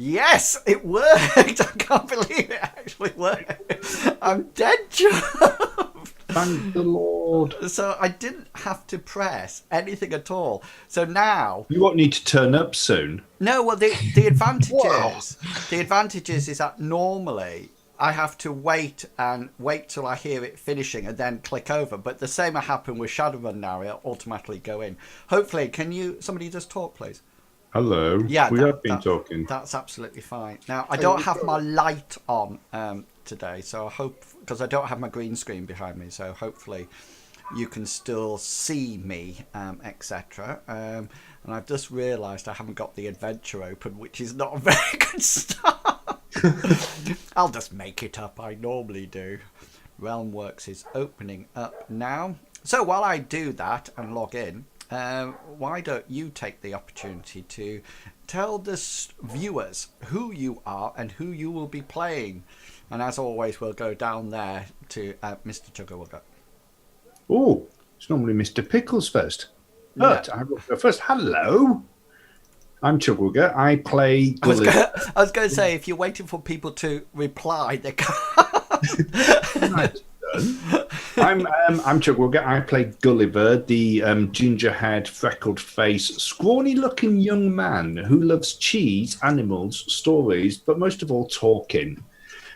Yes, it worked. I can't believe it actually worked. I'm dead chuffed. Thank the Lord. So I didn't have to press anything at all. So now You won't need to turn up soon. no, well the Wow. advantages is that normally I have to wait till I hear it finishing and then click over. But the same will happen with Shadowrun now. It'll automatically go in. Hopefully, somebody just talk, please? Hello. Yeah, we have been talking. That's absolutely fine. Now I don't have my light on today, so I hope because I don't have my green screen behind me, so hopefully you can still see me, etc. And I've just realised I haven't got the adventure open, which is not a very good start. I'll just make it up. I normally do. Realmworks is opening up now. So while I do that and log in, why don't you take the opportunity to tell the viewers who you are and who you will be playing? And as always, we'll go down there to Mr. Chuggerwugger. Oh, it's normally Mr. Pickles first. But I will go first. Hello. I'm Chuggerwugger. I play Gully. I was going to say, if you're waiting for people to reply, they can't. I'm Chuggerwugger. I play Gulliver, the ginger-haired, freckled-faced, scrawny-looking young man who loves cheese, animals, stories, but most of all, talking.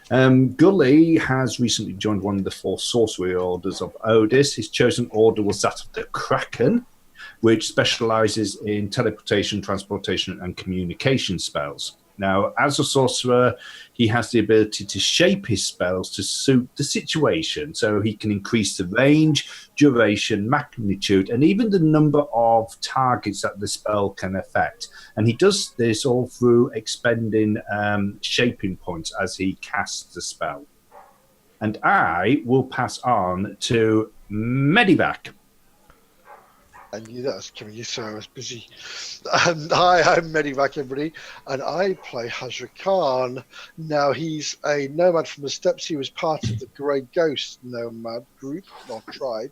Gully has recently joined one of the 4 sorcery orders of Odis. His chosen order was that of the Kraken, which specializes in teleportation, transportation, and communication spells. Now, as a sorcerer, he has the ability to shape his spells to suit the situation, so he can increase the range, duration, magnitude, and even the number of targets that the spell can affect. And he does this all through expending shaping points as he casts the spell. And I will pass on to Medivac. I knew that was coming, so I was busy. Hi, I'm Medivac, everybody, and I play Hesserat Khan. Now, he's a nomad from the steppes. He was part of the Grey Ghost nomad group, or tribe.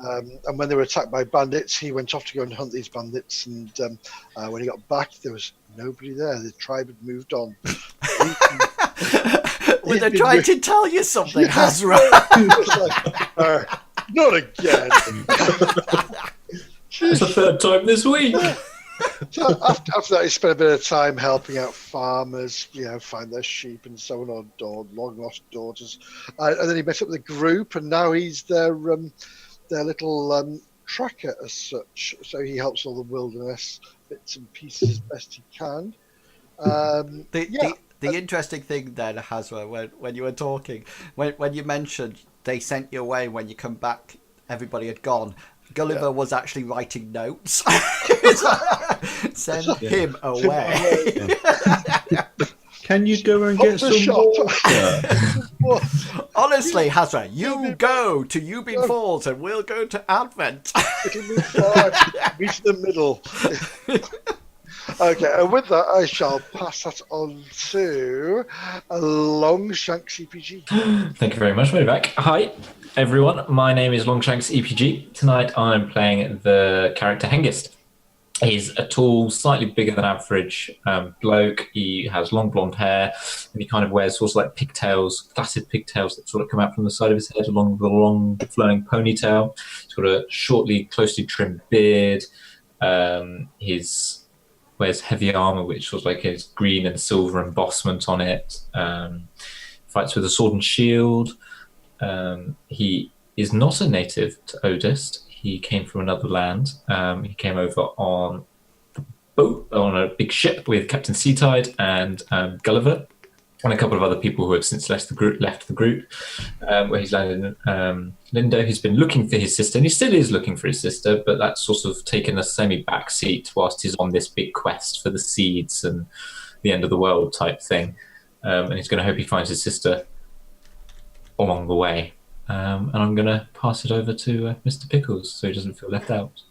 And when they were attacked by bandits, he went off to go and hunt these bandits. And when he got back, there was nobody there. The tribe had moved on. Were they trying to tell you something, Hesserat? Not again. It's the 3rd time this week. So after that, he spent a bit of time helping out farmers, find their sheep and so on, or long lost daughters. And then he met up with a group, and now he's their little tracker as such. So he helps all the wilderness bits and pieces as best he can. The interesting thing then, Hesserat, when you were talking, when you mentioned they sent you away, when you come back, everybody had gone. Gulliver was actually writing notes. Send him away. Can you go and get some water? Honestly, Hesserat, you go to Ubin Falls and we'll go to Advent. It'll be fine. Reach the middle. Okay, and with that, I shall pass that on to Longshanks EPG. Thank you very much, Medivac. Hi, everyone. My name is Longshanks EPG. Tonight, I'm playing the character Hengist. He's a tall, slightly bigger than average bloke. He has long blonde hair, and he kind of wears sort of like pigtails, plaited pigtails that sort of come out from the side of his head along with a long, flowing ponytail. He's got a shortly, closely trimmed beard. His wears heavy armor, which was like his green and silver embossment on it. Fights with a sword and shield. He is not a native to Odist. He came from another land. He came over on the boat, on a big ship with Captain Seatide and Gulliver, and a couple of other people who have since left the group, where he's landed in Lindo. He's been looking for his sister, and he still is looking for his sister, but that's sort of taken a semi-back seat whilst he's on this big quest for the seeds and the end of the world type thing. And he's going to hope he finds his sister along the way. And I'm going to pass it over to Mr. Pickles so he doesn't feel left out.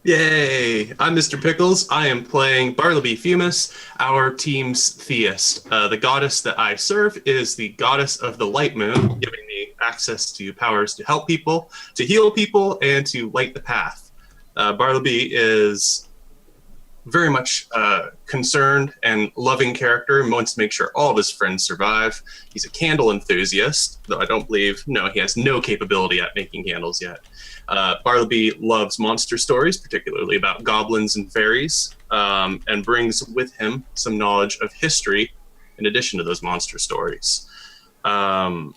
Yay! I'm Mr. Pickles. I am playing Bartleby Fumus, our team's theist. The goddess that I serve is the goddess of the light moon, giving me access to powers to help people, to heal people, and to light the path. Bartleby is very much concerned and loving character and wants to make sure all of his friends survive. He's a candle enthusiast, though I don't believe, no, he has no capability at making candles yet. Bartleby loves monster stories, particularly about goblins and fairies, and brings with him some knowledge of history in addition to those monster stories. And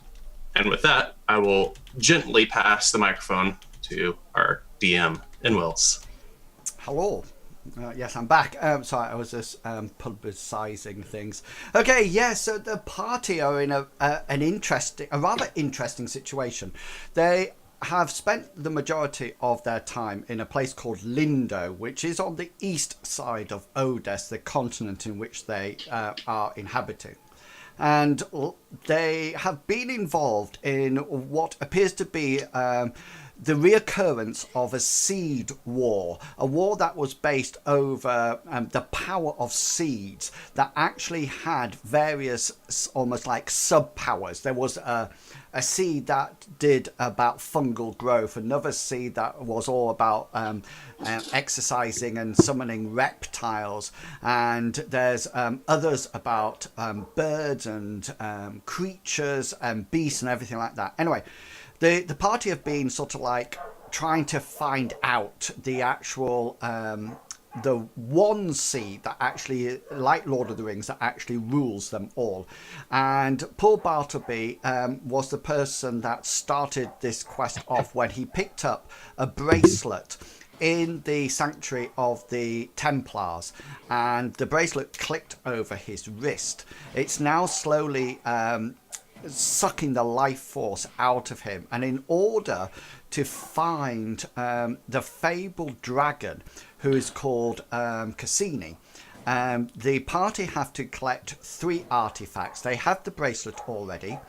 with that, I will gently pass the microphone to our DM, Wills. Hello. Yes, I'm back. Sorry, I was just publicising things. Okay, yes. So the party are in a rather interesting situation. They have spent the majority of their time in a place called Lindo, which is on the east side of Odes, the continent in which they are inhabiting. And they have been involved in what appears to be the reoccurrence of a seed war, a war that was based over the power of seeds that actually had various almost like sub-powers. There was a seed that did about fungal growth, another seed that was all about exercising and summoning reptiles, and there's others about birds and creatures and beasts and everything like that. Anyway, the party have been sort of like trying to find out the actual the one seed that actually, like Lord of the Rings, that actually rules them all. And Paul Bartleby was the person that started this quest off when he picked up a bracelet in the sanctuary of the Templars, and the bracelet clicked over his wrist. It's now slowly sucking the life force out of him, and in order to find the fabled dragon, who is called Cassini, the party have to collect 3 artifacts. They have the bracelet already.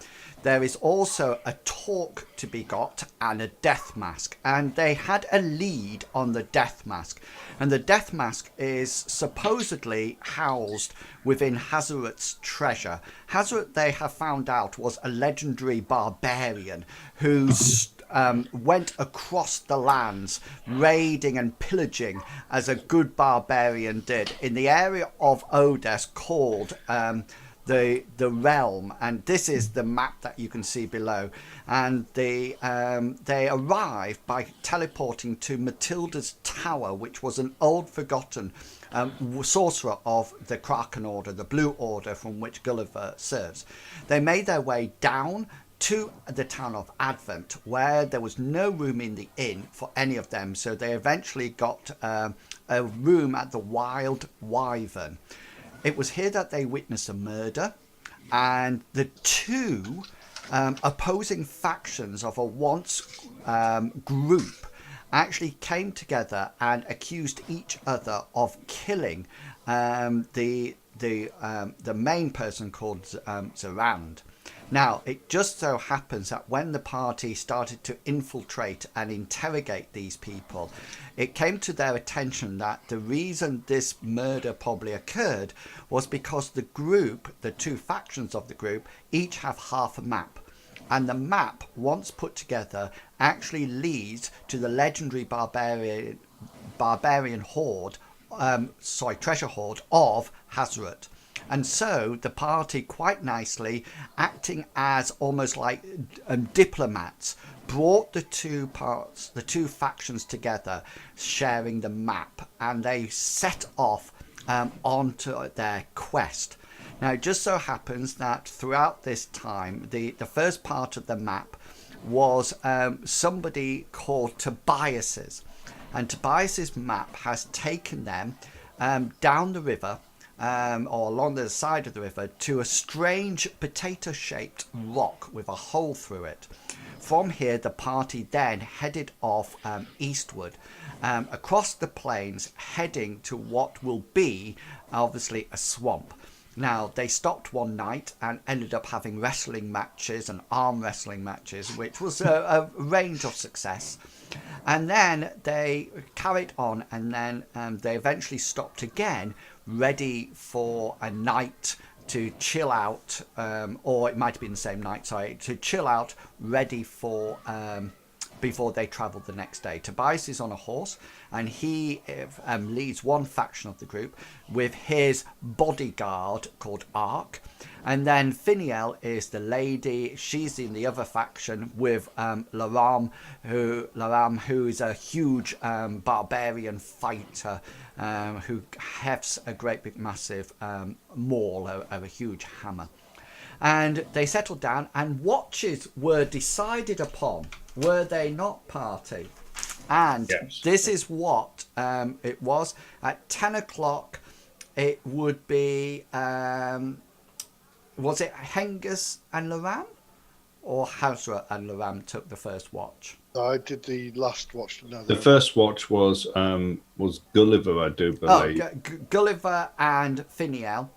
There is also a talk to be got and a death mask, and they had a lead on the death mask, and the death mask is supposedly housed within Hesserat's treasure. Hesserat, they have found out, was a legendary barbarian who went across the lands raiding and pillaging as a good barbarian did in the area of Odes called the realm, and this is the map that you can see below. And they arrived by teleporting to Matilda's tower, which was an old forgotten sorcerer of the Kraken Order, the Blue Order, from which Gulliver serves. They made their way down to the town of Advent, where there was no room in the inn for any of them, so they eventually got a room at the Wild Wyvern. It was here that they witnessed a murder, and the 2 opposing factions of a once group actually came together and accused each other of killing the main person called Zarand. Now, it just so happens that when the party started to infiltrate and interrogate these people, it came to their attention that the reason this murder probably occurred was because the group, the 2 factions of the group, each have half a map. And the map, once put together, actually leads to the legendary barbarian treasure hoard of Hesserat. And so the party, quite nicely, acting as almost like diplomats, brought the 2 parts, the 2 factions together, sharing the map, and they set off onto their quest. Now, it just so happens that throughout this time, the first part of the map was somebody called Tobias's, and Tobias's map has taken them down the river, or along the side of the river, to a strange potato-shaped rock with a hole through it. From here, the party then headed off eastward, across the plains, heading to what will be, obviously, a swamp. Now, they stopped one night and ended up having wrestling matches and arm wrestling matches, which was a range of success. And then they carried on, and then they eventually stopped again, ready for a night to chill out, or it might have been the same night, sorry, to chill out, ready for before they travel the next day. Tobias is on a horse, and he leads one faction of the group with his bodyguard called Ark. And then Finiel is the lady. She's in the other faction with Laram, who is a huge barbarian fighter who hefts a great big massive maul of a huge hammer. And they settled down, and watches were decided upon, were they not, party? And Yes. this is what it was. At 10 o'clock, it would be, was it Hengist and Laram? Or Hesserat and Laram took the first watch? I did the last watch. No, The first watch was Gulliver, I do believe. Gulliver and Finiel.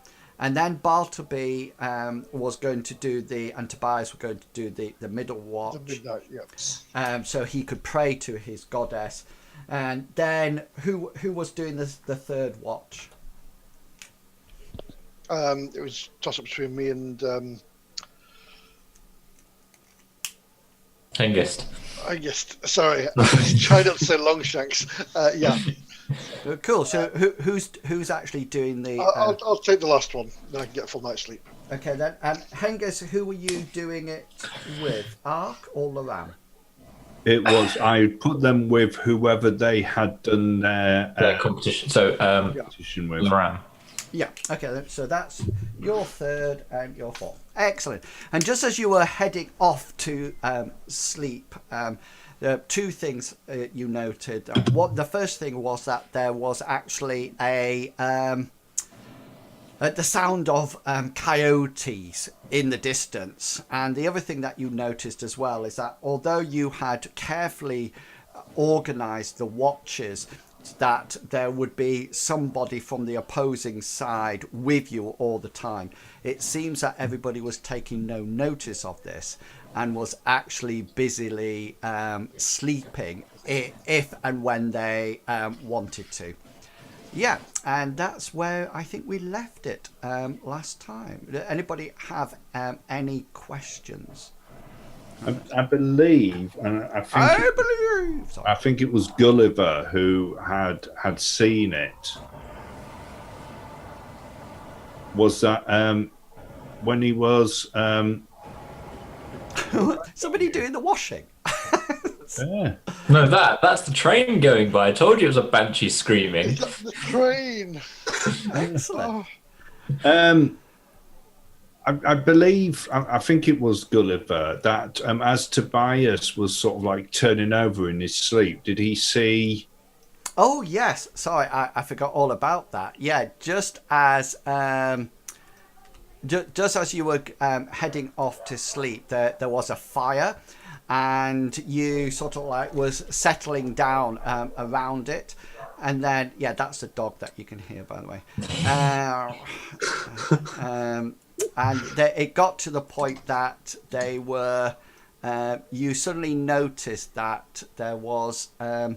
And then Bartleby was going to do and Tobias were going to do the middle watch. the midnight. Yep. So he could pray to his goddess. And then who was doing the third watch? It was toss up between me and Hengist. I guess. Sorry, I was trying not to say Longshanks. Yeah, Cool. So who's actually doing the? I'll take the last one. Then I can get a full night's sleep. Okay then. And Hengist, who were you doing it with? Ark or Laram? It was, I put them with whoever they had done their Competition. So, competition with. Laram. Yeah. Okay. Then. So that's your third and your fourth. Excellent. And just as you were heading off to sleep, there are two things you noted. What the first thing was that there was actually the sound of coyotes in the distance, and the other thing that you noticed as well is that although you had carefully organised the watches, that there would be somebody from the opposing side with you all the time. It seems that everybody was taking no notice of this and was actually busily sleeping if and when they wanted to. Yeah, and that's where I think we left it last time. Anybody have any questions? I believe, and I think it was Gulliver who had seen it. Was that when he was? Somebody doing the washing. Yeah. No, that's the train going by. I told you it was a banshee screaming. Is that the train? Excellent. I believe, I think it was Gulliver that as Tobias was sort of like turning over in his sleep, did he see? Oh yes, sorry, I forgot all about that. Yeah, just as you were heading off to sleep, there was a fire, and you sort of like was settling down around it. And then, yeah, that's the dog that you can hear, by the way. And it got to the point that they were, you suddenly noticed that there was a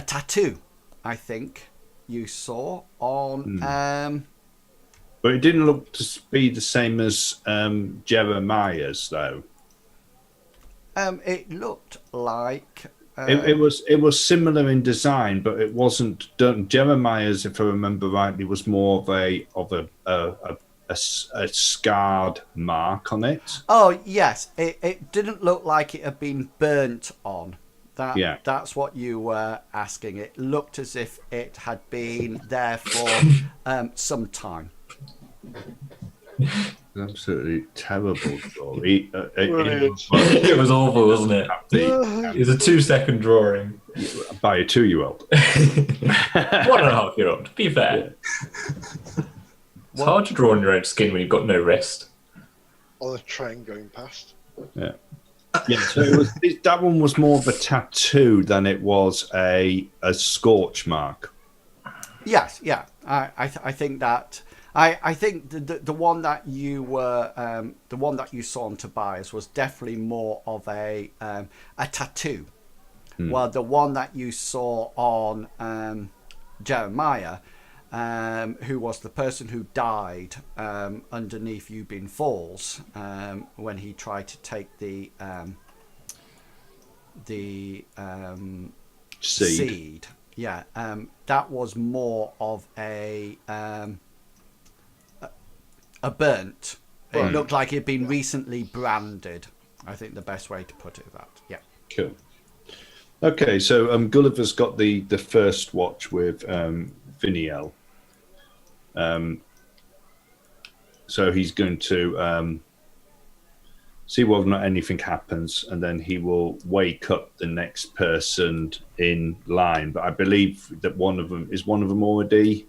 tattoo, I think, you saw on... But it didn't look to be the same as Jeremiah's, though. It looked like... It was similar in design, but it wasn't done. Jeremiah's, if I remember rightly, was more of a scarred mark on it. Oh yes, it didn't look like it had been burnt on. That's what you were asking. It looked as if it had been there for some time. Absolutely terrible story. It was awful, wasn't it? It was a 2-second drawing. By a 2-year-old. 1.5-year-old, be fair. It's hard to draw on your own skin when you've got no rest. On a train going past. Yeah. Yeah, so that one was more of a tattoo than it was a scorch mark. Yes, yeah. I think that... I think the one that you were the one that you saw on Tobias was definitely more of a tattoo, while the one that you saw on Jeremiah, who was the person who died underneath Ubin Falls when he tried to take the seed. Yeah, that was more of a burnt. It looked like it'd been recently branded. I think the best way to put it that. Yeah. Cool. Okay, so Gulliver's got the first watch with Finiel. So he's going to see whether or not anything happens, and then he will wake up the next person in line. But I believe that one of them already.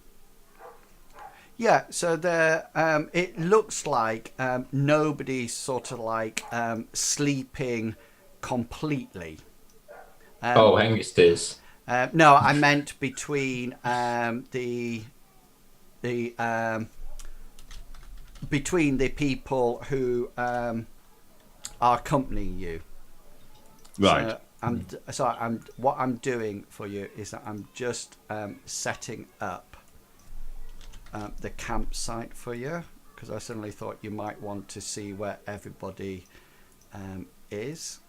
Yeah, so there. It looks like nobody's sort of like sleeping completely. Hengist is. No, I meant between between the people who are accompanying you. Right. What I'm doing for you is that I'm just setting up the campsite for you, because I suddenly thought you might want to see where everybody is.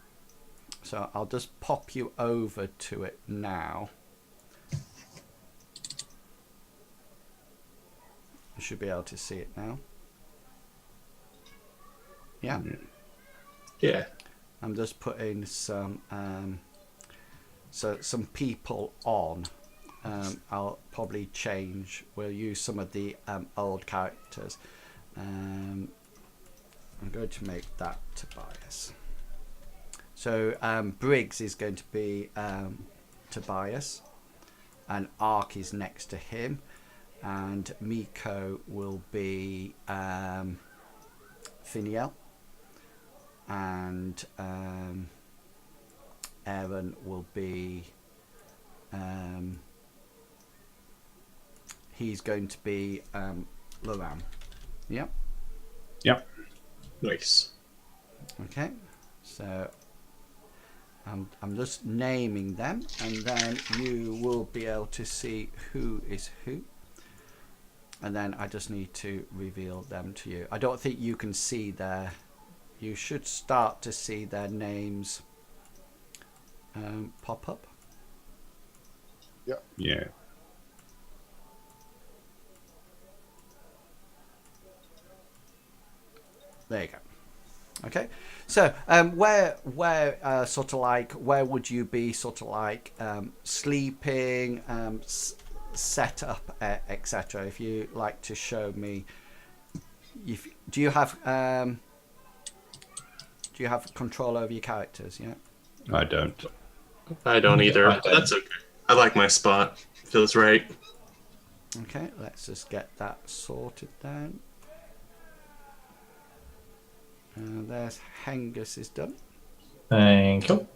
So I'll just pop you over to it now. You should be able to see it now. Yeah. Yeah. I'm just putting some some people on. I'll probably change. We'll use some of the old characters. I'm going to make that Tobias. So Briggs is going to be Tobias, and Ark is next to him, and Miko will be Finiel, and Aaron will be he's going to be Loram. Yep. Yep. Nice. Okay. So I'm just naming them, and then you will be able to see who is who. And then I just need to reveal them to you. I don't think you can see their... You should start to see their names pop up. Yeah. Yeah. There you go. Okay, so where sort of like, where would you be sort of like sleeping, set up, etc. If you like to show me, do you have control over your characters? Yeah. I don't. I don't either. I don't. That's okay. I like my spot. Feels right. Okay, let's just get that sorted down. There's Hengist is done. Thank you.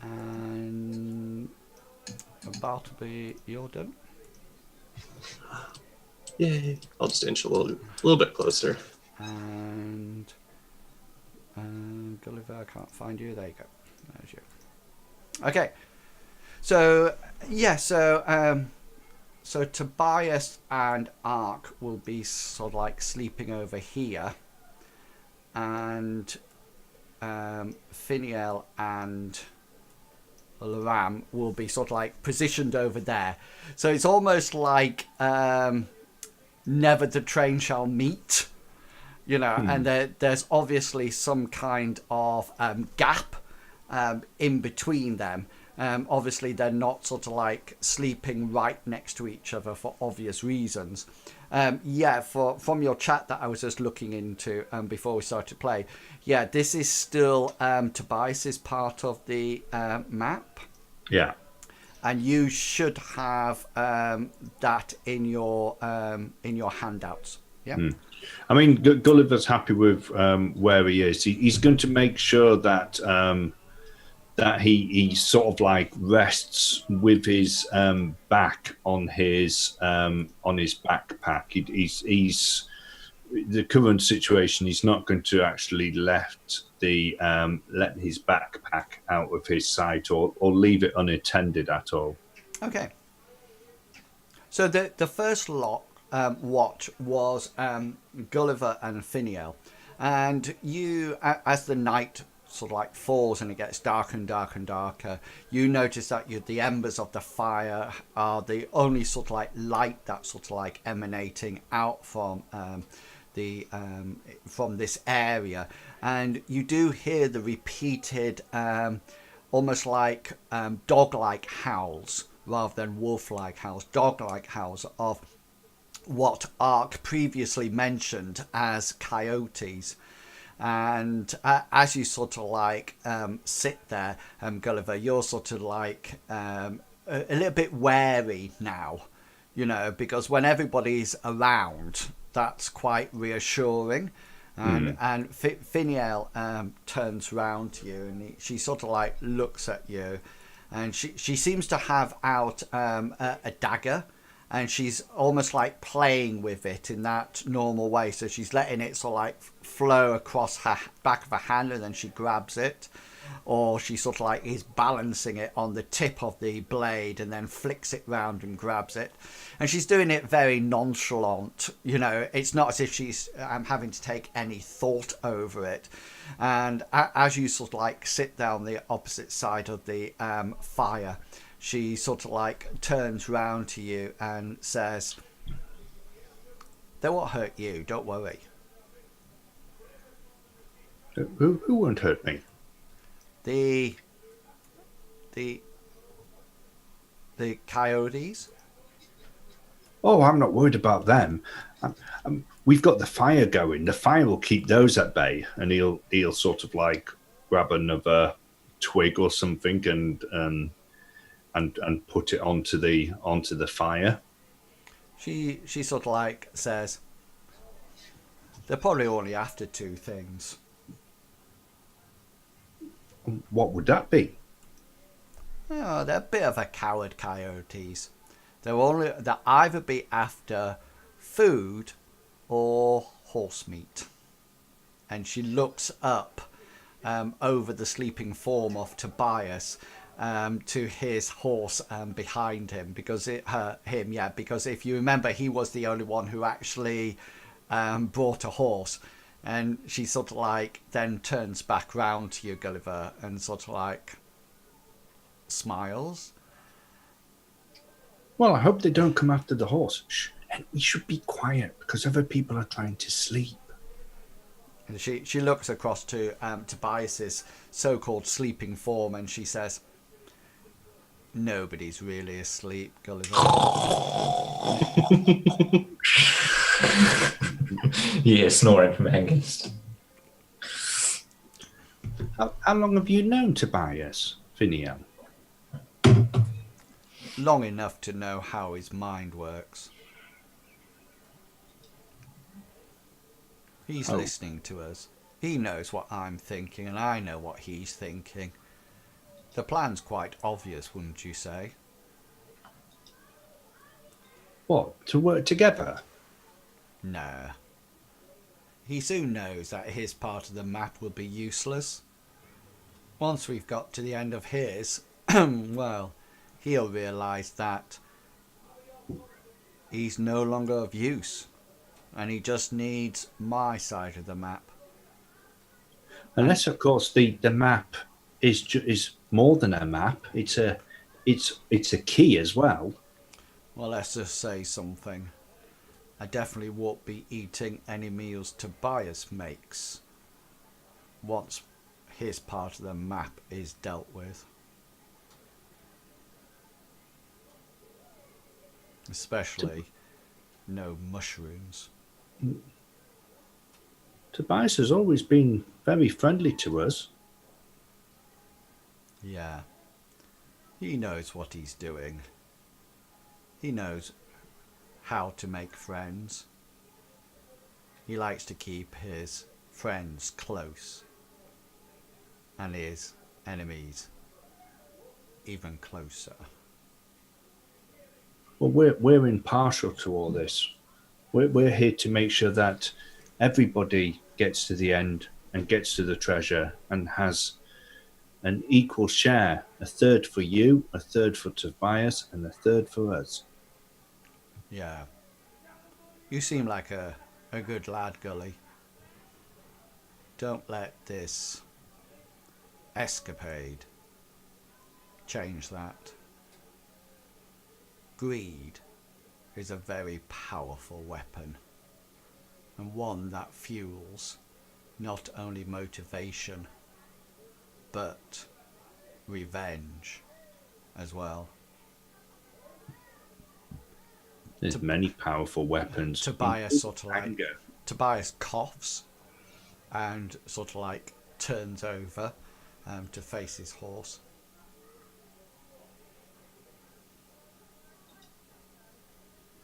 And Bartleby, you're done. Yay. I'll just inch a little bit closer. And Gulliver, I can't find you. There you go. There's you. Okay. So yeah, so Tobias and Ark will be sort of like sleeping over here, and Finiel and Loram will be sort of like positioned over there. So it's almost like never the train shall meet, you know. And there's obviously some kind of gap in between them. Obviously they're not sort of like sleeping right next to each other for obvious reasons. From your chat that I was just looking into before we started play, this is still Tobias's part of the map. Yeah. And you should have that in your handouts. Yeah. I mean, Gulliver's happy with where he is. He's going to make sure that that he sort of like rests with his back on his backpack. He's the current situation. He's not going to actually let his backpack out of his sight or leave it unattended at all. Okay. So the first watch was Gulliver and Finiel, and you, as the night sort of like falls and it gets darker and darker and darker, you notice that the embers of the fire are the only sort of like light that's sort of like emanating out from from this area, and you do hear the repeated almost like dog-like howls rather than wolf-like howls, dog-like howls of what Ark previously mentioned as coyotes. And as you sort of like sit there, Gulliver, you're sort of like a little bit wary now, you know, because when everybody's around, that's quite reassuring. And Finiel turns round to you, and she sort of like looks at you, and she seems to have out a dagger, and she's almost like playing with it in that normal way. So she's letting it sort of like flow across her back of her hand, and then she grabs it, or she sort of like is balancing it on the tip of the blade and then flicks it round and grabs it. And she's doing it very nonchalant, you know, it's not as if she's having to take any thought over it. And as you sort of like sit down the opposite side of the fire, she sort of like turns round to you and says, "They won't hurt you, don't worry." Who won't hurt me? The coyotes. Oh, I'm not worried about them. We've got the fire going. The fire will keep those at bay, and he'll sort of like grab another twig or something and put it onto the fire. She sort of like says, "They're probably only after two things." What would that be? Oh, they're a bit of a coward, coyotes. They'll either be after food or horse meat. And she looks up over the sleeping form of Tobias to his horse behind him, because because if you remember, he was the only one who actually brought a horse. And she sort of like then turns back round to you, Gulliver, and sort of like smiles. Well, I hope they don't come after the horse. Shh. And we should be quiet because other people are trying to sleep. And she looks across to Tobias's so-called sleeping form, and she says, "Nobody's really asleep, Gulliver." You hear snoring from Hengist. How long have you known Tobias, Finiel? Long enough to know how his mind works. He's listening to us. He knows what I'm thinking, and I know what he's thinking. The plan's quite obvious, wouldn't you say? What, to work together? No. He soon knows that his part of the map will be useless. Once we've got to the end of his, well, he'll realise that he's no longer of use, and he just needs my side of the map. Unless, of course, the map is more than a map. It's a key as well. Well, let's just say something. I definitely won't be eating any meals Tobias makes once his part of the map is dealt with. Especially no mushrooms. Tobias has always been very friendly to us. Yeah. He knows what he's doing. He knows how to make friends. He likes to keep his friends close and his enemies even closer. Well, we're impartial to all this. We're here to make sure that everybody gets to the end and gets to the treasure and has an equal share. A third for you, a third for Tobias, and a third for us. Yeah. You seem like a good lad, Gully. Don't let this escapade. Change that. Greed is a very powerful weapon, and one that fuels not only motivation but revenge as well. There's many powerful weapons. Tobias sort of like Anger. Tobias coughs and sort of like turns over to face his horse.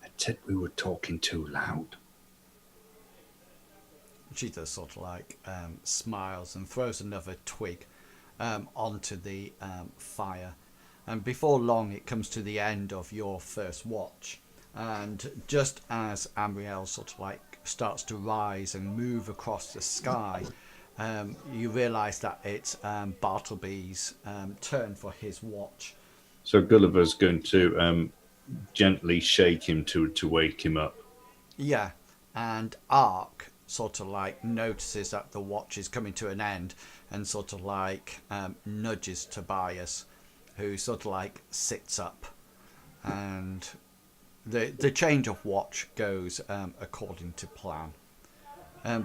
I said we were talking too loud. She just sort of like smiles and throws another twig onto the fire. And before long, it comes to the end of your first watch. And just as Amriel sort of like starts to rise and move across the sky, you realise that it's Bartleby's turn for his watch. So Gulliver's going to gently shake him to wake him up. Yeah, and Ark sort of like notices that the watch is coming to an end and sort of like nudges Tobias, who sort of like sits up, and the change of watch goes according to plan.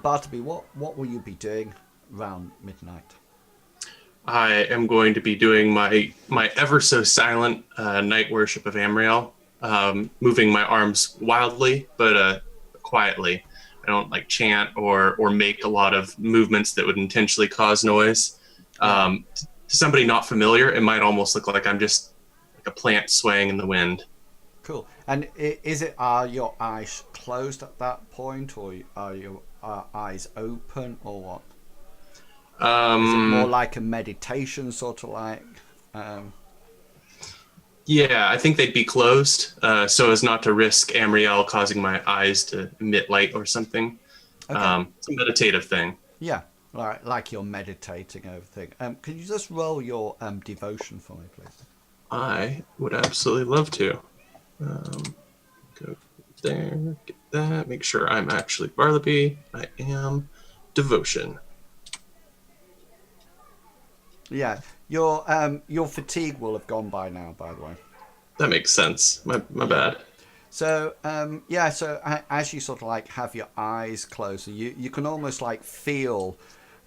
Bartleby, what will you be doing around midnight? I am going to be doing my ever so silent night worship of Amriel, moving my arms wildly but quietly. I don't like chant or make a lot of movements that would intentionally cause noise. To somebody not familiar, it might almost look like I'm just like a plant swaying in the wind. Cool. And are your eyes closed at that point, or are your eyes open, or what? Is it more like a meditation, sort of like? Yeah, I think they'd be closed, so as not to risk Amriel causing my eyes to emit light or something. Okay. It's a meditative thing. Yeah, like you're meditating over things. Can you just roll your devotion for me, please? I would absolutely love to. Go there, get that, make sure I'm actually Bartleby. I am devotion. Yeah, your fatigue will have gone by now, by the way. That makes sense. My bad. So as you sort of like have your eyes closed, you can almost like feel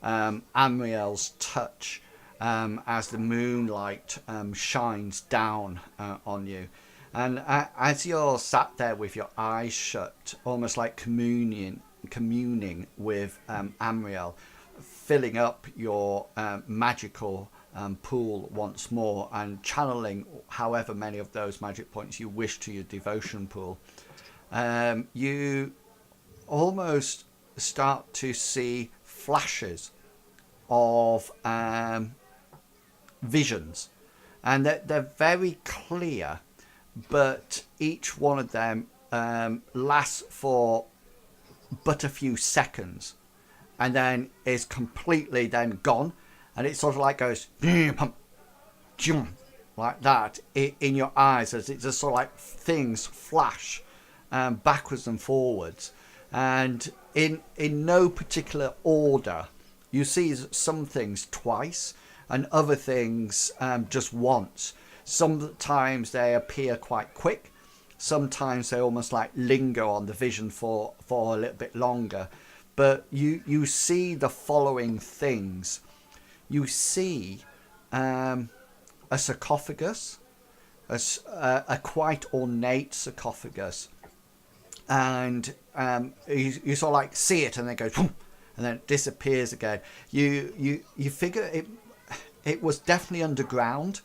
Amriel's touch as the moonlight shines down on you. And as you're sat there with your eyes shut, almost like communing with Amriel, filling up your magical pool once more and channeling however many of those magic points you wish to your devotion pool, you almost start to see flashes of visions, and they're very clear, but each one of them lasts for but a few seconds and then is completely then gone, and it sort of like goes like that in your eyes, as it just sort of like things flash backwards and forwards, and in no particular order. You see some things twice and other things just once. Sometimes they appear quite quick, sometimes they almost like linger on the vision for a little bit longer. But you see the following things. You see a sarcophagus, a quite ornate sarcophagus, and you sort of like see it, and then it goes, and then it disappears again. You figure it was definitely underground.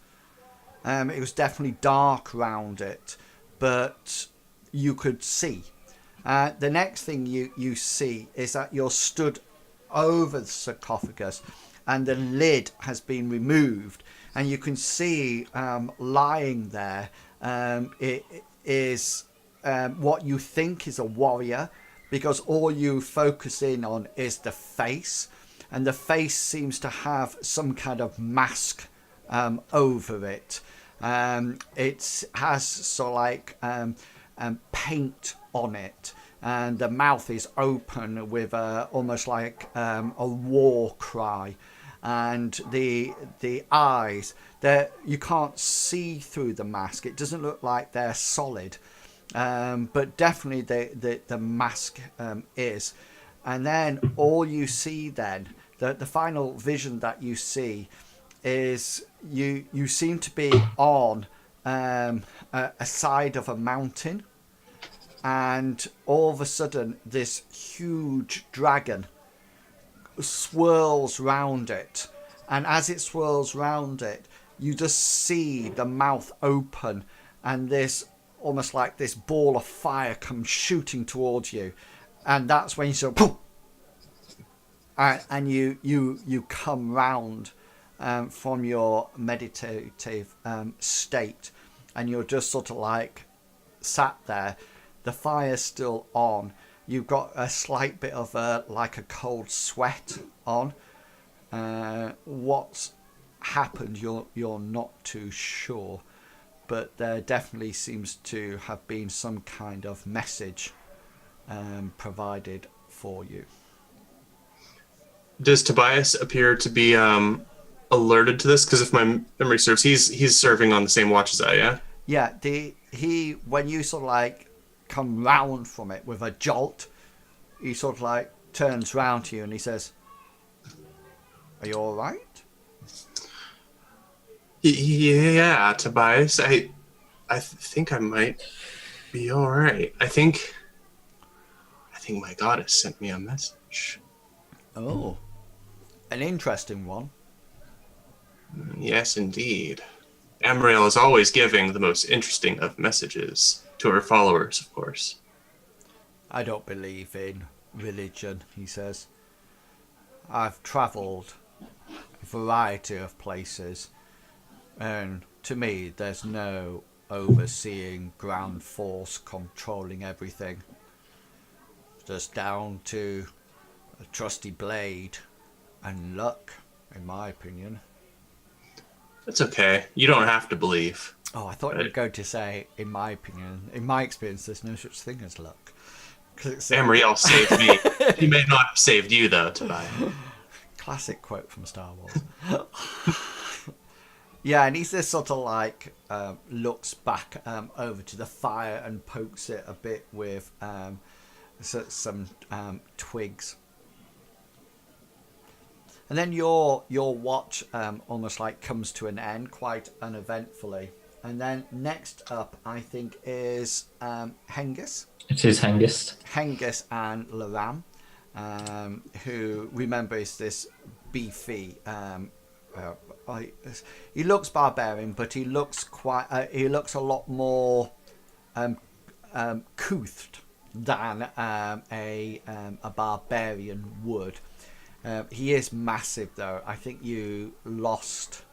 It was definitely dark around it, but you could see. The next thing you see is that you're stood over the sarcophagus, and the lid has been removed, and you can see lying there it is what you think is a warrior, because all you focus in on is the face, and the face seems to have some kind of mask over it. It has sort of like paint on it, and the mouth is open with almost like a war cry, and the eyes, you can't see through the mask. It doesn't look like they're solid, but definitely the mask is. And then all you see then, the final vision that you see is you seem to be on a side of a mountain, and all of a sudden this huge dragon swirls round it, and as it swirls round it, you just see the mouth open, and this almost like this ball of fire comes shooting towards you, and that's when you sort of, and you come round from your meditative state, and you're just sort of like sat there. The fire's still on. You've got a slight bit of like a cold sweat on. What's happened, you're not too sure, but there definitely seems to have been some kind of message provided for you. Does Tobias appear to be alerted to this? Because if my memory serves, he's serving on the same watch as I. Yeah. Yeah. He when you sort of like come round from it with a jolt, he sort of like turns round to you and he says, "Are you all right?" Yeah, Tobias. I think I might be all right. I think my goddess sent me a message. Oh, an interesting one. Yes, indeed. Amriel is always giving the most interesting of messages to her followers, of course. I don't believe in religion, he says. I've travelled a variety of places, and to me there's no overseeing ground force controlling everything. Just down to a trusty blade and luck, in my opinion. That's okay. You don't have to believe. Oh, I thought you were going to say, in my opinion, in my experience, there's no such thing as luck. Amriel saved me. He may not have saved you, though, Tobias. Classic quote from Star Wars. Yeah, and he's just sort of like looks back over to the fire and pokes it a bit with some twigs. And then your watch almost like comes to an end quite uneventfully. And then next up, I think, is Hengist. It is Hengist. Hengist and Laram, who, remember, is this beefy. He looks barbarian, but he looks he looks a lot more couthed than a barbarian would. He is massive, though. I think you lost.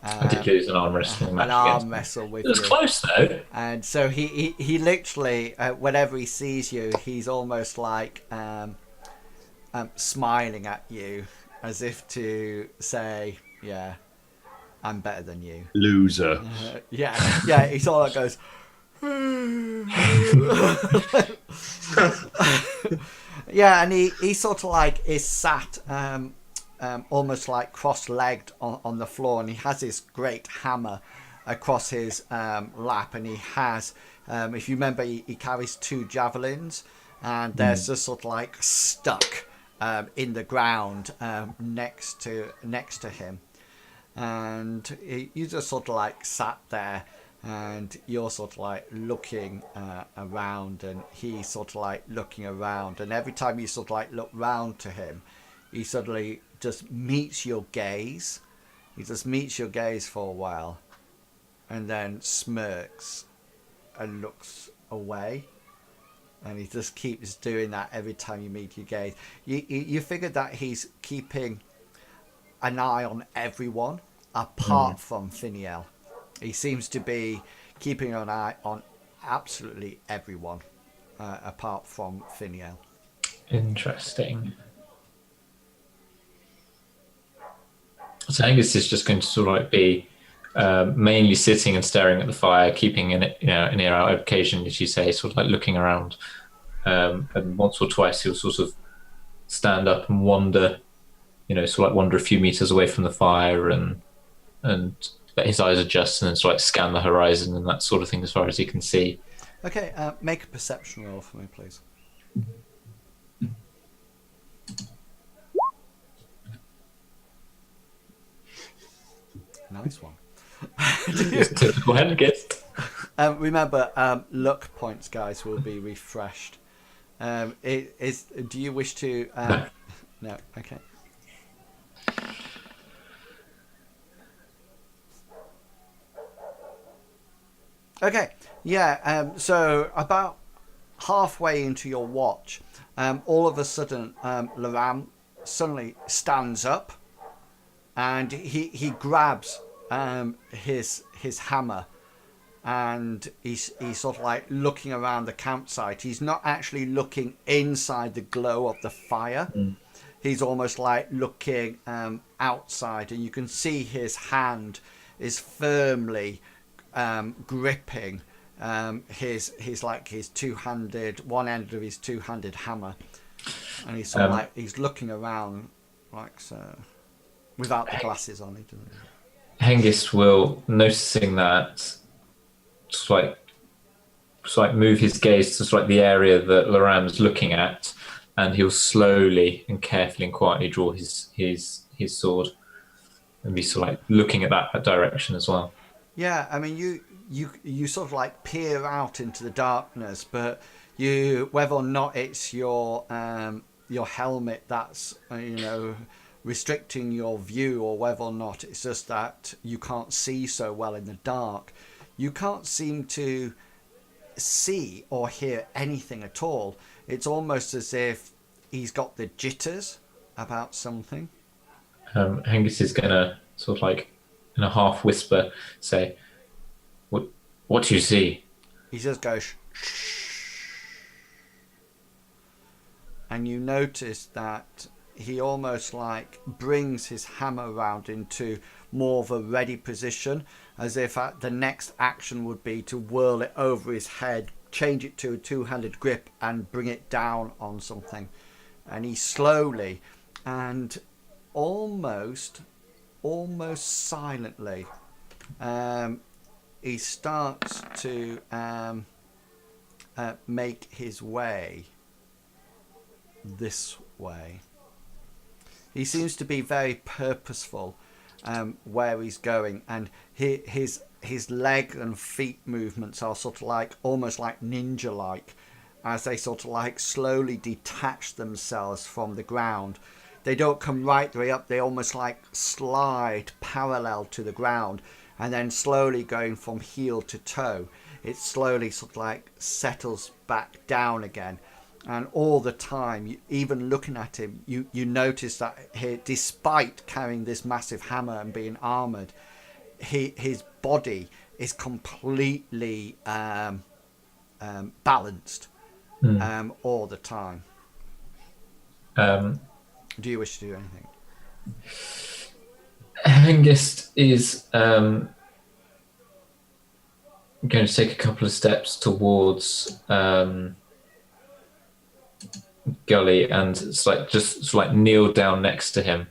I did lose an arm wrestling match. An arm wrestle with you. It was close, though. And so he literally, whenever he sees you, he's almost like smiling at you, as if to say, "Yeah, I'm better than you, loser." Yeah. He sort of goes. Yeah, and he sort of like is sat almost like cross-legged on the floor, and he has this great hammer across his lap, and he has, if you remember, he carries 2 javelins, and they're just sort of like stuck in the ground next to him, and you just sort of like sat there. And you're sort of like looking around, and he's sort of like looking around, and every time you sort of like look round to him, he suddenly just meets your gaze. He just meets your gaze for a while, and then smirks and looks away, and he just keeps doing that every time you meet your gaze. You figure that he's keeping an eye on everyone apart from Finiel. He seems to be keeping an eye on absolutely everyone apart from Finiel. Interesting. So Angus is just going to sort of like be mainly sitting and staring at the fire, keeping an ear out. Occasionally, as you say, sort of like looking around, and once or twice he'll sort of stand up and wander sort of like wander a few meters away from the fire and let his eyes adjust and then sort of like scan the horizon and that sort of thing as far as he can see. Okay, make a perception roll for me, please. Nice one. Typical Hengist. Remember, luck points, guys, will be refreshed. Do you wish to? No. No. Okay. Okay. Yeah. So about halfway into your watch, all of a sudden, Laram suddenly stands up, and he grabs his hammer, and he's sort of like looking around the campsite. He's not actually looking inside the glow of the fire. He's almost like looking outside, and you can see his hand is firmly gripping his two-handed, one end of his two-handed hammer, and he's sort of like he's looking around like so, without the glasses on. He doesn't. Hengist will, noticing that, just like move his gaze to sort of like the area that Laram's looking at, and he'll slowly and carefully and quietly draw his sword and be sort of like looking at that direction as well. Yeah, I mean, you sort of like peer out into the darkness, but whether or not it's your helmet that's restricting your view, or whether or not it's just that you can't see so well in the dark, you can't seem to see or hear anything at all. It's almost as if he's got the jitters about something. Hengist is gonna sort of like in a half whisper say, what do you see? He just goes shh, and you notice that he almost like brings his hammer round into more of a ready position, as if the next action would be to whirl it over his head, change it to a two-handed grip and bring it down on something. And he slowly and almost silently he starts to make his way this way. He seems to be very purposeful where he's going, and his leg and feet movements are sort of like almost like ninja-like, as they sort of like slowly detach themselves from the ground. They don't come right the way up, they almost like slide parallel to the ground, and then slowly going from heel to toe, it slowly sort of like settles back down again. And all the time, even looking at him, you notice that despite carrying this massive hammer and being armoured, his body is completely balanced all the time. Do you wish to do anything? Hengist is going to take a couple of steps towards Gully, and it's like just like kneel down next to him,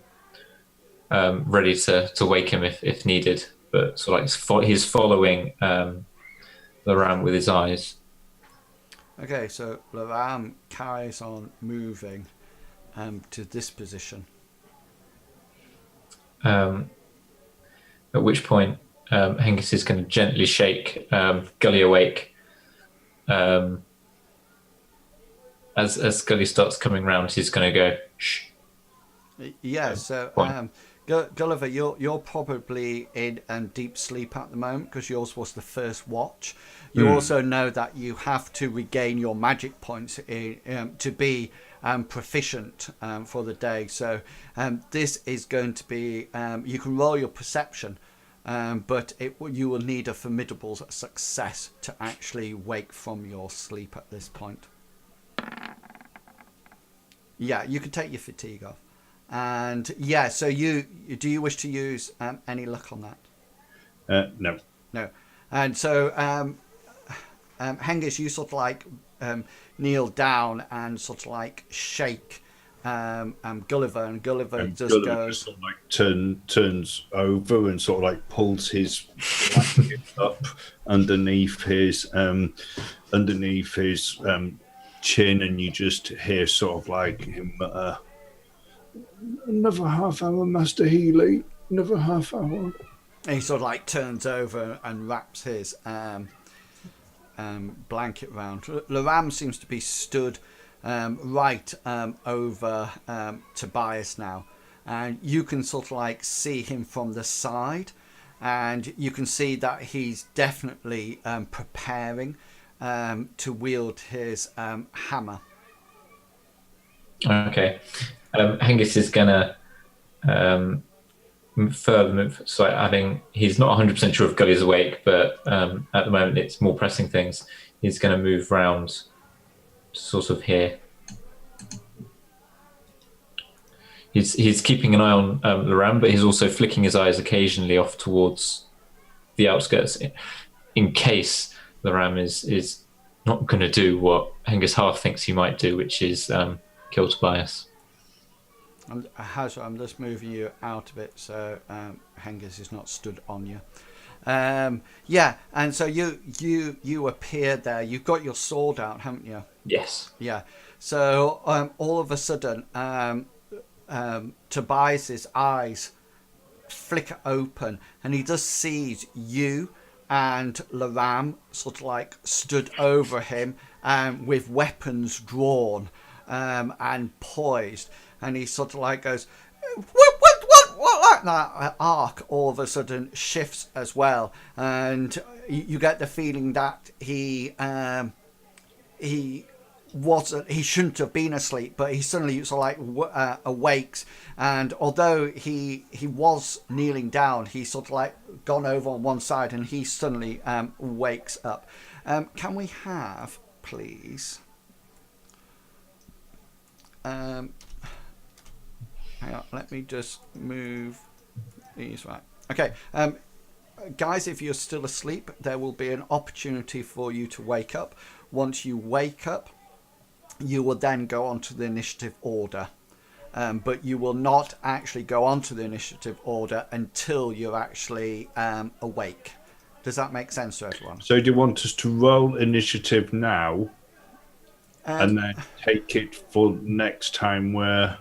ready to wake him if needed. But sort of like he's following Laram with his eyes. Okay, so Laram carries on moving to this position. At which point, Hengist is going to gently shake Gully awake. As Gully starts coming round, he's going to go, shh. Yeah, so Gulliver, you're probably in deep sleep at the moment because yours was the first watch. You also know that you have to regain your magic points to be proficient for the day. So this is going to be, you can roll your perception, but you will need a formidable success to actually wake from your sleep at this point. Yeah, you can take your fatigue off. And yeah, so do you wish to use any luck on that? No. No. And so Hengist, you sort of like kneel down and sort of like shake Gulliver, and Gulliver And just Gulliver goes. just sort of like turns over and sort of like pulls his blanket up underneath his chin, and you just hear sort of like him mutter, "Another half hour, Master Healy. Another half hour." And he sort of like turns over and wraps his blanket round. Laram seems to be stood right over Tobias now, and you can sort of like see him from the side, and you can see that he's definitely preparing to wield his hammer. Okay. Hengist is gonna further move. So adding, he's not 100% sure if Gully's awake, but at the moment it's more pressing things. He's going to move round, sort of here. He's keeping an eye on Laram, but he's also flicking his eyes occasionally off towards the outskirts, in case Laram is not going to do what Hengist half thinks he might do, which is kill Tobias. Hesserat, I'm just moving you out a bit so Hengist is not stood on you. Yeah, and so you appear there. You've got your sword out, haven't you? Yes. Yeah. So all of a sudden, Tobias's eyes flicker open, and he just sees you and Laram sort of like stood over him with weapons drawn and poised, and he sort of like goes, what? That arc all of a sudden shifts as well, and you get the feeling that he shouldn't have been asleep, but he suddenly sort of like awakes, and although he was kneeling down, he's sort of like gone over on one side, and he suddenly wakes up. Can we have, please? Hang on, let me just move these right. Okay, guys, if you're still asleep, there will be an opportunity for you to wake up. Once you wake up, you will then go on to the initiative order. But you will not actually go on to the initiative order until you're actually awake. Does that make sense to everyone? So do you want us to roll initiative now and then take it for next time where...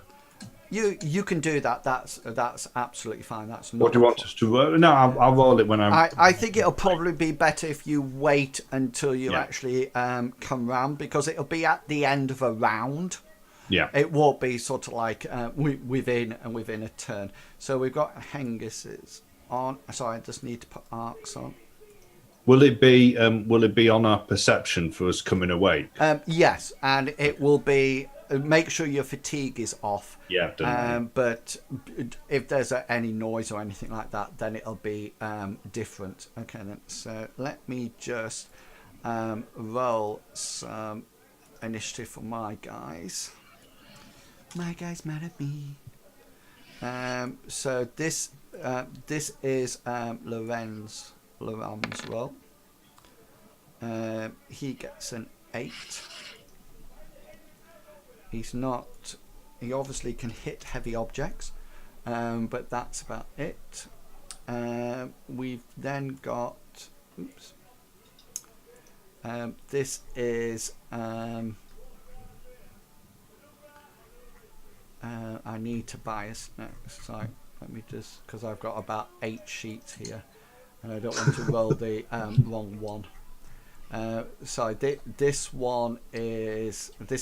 You can do that. That's absolutely fine. That's not. What do you want us to roll? No, I'll roll it when I'm... I think it'll probably be better if you wait until you actually come round, because it'll be at the end of a round. Yeah. It won't be sort of like within a turn. So we've got Hengist's on. Sorry, I just need to put arcs on. Will it be on our perception for us coming awake? Yes, and it will be. Make sure your fatigue is off. Yeah, I've done but if there's any noise or anything like that, then it'll be different. Okay, then. So let me just roll some initiative for my guys. My guys mad at me. So this is Laram's roll. He gets an 8. He obviously can hit heavy objects, but that's about it. We've then got, this is, I need to bias next, so let me just, because I've got about 8 sheets here, and I don't want to roll the wrong one. So this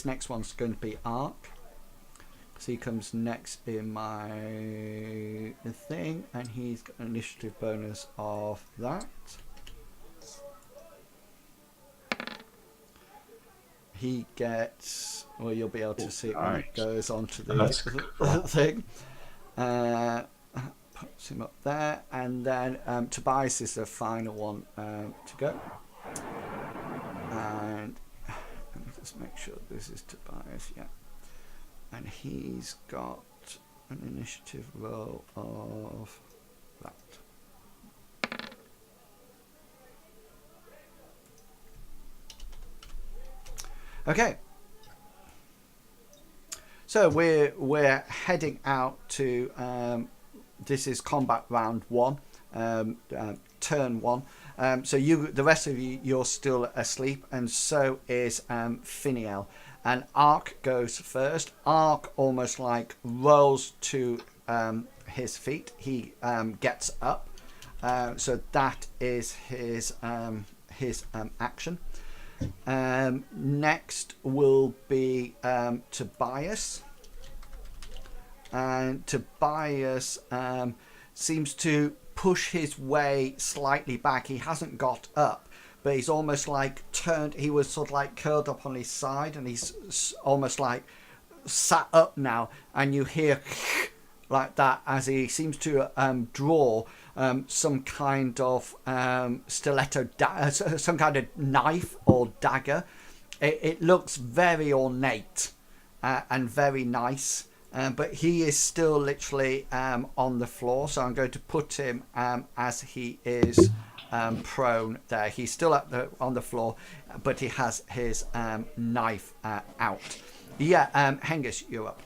next one's going to be Arc. So he comes next in my thing, and he's got an initiative bonus of that. He gets, well, you'll be able to see it when it goes onto the thing. Puts him up there, and then Tobias is the final one to go. And let me just make sure this is Tobias, yeah. And he's got an initiative roll of that. Okay. So we're heading out to. This is combat round 1, turn 1. So the rest of you, you're still asleep, and so is Finiel. And Ark goes first. Ark almost like rolls to his feet. He gets up. So that is his action. Next will be Tobias. And Tobias seems to push his way slightly back. He hasn't got up, but he's almost like turned. He was sort of like curled up on his side, and he's almost like sat up now. And you hear like that as he seems to draw some kind of stiletto, some kind of knife or dagger. It looks very ornate and very nice. But he is still literally on the floor, so I'm going to put him as he is prone there. He's still on the floor, but he has his knife out. Yeah, Hengist, you're up.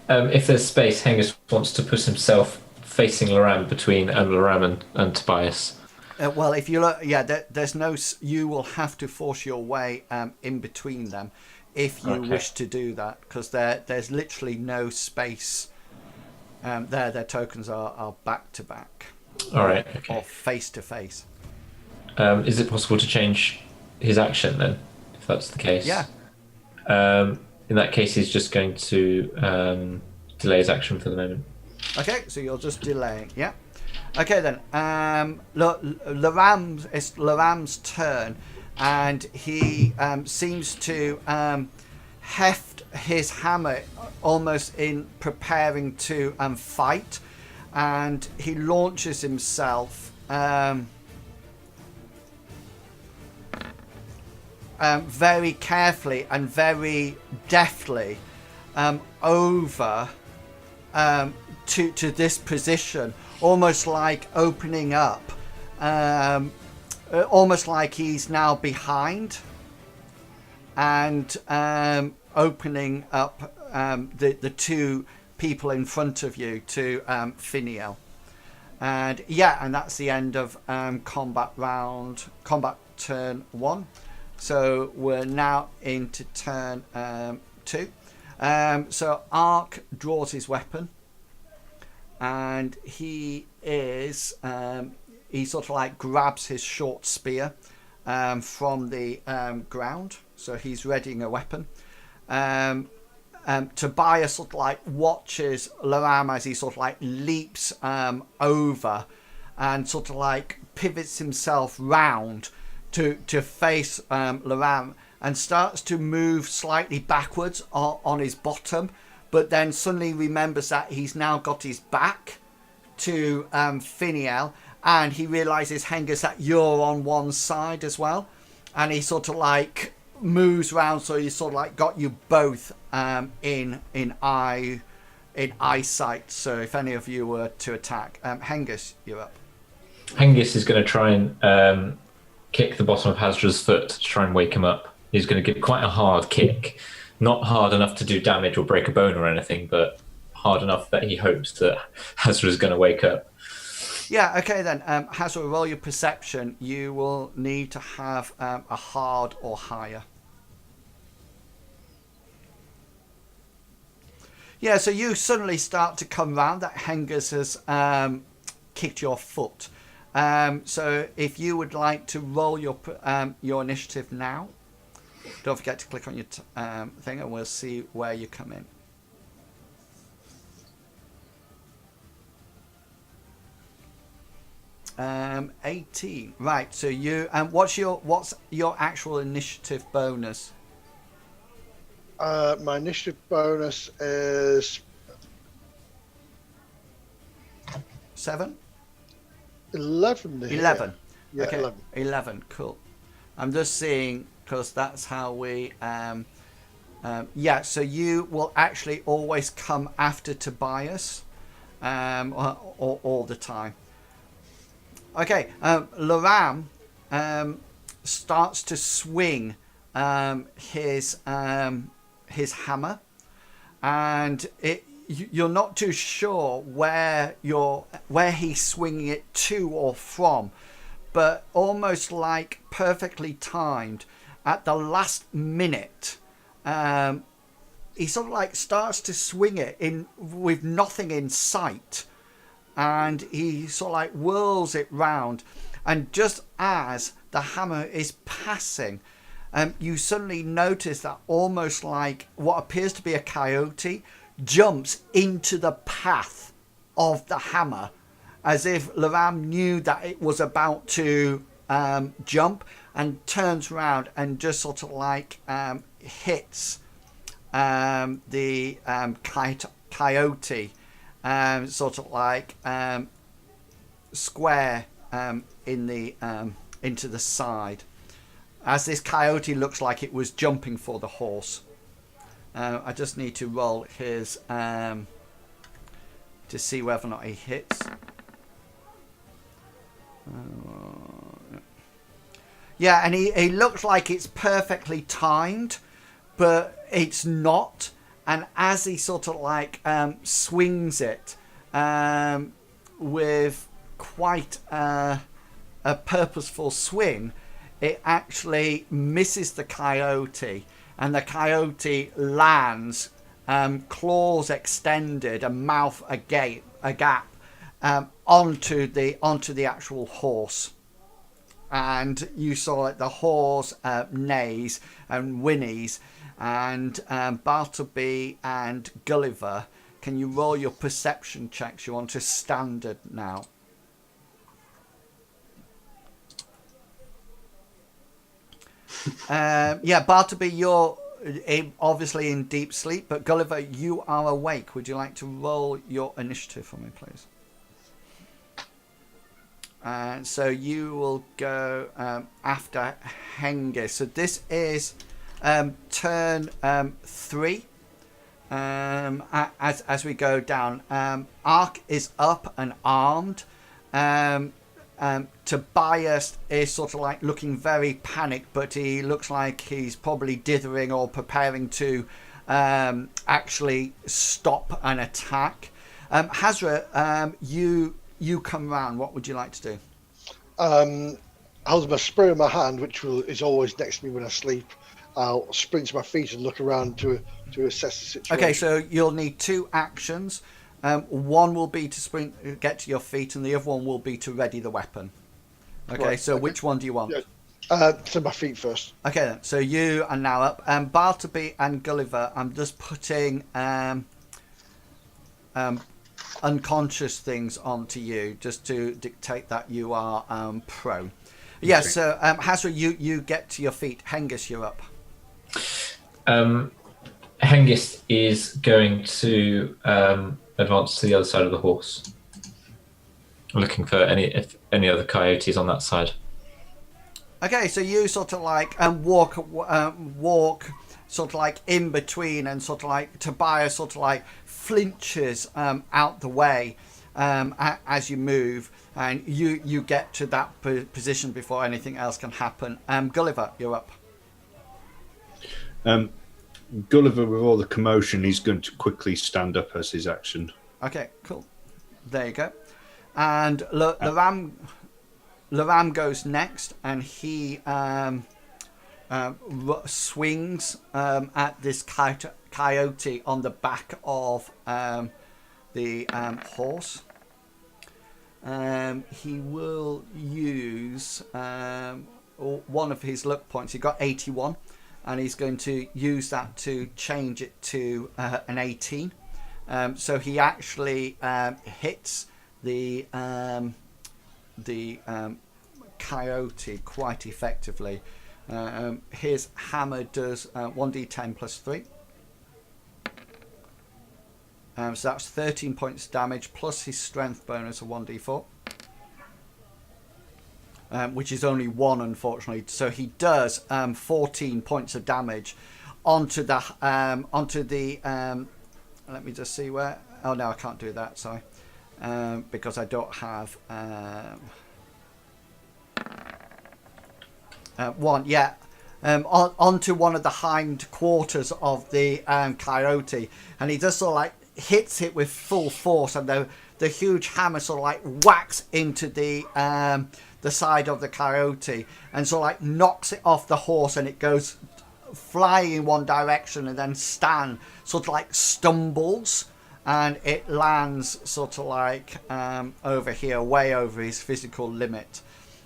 If there's space, Hengist wants to put himself facing Loram between Loram and Tobias. Well, if you look, there's no. You will have to force your way in between them. If you wish to do that, because there's literally no space there. Their tokens are back to back. All right. Okay. Or face to face. Is it possible to change his action then, if that's the case? Yeah. In that case, he's just going to delay his action for the moment. Okay, so you're just delaying. Yeah. Okay then. It's Loram's turn. And he seems to heft his hammer almost in preparing to fight. And he launches himself very carefully and very deftly over to this position, almost like opening up. Almost like he's now behind and opening up the two people in front of you to Finiel. And that's the end of combat turn 1. So we're now into turn 2. So Ark draws his weapon, and he is he sort of like grabs his short spear from the ground. So he's readying a weapon. Tobias sort of like watches Loram as he sort of like leaps over and sort of like pivots himself round to face Loram and starts to move slightly backwards on his bottom, but then suddenly remembers that he's now got his back to Finiel. And he realizes, Hengist, that you're on one side as well. And he sort of like moves around, so he's sort of like got you both in eyesight. So if any of you were to attack, Hengist, you're up. Hengist is going to try and kick the bottom of Hazra's foot to try and wake him up. He's going to give quite a hard kick. Not hard enough to do damage or break a bone or anything, but hard enough that he hopes that Hazra's going to wake up. Yeah, okay then. Hazra, roll your perception. You will need to have a hard or higher. Yeah, so you suddenly start to come round that Hengist has kicked your foot. So if you would like to roll your initiative now, don't forget to click on your thing and we'll see where you come in. 18. Right, so you what's your actual initiative bonus? My initiative bonus is 7? 11. 11. Yeah, okay. 11. 11. Cool. I'm just seeing because that's how we. So you will actually always come after Tobias, all the time. Okay, Loram starts to swing his hammer, and you're not too sure where he's swinging it to or from, but almost like perfectly timed at the last minute, he sort of like starts to swing it in with nothing in sight, and he sort of like whirls it round, and just as the hammer is passing, you suddenly notice that almost like what appears to be a coyote jumps into the path of the hammer, as if Laram knew that it was about to jump, and turns around and just sort of like hits the coyote sort of like square in the into the side, as this coyote looks like it was jumping for the horse. I just need to roll his to see whether or not he hits. Yeah, and he looks like it's perfectly timed, but it's not. And as he sort of like swings it with quite a purposeful swing, it actually misses the coyote, and the coyote lands, claws extended and mouth a gap onto the actual horse. And you saw that the horse neighs and whinnies, and Bartleby and Gulliver, can you roll your perception checks? You're on to standard now. Yeah, Bartleby, you're obviously in deep sleep, but Gulliver, you are awake. Would you like to roll your initiative for me, please? So you will go after Hengist. So this is turn 3. As we go down, Ark is up and armed. Tobias is sort of like looking very panicked, but he looks like he's probably dithering or preparing to actually stop an attack. Hesserat, you come round. What would you like to do? Holds my spear in my hand, which is always next to me when I sleep. I'll spring to my feet and look around to assess the situation. Okay, so you'll need 2 actions. One will be to get to your feet, and the other one will be to ready the weapon. Okay, right, so okay. Which one do you want? Yeah. To my feet first. Okay, then. So you are now up. Bartleby and Gulliver, I'm just putting unconscious things onto you, just to dictate that you are prone. Yeah, so Hesserat, you get to your feet. Hengist, you're up. Hengist is going to advance to the other side of the horse, looking for any other coyotes on that side. Okay, so you sort of like walk sort of like in between, and sort of like Tobias sort of like flinches out the way as you move, and you get to that position before anything else can happen. Gulliver, you're up. Gulliver, with all the commotion, he's going to quickly stand up as his action. Okay, cool. There you go. And Laram goes next, and he swings at this coyote on the back of the horse. He will use one of his luck points. He got 81. And he's going to use that to change it to an 18. So he actually hits the coyote quite effectively. His hammer does 1d10 plus 3. So that's 13 points damage, plus his strength bonus of 1d4. Which is only 1, unfortunately. So he does 14 points of damage onto the let me just see where. Oh no, I can't do that. Sorry, because I don't have 1. Yeah, onto one of the hind quarters of the coyote, and he just sort of like hits it with full force, and the huge hammer sort of like whacks into the side of the coyote and sort of like knocks it off the horse, and it goes flying in one direction, and then Stan sort of like stumbles, and it lands sort of like over here, way over his physical limit,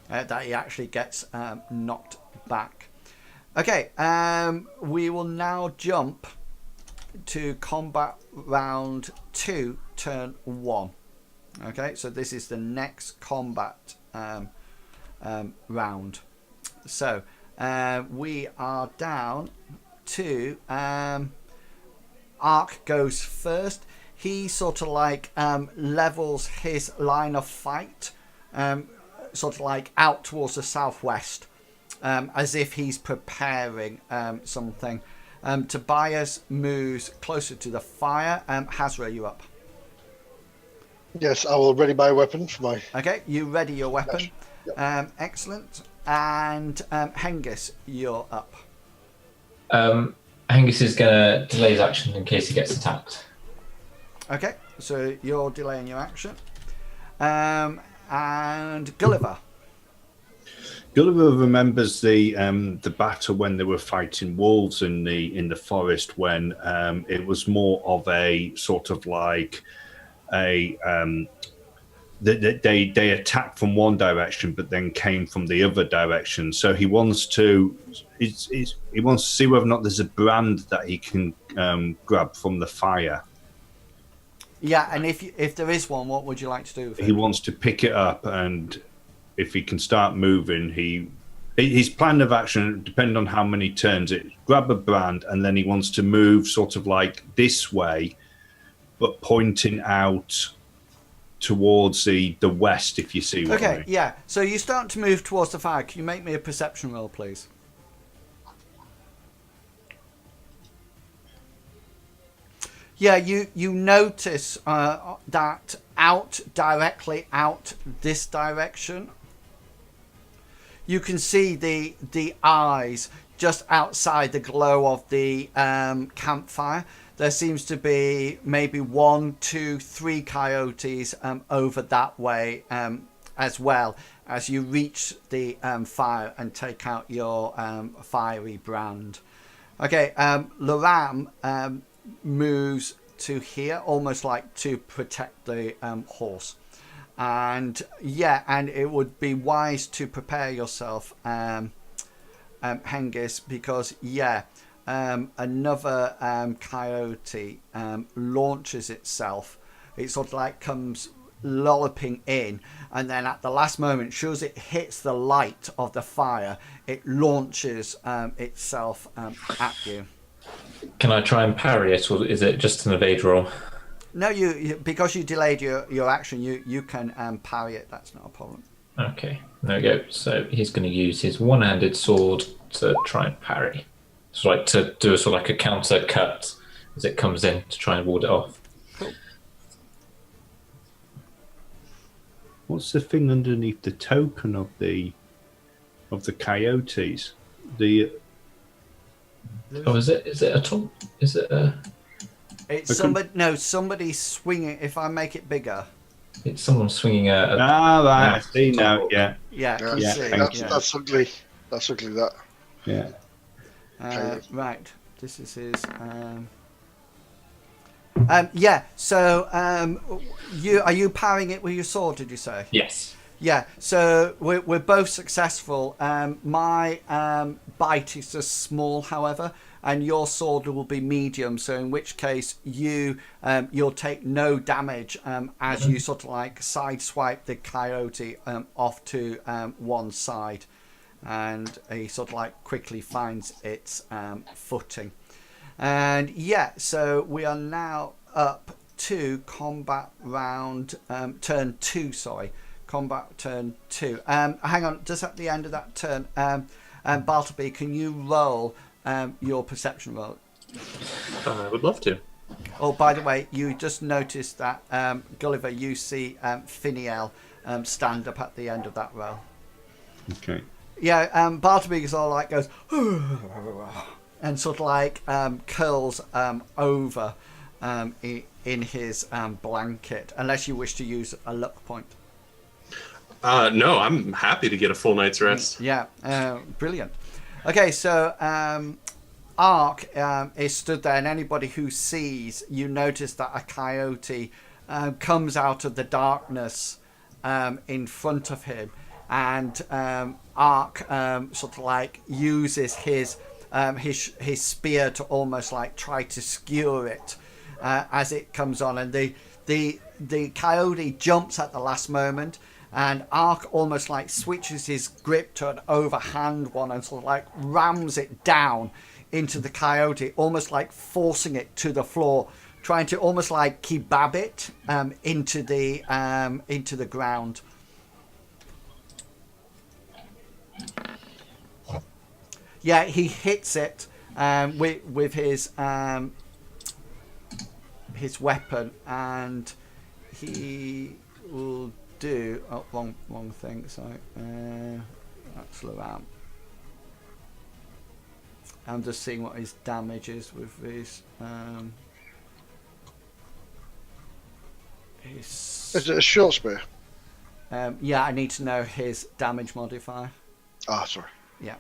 that he actually gets knocked back. Okay, we will now jump to combat round 2, turn 1. Okay, so this is the next combat round. So we are down to Ark goes first. He sort of like levels his line of fight sort of like out towards the southwest, as if he's preparing something. Tobias moves closer to the fire. Hesserat, you up? Yes, I will ready my weapon for my... Okay, you ready your weapon. Yep. Excellent. And Hengist, you're up. Hengist is going to delay his action in case he gets attacked. Okay, so you're delaying your action. And Gulliver. Gulliver remembers the battle when they were fighting wolves in the forest, when it was more of a sort of like a they attacked from one direction but then came from the other direction. So he wants to he wants to see whether or not there's a brand that he can grab from the fire. Yeah, and if there is one, what would you like to do with it? He wants to pick it up, and if he can start moving, his plan of action, depending on how many turns, it grab a brand, and then he wants to move sort of like this way, but pointing out towards the west, if you see what I mean. Okay, yeah. So you start to move towards the fire. Can you make me a perception roll, please? Yeah, you notice that directly out this direction, you can see the eyes just outside the glow of the campfire. There seems to be maybe 1, 2, 3 coyotes over that way as well, as you reach the fire and take out your fiery brand. Okay, Laram moves to here, almost like to protect the horse. And yeah, and it would be wise to prepare yourself, Hengist, because yeah, another coyote launches itself. It sort of like comes lolloping in, and then at the last moment, as soon as it hits the light of the fire, it launches itself at you. Can I try and parry it, or is it just an evade roll? No, you because you delayed your action, you can parry it. That's not a problem. Okay, there we go. So he's going to use his one-handed sword to try and parry. So like to do a sort of like a counter cut as it comes in to try and ward it off. Cool. What's the thing underneath the token of the coyotes? Oh, is it a taunt? Is it a... It's somebody. No, somebody's swinging. If I make it bigger. It's someone swinging a right. I see now. Yeah. Yeah. Can you see? That's ugly. That's ugly. That. Yeah. Right. This is his. Yeah. So, are you parrying it with your sword? Did you say? Yes. Yeah. So we're both successful. My bite is just small, however, and your sword will be medium. So in which case you'll take no damage as you sort of like sideswipe the coyote off to one side, and he sort of like quickly finds its footing. And yeah, so we are now up to combat round turn 2. Sorry. Combat turn 2. Hang on, just at the end of that turn, Bartleby, can you roll your perception roll? I would love to. Oh, by the way, you just noticed that Gulliver, you see Finiel stand up at the end of that roll. Okay. Bartleby sort of like goes and sort of like curls over in his blanket, unless you wish to use a luck point. No, I'm happy to get a full night's rest. Yeah, brilliant. Okay, so Ark is stood there, and anybody who sees, you notice that a coyote comes out of the darkness in front of him, and Ark sort of like uses his spear to almost like try to skewer it as it comes on, and the coyote jumps at the last moment, and Ark almost like switches his grip to an overhand one and sort of like rams it down into the coyote, almost like forcing it to the floor, trying to almost like kebab it into the ground. Yeah, he hits it with his weapon, and he will do wrong thing. Sorry, that's Laram. I'm just seeing what his damage is with his. Is it a short spear? Yeah, I need to know his damage modifier. Ah, sorry. Yeah,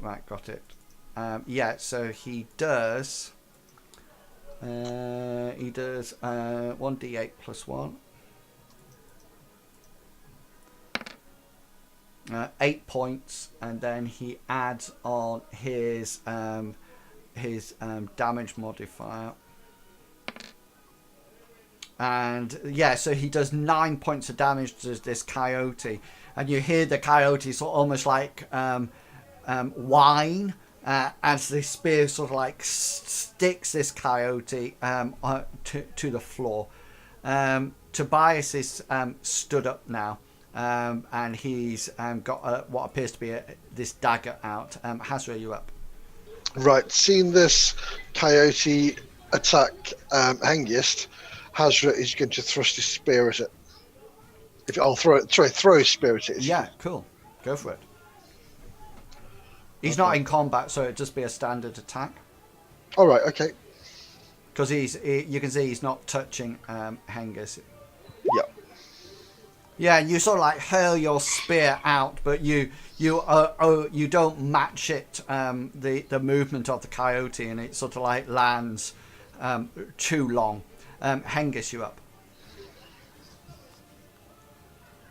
right, got it. Yeah, so he does 1d8 plus 1. 8 points, and then he adds on his damage modifier. And yeah, so he does 9 points of damage to this coyote, and you hear the coyote sort of almost like whine as the spear sort of like sticks this coyote to the floor. Tobias is stood up now, and he's got what appears to be this dagger out. Hesserat, you up? Right, seeing this coyote attack Hengist, Hesserat is going to thrust his spear at it. Throw his spear at it. Yeah, cool. Go for it. He's not in combat, so it'd just be a standard attack. All right, okay. Because you can see he's not touching Hengist. Yeah. Yeah, you sort of like hurl your spear out, but you don't match it the movement of the coyote, and it sort of like lands too long. Hengist, you up?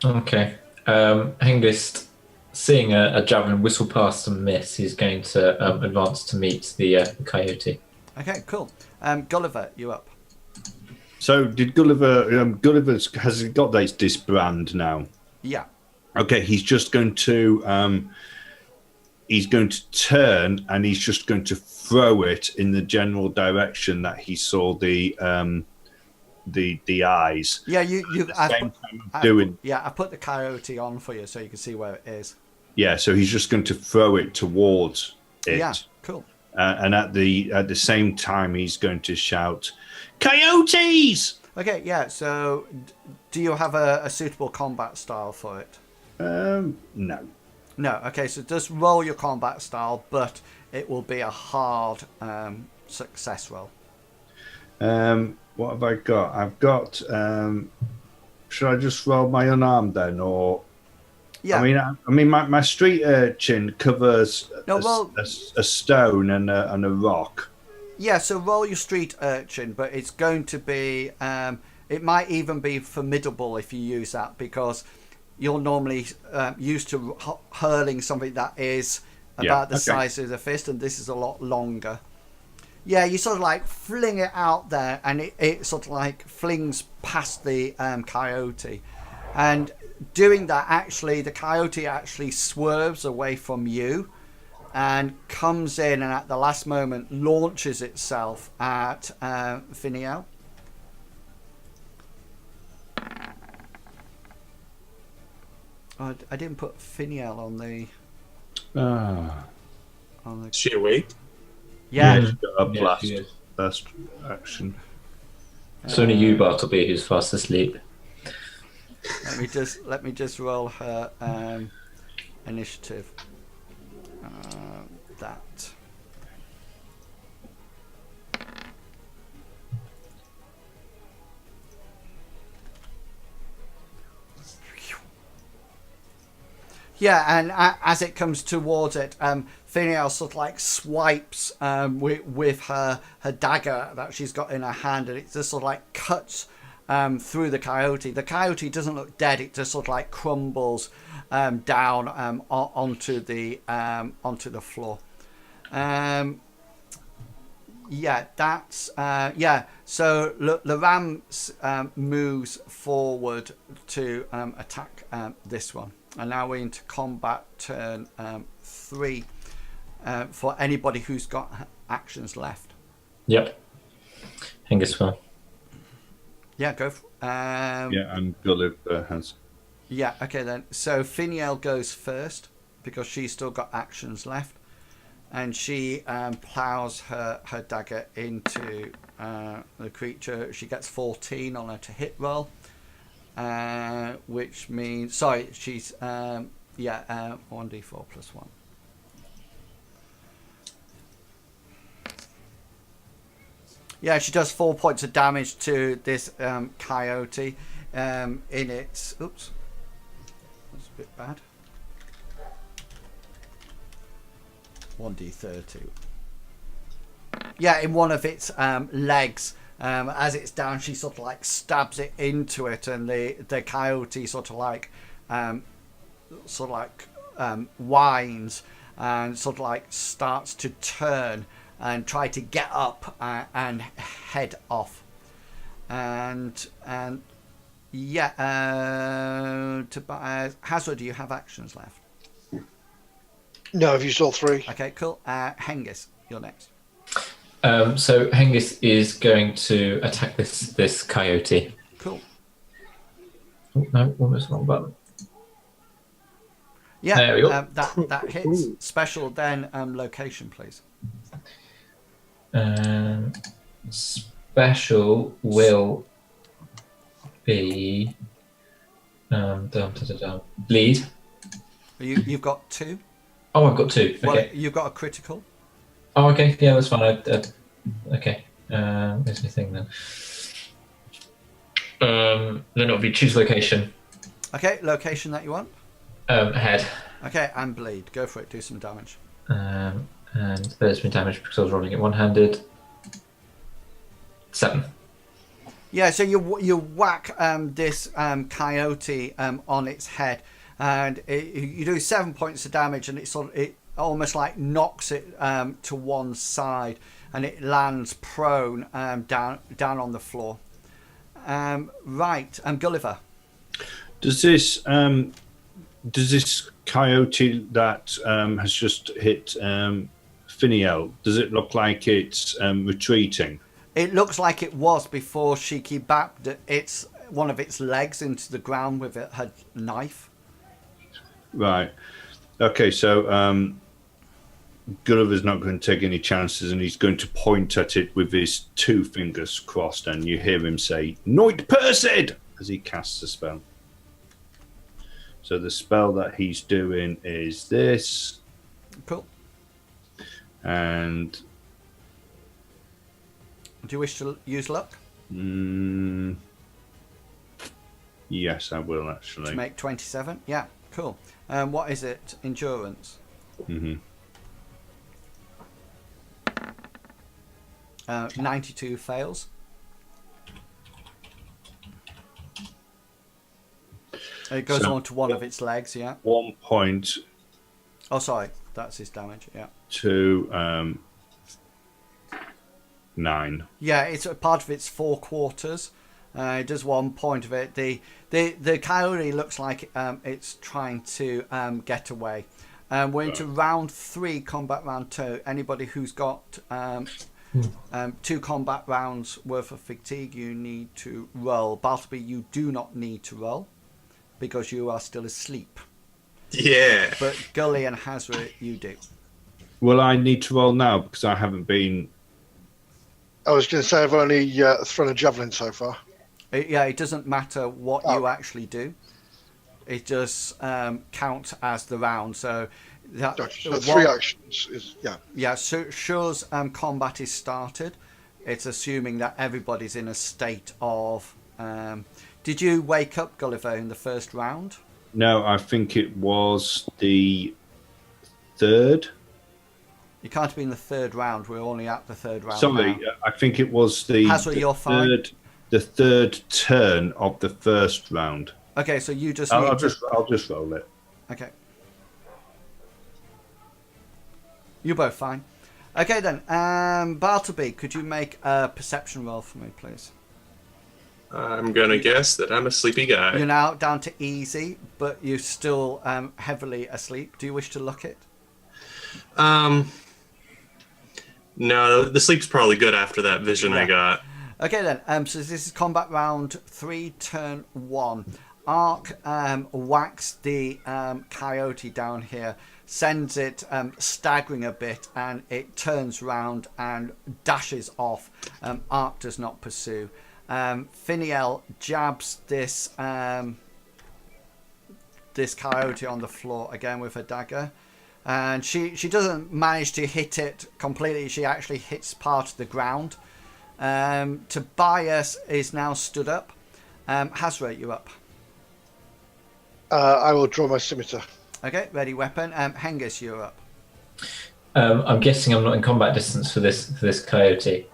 Okay. Hengist, seeing a javelin whistle past and miss, he's going to advance to meet the coyote. Okay, cool. Gulliver, you up? So did Gulliver? Gulliver has he got this brand now? Yeah. Okay, he's just going to turn, and he's just going to throw it in the general direction that he saw the eyes. Yeah, I put the coyote on for you so you can see where it is. Yeah, so he's just going to throw it towards it. Yeah, cool. And at the same time, he's going to shout, "Coyotes!" Okay, yeah. So, do you have a suitable combat style for it? No. No. Okay, so just roll your combat style, but it will be a hard success roll. What have I got? I've got. Should I just roll my unarmed then, or? Yeah. I mean, my street urchin covers a stone and a rock. Yeah, so roll your street urchin, but it's going to be. It might even be formidable if you use that, because you're normally used to hurling something that is about the size of the fist, and this is a lot longer. Yeah, you sort of like fling it out there, and it sort of like flings past the coyote. And doing that, actually, the coyote actually swerves away from you and comes in, and at the last moment launches itself at Finiel. Oh, I didn't put Finiel on the. Is she awake? Yeah. She's got a blast action. It's only you, Bartleby, who's fast asleep. Let me just roll her initiative. that. Yeah, and as it comes towards it, Finiel sort of like swipes with her dagger that she's got in her hand, and it just sort of like cuts through the coyote. The coyote doesn't look dead; it just sort of like crumbles down onto the floor. Yeah, that's So the ram moves forward to attack this one. And now we're into combat turn 3 for anybody who's got actions left. Yep. Hengist will. Yeah, go. And Gulliver has. Yeah, okay then. So Finiel goes first because she's still got actions left. And she plows her dagger into the creature. She gets 14 on her to hit roll. Which means, sorry, she's 1d4 plus 1. Yeah, she does 4 points of damage to this coyote in its. Oops, that's a bit bad. 1d30. Yeah, in one of its legs. As it's down, she sort of like stabs it into it, and the coyote sort of like whines and sort of like starts to turn and try to get up and head off. Hesserat, do you have actions left? No, I've used all 3. Okay, cool. Hengist, you're next. So Hengist is going to attack this coyote. Cool. Oh, no, almost the wrong button. Yeah, there we go. That hits. Special then location, please. Special will be bleed. You've got 2. Oh, I've got 2. Okay. Well, you've got a critical. Oh, okay. Yeah, that's fine. Okay. There's my thing then. Then it'll be choose location. Okay, location that you want. Head. Okay, and bleed. Go for it. Do some damage. And there's been damage because I was rolling it one-handed. 7. Yeah, so you whack this coyote on its head, and you do 7 points of damage, and it almost like knocks it to one side, and it lands prone down on the floor. Right, Gulliver. Does this coyote that has just hit Finiel, does it look like it's retreating? It looks like it was before she kebapped one of its legs into the ground with her knife. Right. Okay, so Gulliver's not going to take any chances, and he's going to point at it with his 2 fingers crossed, and you hear him say, "Noit Persid!" as he casts a spell. So the spell that he's doing is this. Cool. And do you wish to use luck? Yes, I will actually. To make 27? Yeah, cool. What is it? Endurance? 92 fails. It goes on to one of its legs, yeah. 1 point. Oh, sorry. That's his damage, yeah. To 9. Yeah, it's a part of its 4 quarters. It does 1 point of it. The coyote looks like it's trying to get away. We're into round 3, combat round 2. Anybody who's got 2 combat rounds worth of fatigue, you need to roll. Bartleby, you do not need to roll because you are still asleep. Yeah. But Gully and Hesserat, you do. Well, I need to roll now because I haven't been. I was going to say I've only thrown a javelin so far. It doesn't matter what you actually do. It just counts as the round. So That, Gotcha. So 3 actions is Yeah, so Sure's combat is started. It's assuming that everybody's in a state of... did you wake up Gulliver in the first round? No, I think it was the third. You can't be in the third round. We're only at the third round Sorry, now. I think it was the, Hesserat, you're fine. the third turn of the first round. Okay, so you just I'll need to... just roll it. Okay. You're both fine. Okay then, Bartleby, could you make a perception roll for me, please? I'm gonna guess that I'm a sleepy guy. You're now down to easy, but you're still heavily asleep. Do you wish to look it? No, the sleep's probably good after that vision I got. Okay then, so this is combat round 3, turn 1. Ark whacks the coyote down here, sends it staggering a bit, and it turns round and dashes off. Ark does not pursue. Finiel jabs this this coyote on the floor again with her dagger, and she doesn't manage to hit it completely. She actually hits part of the ground. Tobias is now stood up. Hesserat, you up? I will draw my scimitar. Okay, ready weapon. Hengist, you're up. I'm guessing I'm not in combat distance for this coyote.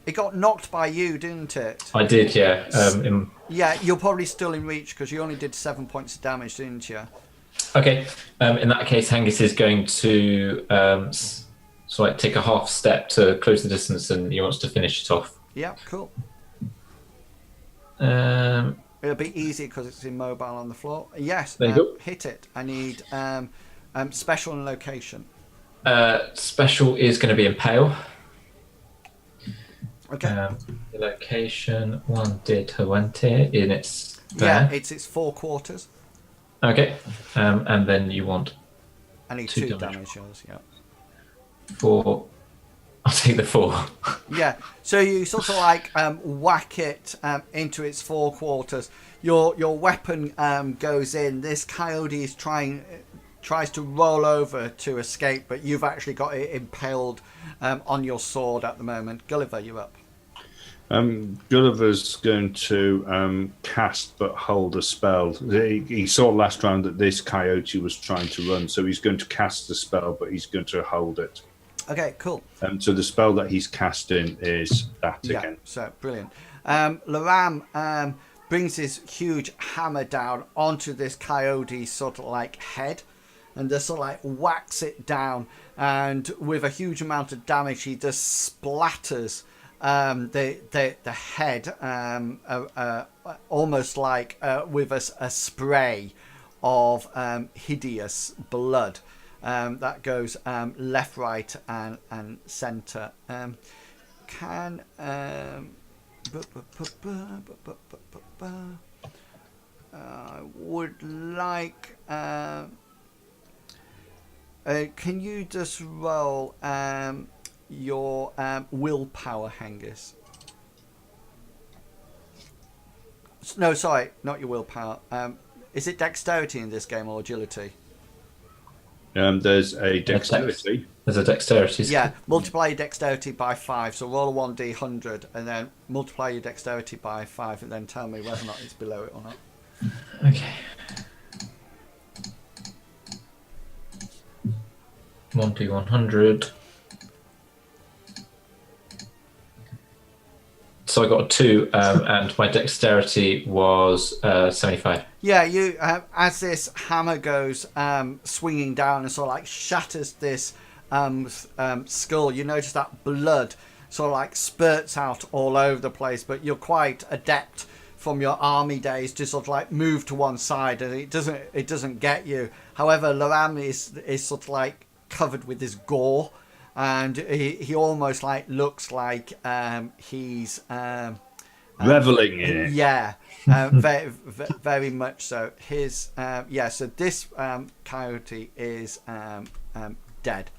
It got knocked by you, didn't it? I did, yeah. Yeah, you're probably still in reach because you only did 7 points of damage, didn't you? Okay. In that case, Hengist is going to take a half step to close the distance, and he wants to finish it off. Yeah, cool. Um, It'll be easy because it's immobile on the floor. Yes, there you go. hit it. I need special and location. Special is going to be impale. Okay. The location 1d20 in its there. Yeah, it's its 4 quarters. Okay. And then you want I need 2 2 damage. damage yours, yeah. 4. I'll take the 4. Yeah, so you sort of like whack it into its 4 quarters. Your weapon goes in. This coyote is tries to roll over to escape, but you've actually got it impaled on your sword at the moment. Gulliver, you're up. Gulliver's going to cast but hold a spell. He saw last round that this coyote was trying to run, so he's going to cast the spell, but he's going to hold it. Okay, cool. So the spell that he's casting is that again. So brilliant. Laram brings his huge hammer down onto this coyote's sort of like head, and just sort of like whacks it down, and with a huge amount of damage, he just splatters the head almost like with a spray of hideous blood that goes left, right, and centre. I would like. Can you just roll your willpower, Hengist? No, sorry, not your willpower. Is it dexterity in this game or agility? There's a dexterity. There's a dexterity. Yeah, multiply your dexterity by 5. So roll a 1d100 and then multiply your dexterity by 5 and then tell me whether or not it's below it or not. Okay. 1d100. So I got a 2, and my dexterity was 75. Yeah, you as this hammer goes swinging down and sort of like shatters this skull, you notice that blood sort of like spurts out all over the place, but you're quite adept from your army days to sort of like move to one side, and it doesn't get you. However, Laram is sort of like covered with this gore, and he almost like looks like he's reveling in it. Yeah, very, very much so. His so this coyote is dead.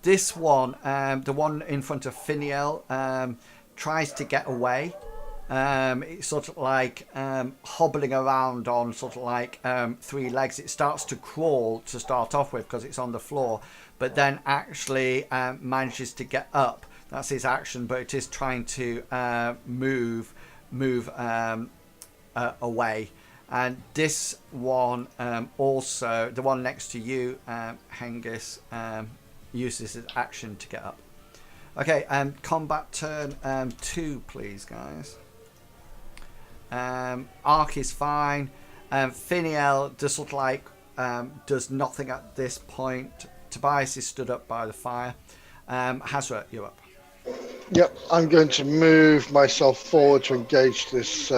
This one, the one in front of Finiel, tries to get away, It's sort of like hobbling around on sort of like 3 legs. It starts to crawl to start off with because it's on the floor, but then actually manages to get up. That's his action, but it is trying to move away. And this one also, the one next to you, Hengist, uses his action to get up. Okay, combat turn 2, please, guys. Ark is fine. Finiel does sort of like does nothing at this point. Tobias is stood up by the fire. Hesserat, you're up. Yep, I'm going to move myself forward to engage this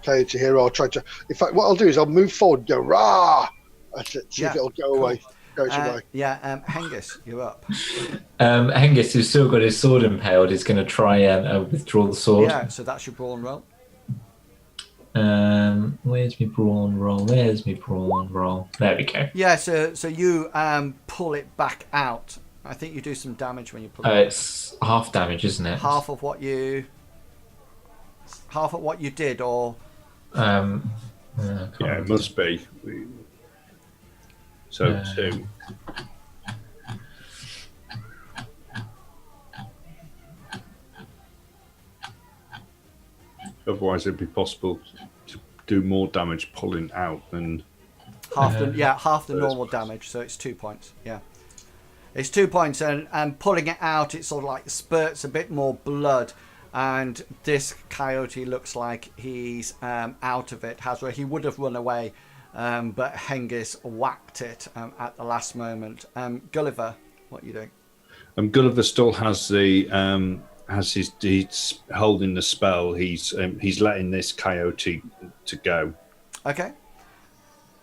coyote here. I'll try to. In fact, what I'll do is I'll move forward, and go rah. That's it. See if it'll go away. Goes away. Yeah, Hengist, you're up. Hengist, who's still got his sword impaled, is going to try and withdraw the sword. Yeah, so that's your brawn roll. Where's my brawn roll? Where's my brawn roll? There we go. Yeah, so you pull it back out. I think you do some damage when you pull it. It's half damage, isn't it? Half of what you did, or Yeah, it must be. So 2. Otherwise, it'd be possible to do more damage pulling out than half the normal damage. So it's 2 points. Yeah, it's 2 points, and pulling it out, it sort of like spurts a bit more blood. And this coyote looks like he's out of it. Hesserat, he would have run away, but Hengist whacked it at the last moment. Gulliver, what are you doing? Gulliver still has the he's holding the spell. He's letting this coyote to go. Okay.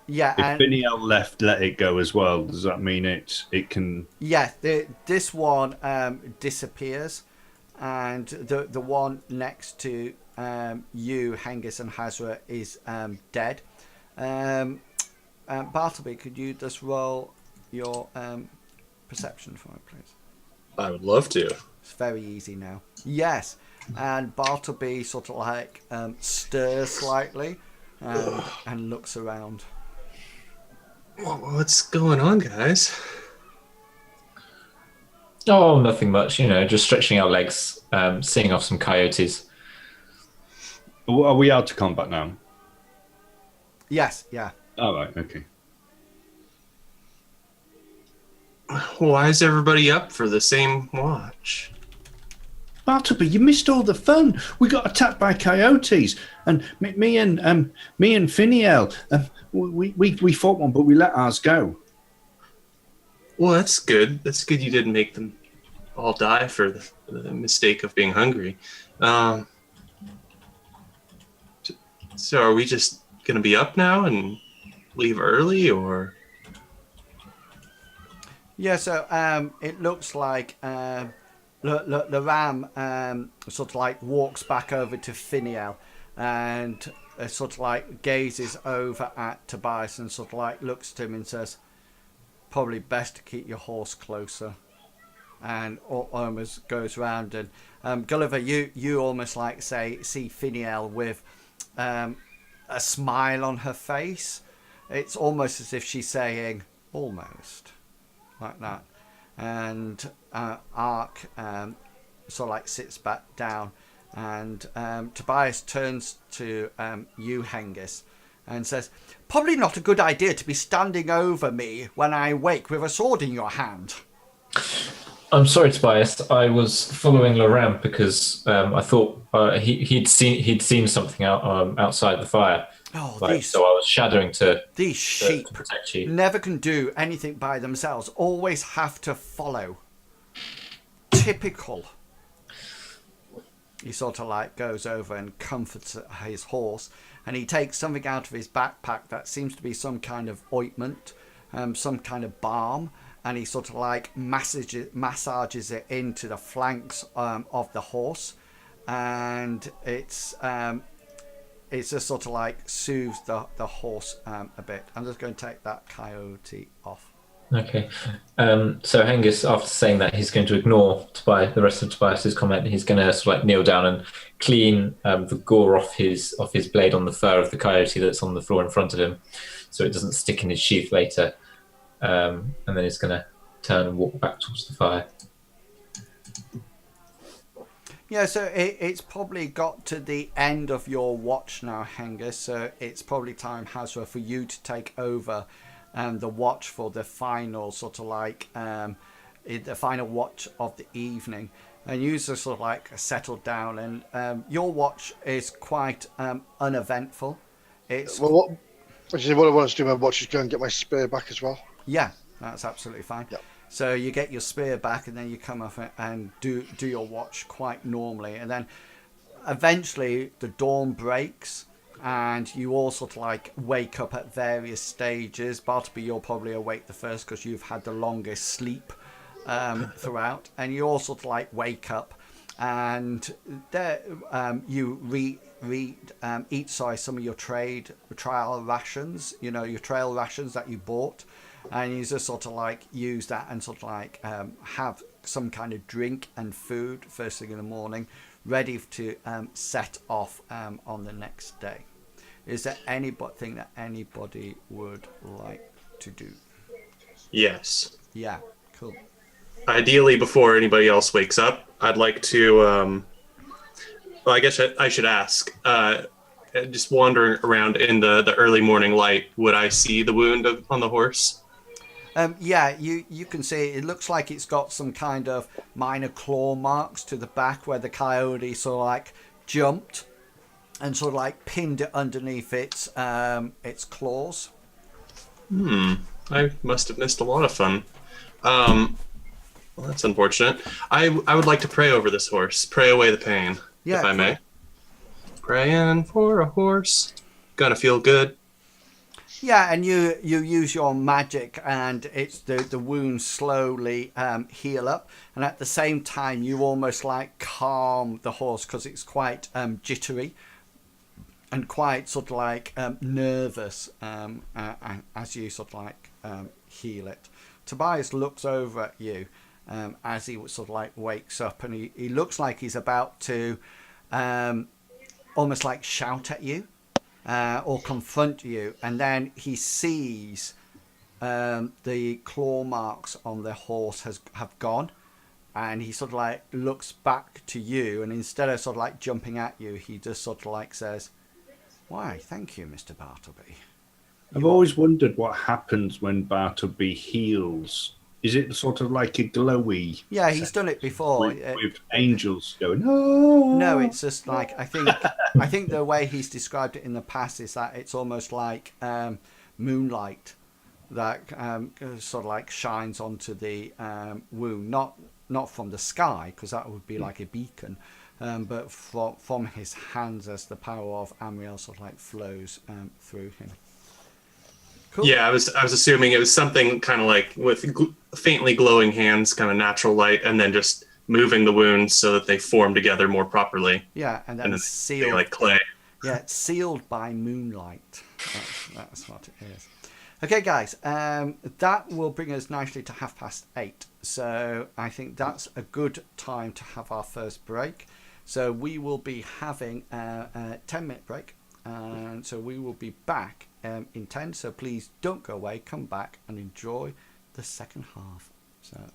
Yeah. If Finiel let it go as well, does that mean it can? Yeah. This one disappears. And the one next to you, Hengist and Hesserat, is dead. Bartleby, could you just roll your perception for me, please? I would love to. It's very easy now. Yes. And Bartleby sort of like stirs slightly and looks around. What's going on, guys? Oh, nothing much. Just stretching our legs, seeing off some coyotes. Are we out to combat now? Yes. Yeah. All right. Okay. Why is everybody up for the same watch? Bartleby, you missed all the fun. We got attacked by coyotes, and me and Finiel, we fought one, but we let ours go. Well, that's good. That's good you didn't make them all die for the mistake of being hungry. So are we just going to be up now and leave early, or? Yeah, so it looks like the ram sort of like walks back over to Finiel and sort of like gazes over at Tobias and sort of like looks to him and says, probably best to keep your horse closer. And almost goes round and Gulliver, you almost like see Finiel with a smile on her face. It's almost as if she's saying almost like that. And Ark sort of like sits back down, and Tobias turns to you, Hengist, and says, probably not a good idea to be standing over me when I wake with a sword in your hand. I'm sorry, Tobias. I was following Laurent because I thought he'd seen something outside the fire. Oh, so I was shadowing these sheep to protect you. Never can do anything by themselves. Always have to follow. Typical. He sort of like goes over and comforts his horse, and he takes something out of his backpack that seems to be some kind of ointment, some kind of balm, and he sort of like massages it into the flanks of the horse, and it's just sort of like soothes the horse a bit. I'm just going to take that coyote off. Okay. So Hengist, after saying that, he's going to ignore the rest of Tobias's comment. He's going to sort of like kneel down and clean the gore off his blade on the fur of the coyote that's on the floor in front of him, so it doesn't stick in his sheath later. And then he's going to turn and walk back towards the fire. Yeah, so it's probably got to the end of your watch now, Hengist. So it's probably time, Hesserat, for you to take over the watch for the final sort of like the final watch of the evening. And you just sort of like settled down, and your watch is quite uneventful. It's Well, what I want to do my watch is go and get my spear back as well. Yeah, that's absolutely fine. Yep. So you get your spear back, and then you come up and do your watch quite normally, and then eventually the dawn breaks, and you all sort of like wake up at various stages. Bartleby, you're probably awake the first because you've had the longest sleep throughout, and you all sort of like wake up, and there you eat some of your trial rations, your trail rations that you bought, and you just sort of like use that and sort of like have some kind of drink and food first thing in the morning, ready to set off on the next day. Is there anything that anybody would like to do? Yes. Yeah, cool. Ideally, before anybody else wakes up, I'd like to. Well, I guess I should ask. Just wandering around in the early morning light, would I see the wound on the horse? Yeah, you can see it looks like it's got some kind of minor claw marks to the back where the coyote sort of like jumped and sort of like pinned it underneath its claws. I must have missed a lot of fun. Well, that's unfortunate. I would like to pray over this horse, pray away the pain, Yeah, if I cool. may. Praying for a horse, gonna feel good. Yeah, and you use your magic, and it's the wounds slowly heal up, and at the same time you almost like calm the horse because it's quite jittery and quite sort of like nervous as you sort of like heal it. Tobias looks over at you as he sort of like wakes up, and he looks like he's about to almost like shout at you. Or confront you, and then he sees the claw marks on the horse have gone, and he sort of like looks back to you, and instead of sort of like jumping at you, he just sort of like says, "Why, thank you, Mr. Bartleby." I've always wondered what happens when Bartleby heals. Is it sort of like a glowy? Yeah, he's done it before. With angels going, oh. No, it's just like I think the way he's described it in the past is that it's almost like moonlight that sort of like shines onto the wound, not from the sky because that would be like a beacon, but from his hands as the power of Amriel sort of like flows through him. Cool. Yeah, I was assuming it was something kind of like with faintly glowing hands, kind of natural light, and then just moving the wounds so that they form together more properly. Yeah, and then sealed like clay. Yeah, it's sealed by moonlight. That's what it is. Okay, guys, that will bring us nicely to 8:30. So I think that's a good time to have our first break. So we will be having a 10-minute break. And so we will be back in 10. So please don't go away. Come back and enjoy the second half. So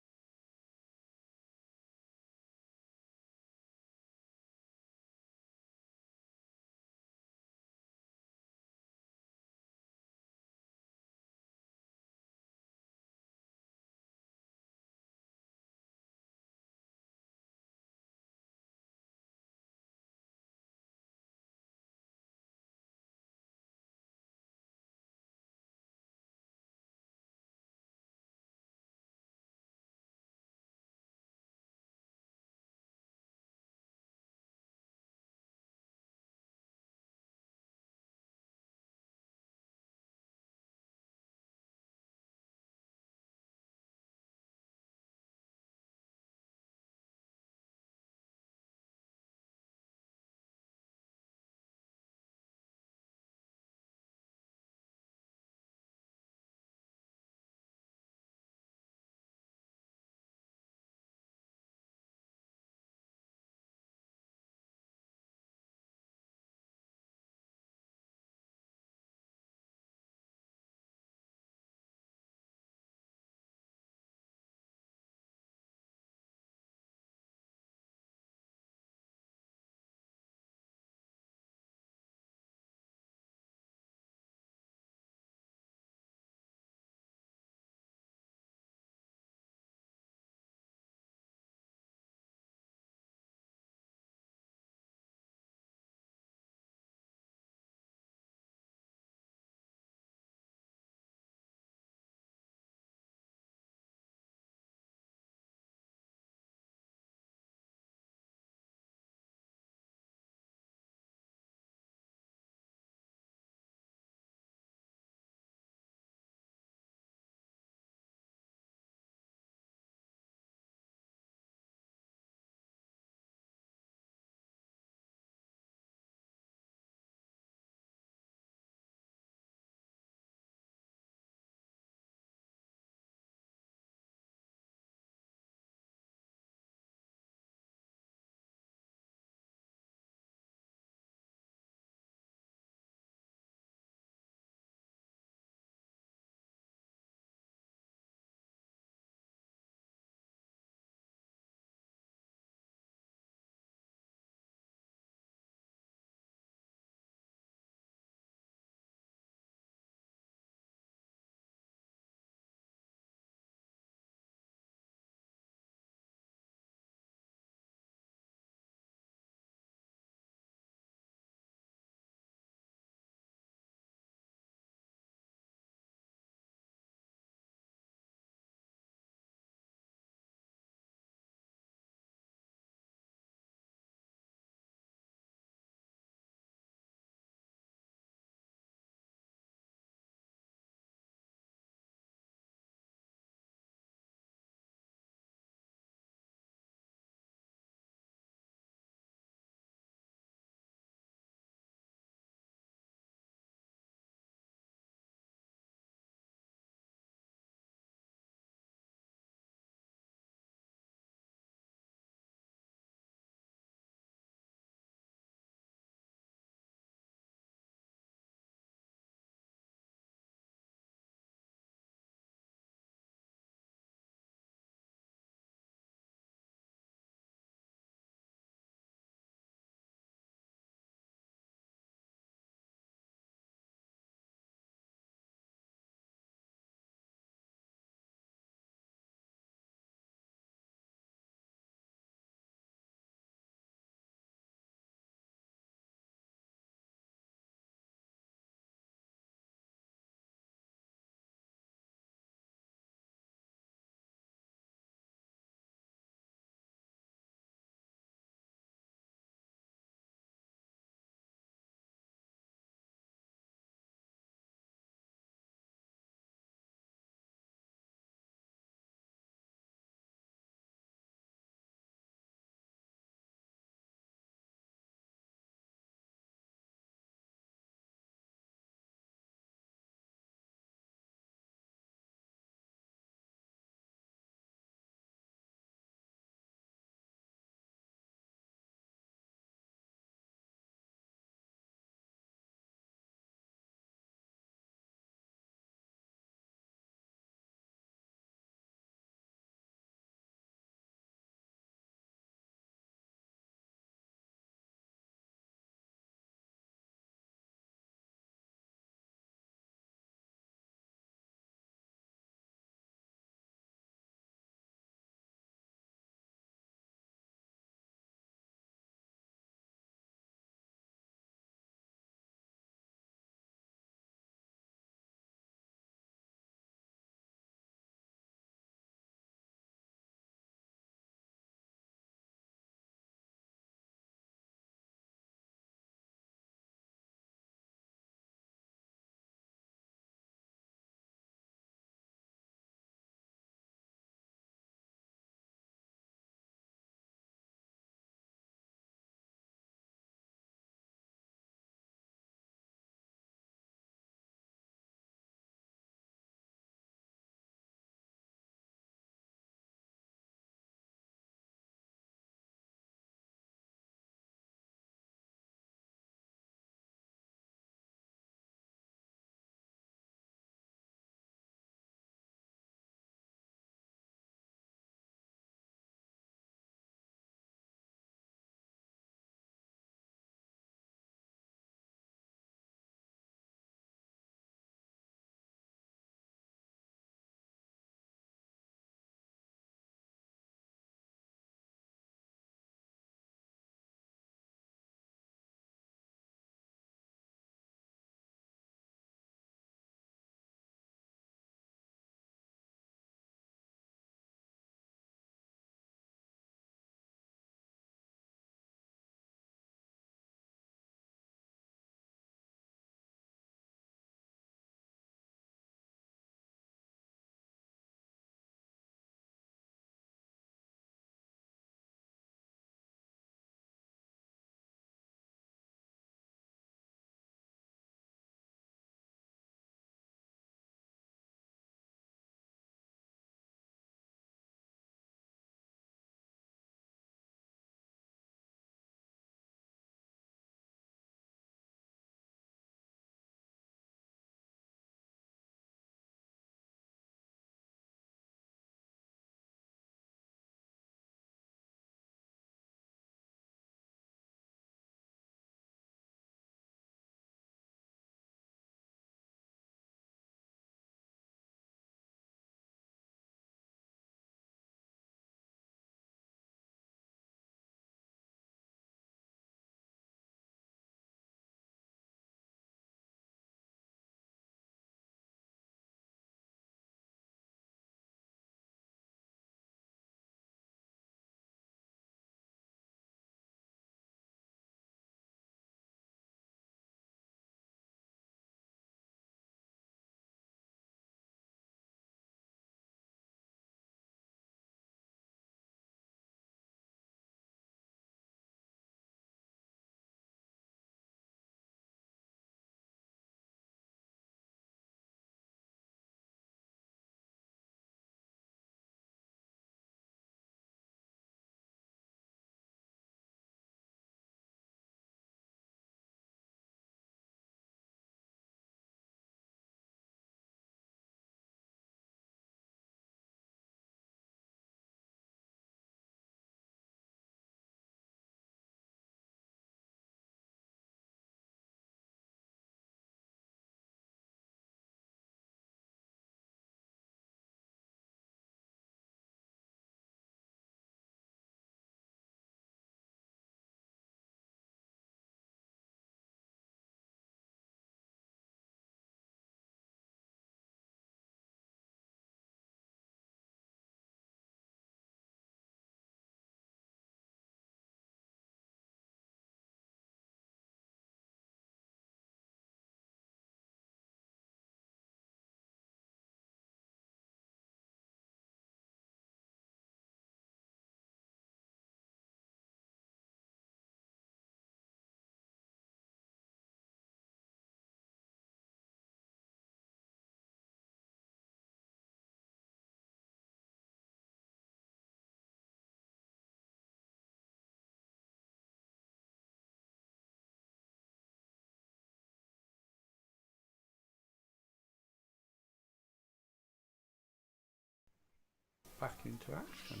back into action.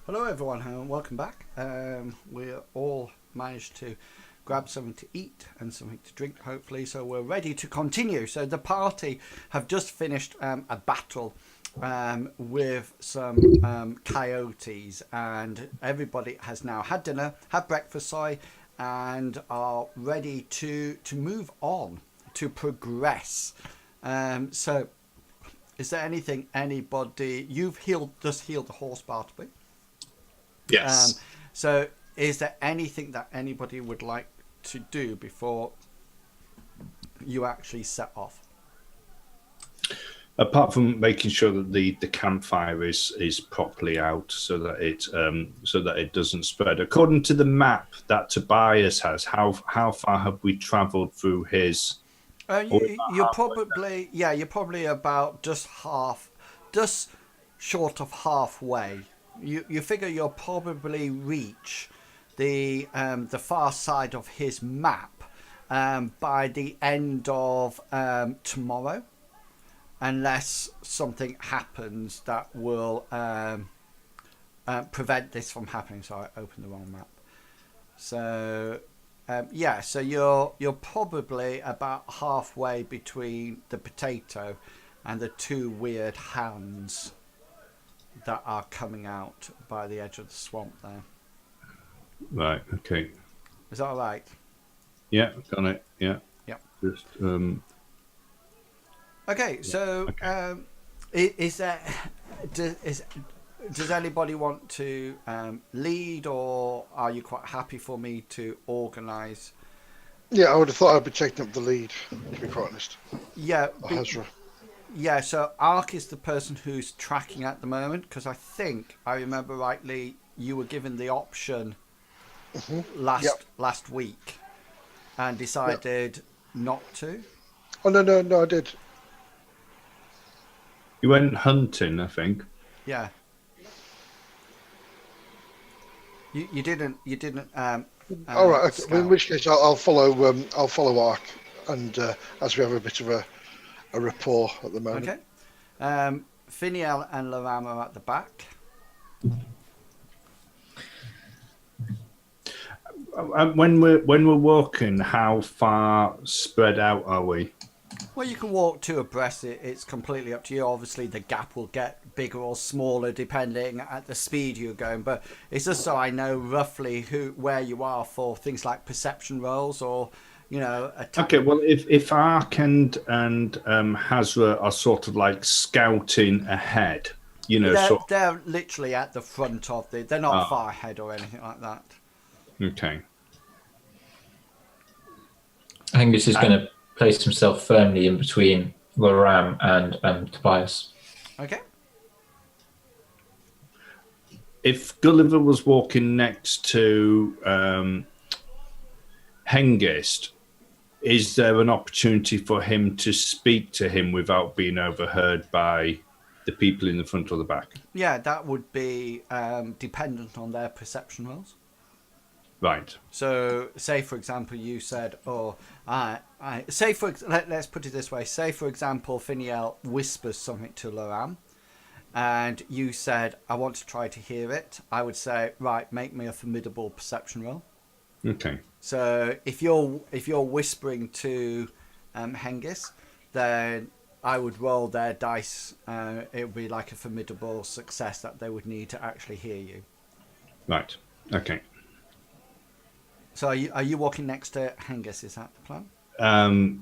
Hello everyone, and welcome back. We all managed to grab something to eat and something to drink, hopefully, so we're ready to continue. So the party have just finished a battle with some coyotes, and everybody has now had dinner, had breakfast, and are ready to move on, to progress. So is there anything anybody... You've just healed the horse, Bartleby. Yes. So is there anything that anybody would like to do before you actually set off? Apart from making sure that the campfire is properly out, so that it doesn't spread. According to the map that Tobias has, how far have we travelled through his? You're probably about just short of halfway. You figure you'll probably reach the far side of his map by the end of tomorrow, unless something happens that will prevent this from happening. So I opened the wrong map. So so you're probably about halfway between the potato and the two weird hands that are coming out by the edge of the swamp there. Right. Okay. Is that all right? Yeah. Got it. Yeah. Yeah. Just. Okay. So, does anybody want to lead, or are you quite happy for me to organise? Yeah, I would have thought I'd be taking up the lead, to be quite honest. Yeah. Hesserat. Yeah, so Ark is the person who's tracking at the moment, because I think I remember rightly you were given the option last week and decided not to. Oh no, I did. You went hunting, I think. Yeah. You didn't. All right. Okay. Scout. In which case, I'll follow Ark, and as we have a bit of a rapport at the moment. Okay. Finiel and Laram are at the back. When we're walking, how far spread out are we? Well, you can walk two abreast. It's completely up to you. Obviously, the gap will get bigger or smaller depending at the speed you're going. But it's just so I know roughly where you are for things like perception rolls, or Okay, well, if Ark and Hesserat are sort of like scouting ahead, they're literally at the front of they're not far ahead or anything like that. Okay. Angus is going to place himself firmly in between Laram and Tobias. Okay. If Gulliver was walking next to Hengist, is there an opportunity for him to speak to him without being overheard by the people in the front or the back? Yeah, that would be dependent on their perception rolls. Right. So, say for example, you said, let's put it this way. Say for example, Finiel whispers something to Laram, and you said, "I want to try to hear it." I would say, "Right, make me a formidable perception roll." Okay. So if you're whispering to Hengist, then I would roll their dice. It would be like a formidable success that they would need to actually hear you. Right. Okay. So are you walking next to Hengist? Is that the plan?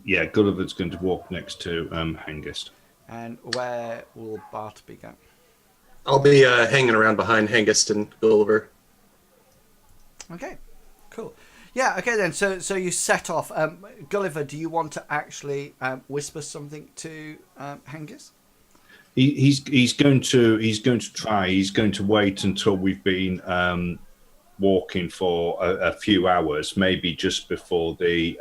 Yeah, Gulliver's going to walk next to Hengist. And where will Bartleby go? I'll be hanging around behind Hengist and Gulliver. Okay, cool. Yeah, okay then. So you set off. Gulliver, do you want to actually whisper something to Hengist? He's going to try. He's going to wait until we've been walking for a few hours, maybe just before the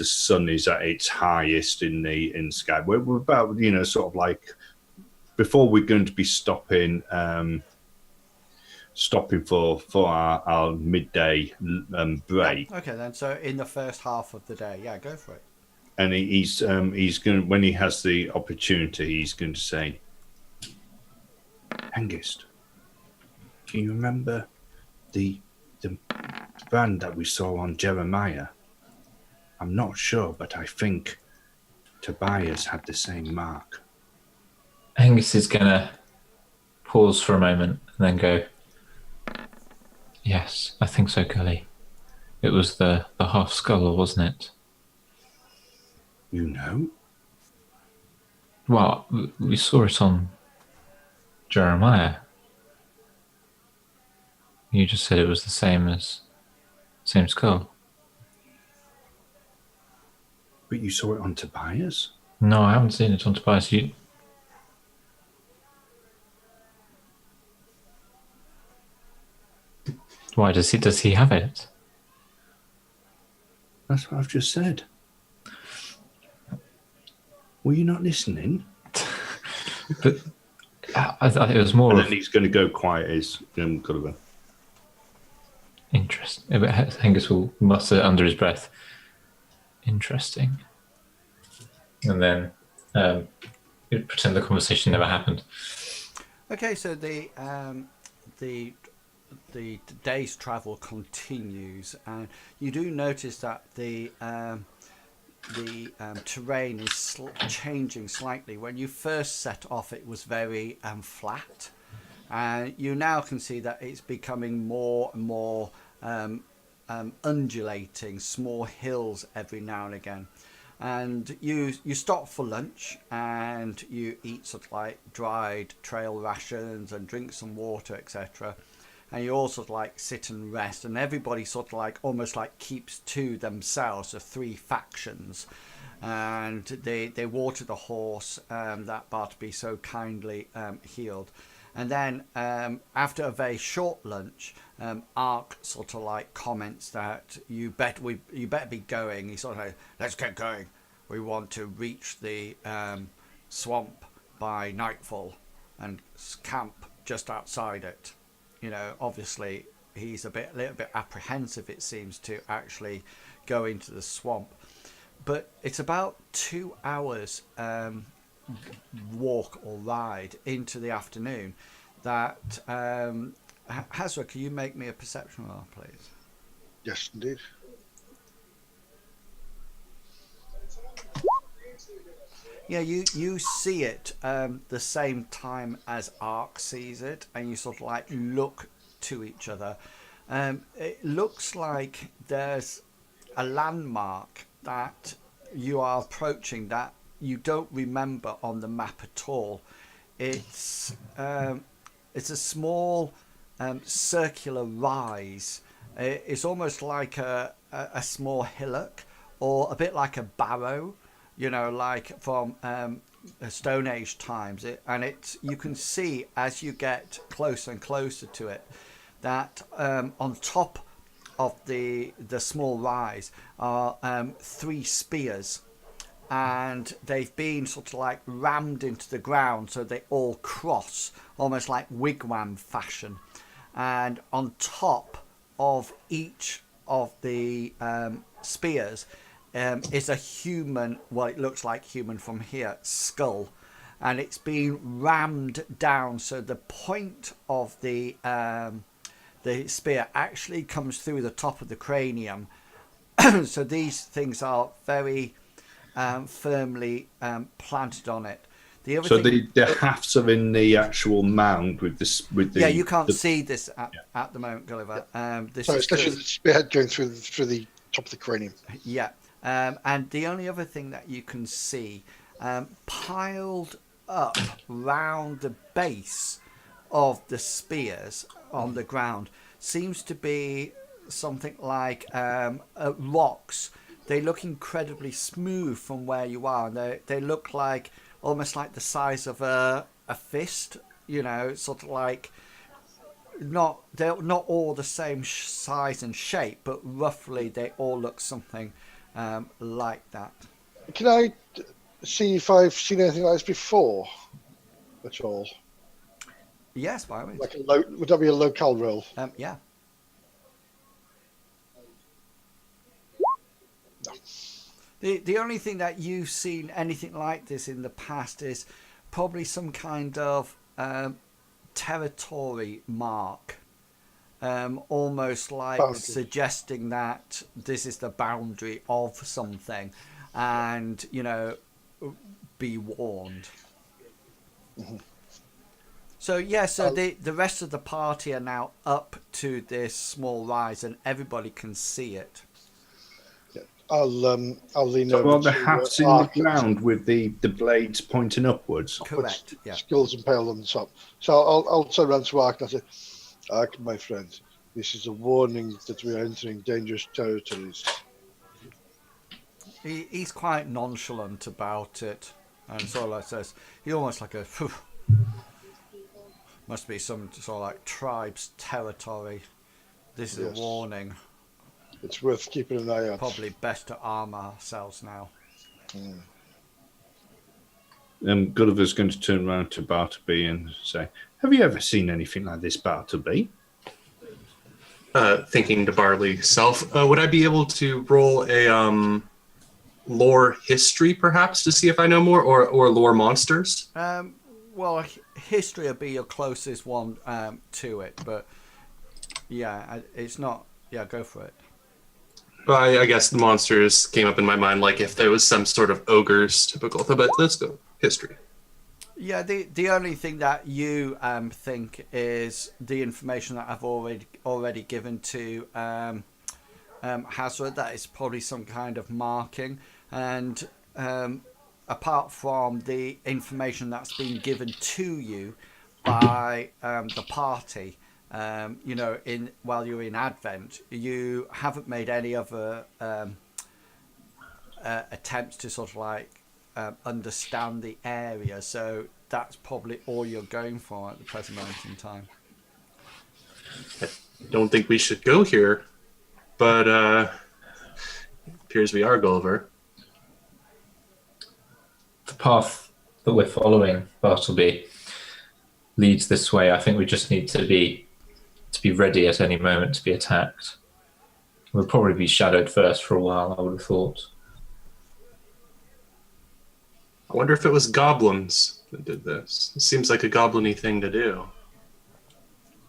sun is at its highest in the sky. We're about sort of like before we're going to be stopping for our midday break. Yeah. Okay then. So in the first half of the day, yeah, go for it. and he's going, when he has the opportunity, he's going to say, Hengist, do you remember the band that we saw on Jeremiah? I'm not sure, but I think Tobias had the same mark. Angus is going to pause for a moment and then go, yes, I think so, Gully. It was the half skull, wasn't it? You know? Well, we saw it on Jeremiah. You just said it was the same skull. But you saw it on Tobias? No, I haven't seen it on Tobias. Why does he have it? That's what I've just said. Were you not listening? But I thought it was more And of then he's going to go quiet as Gulliver. interesting. Angus will mutter under his breath, interesting. And then pretend the conversation never happened. Okay, so the day's travel continues, and you do notice that the terrain is changing slightly. When you first set off, it was very flat, and you now can see that it's becoming more and more undulating, small hills every now and again. And you stop for lunch and you eat sort of like dried trail rations and drink some water, etc. And you all sort of like sit and rest, and everybody sort of like almost like keeps to themselves, the three factions. And they water the horse that Bartleby so kindly healed. And then after a very short lunch, Ark sort of like comments that you better be going. He sort of, let's get going. We want to reach the swamp by nightfall and camp just outside it. You know, obviously he's a little bit apprehensive, it seems, to actually go into the swamp. But it's about 2 hours walk or ride into the afternoon that Hesserat, can you make me a perception roll, please? Yes, indeed. Yeah, you see it the same time as Ark sees it, and you sort of like look to each other. It looks like there's a landmark that you are approaching that you don't remember on the map at all. It's a small circular rise. It's almost like a small hillock, or a bit like a barrow, you know, like from Stone Age times. You can see as you get closer and closer to it that on top of the small rise are 3 spears, and they've been sort of like rammed into the ground so they all cross almost like wigwam fashion. And on top of each of the spears is a human, well, it looks like human from here, skull, and it's been rammed down so the point of the spear actually comes through the top of the cranium. So these things are very firmly planted on it. The halves are in the actual mound with the yeah, you can't see this at the moment, Gulliver. This So is it's literally the spearhead going through the top of the cranium. Yeah, and the only other thing that you can see piled up round the base of the spears on the ground seems to be something like rocks. They look incredibly smooth from where you are. They look like almost like the size of a fist, you know, sort of like they're not all the same size and shape, but roughly they all look something like that. Can I see if I've seen anything like this before at all? Yes, by all means. Like would that be a locale roll? Yeah. The only thing that you've seen anything like this in the past is probably some kind of territory mark, almost like Boundary. suggesting that this is the boundary of something, and be warned. So yeah, so the rest of the party are now up to this small rise, and everybody can see it. I'll lean So over are the to halves in the Ark. ground with the blades pointing upwards? Correct. Yeah. Skulls impaled on the top. So I'll turn around to Ark and I say, Ark, my friend, this is a warning that we are entering dangerous territories. He's quite nonchalant about it, and sort of like says, he almost like a must be some sort of like tribe's territory. This is Yes. a warning. It's worth keeping an eye on. Probably best to arm ourselves now. Gulliver's going to turn around to Bartleby and say, "Have you ever seen anything like this, Bartleby?" Thinking to Barley self, would I be able to roll a lore history perhaps to see if I know more, or lore monsters? Well, history will be your closest one to it, but yeah, it's not. Yeah, go for it. Well, I guess the monsters came up in my mind, like if there was some sort of ogre's typical. But let's go history. Yeah, the only thing that you think is the information that I've already given to Hesserat, that is probably some kind of marking, and apart from the information that's been given to you by the party, while you're in Advent, you haven't made any other attempts to sort of like understand the area, so that's probably all you're going for at the present moment in time. I don't think we should go here, but appears we are, Gulliver. The path that we're following, Bartleby, leads this way. I think we just need to be ready at any moment to be attacked. We'll probably be shadowed first for a while, I would have thought. I wonder if it was goblins that did this. It seems like a goblin-y thing to do.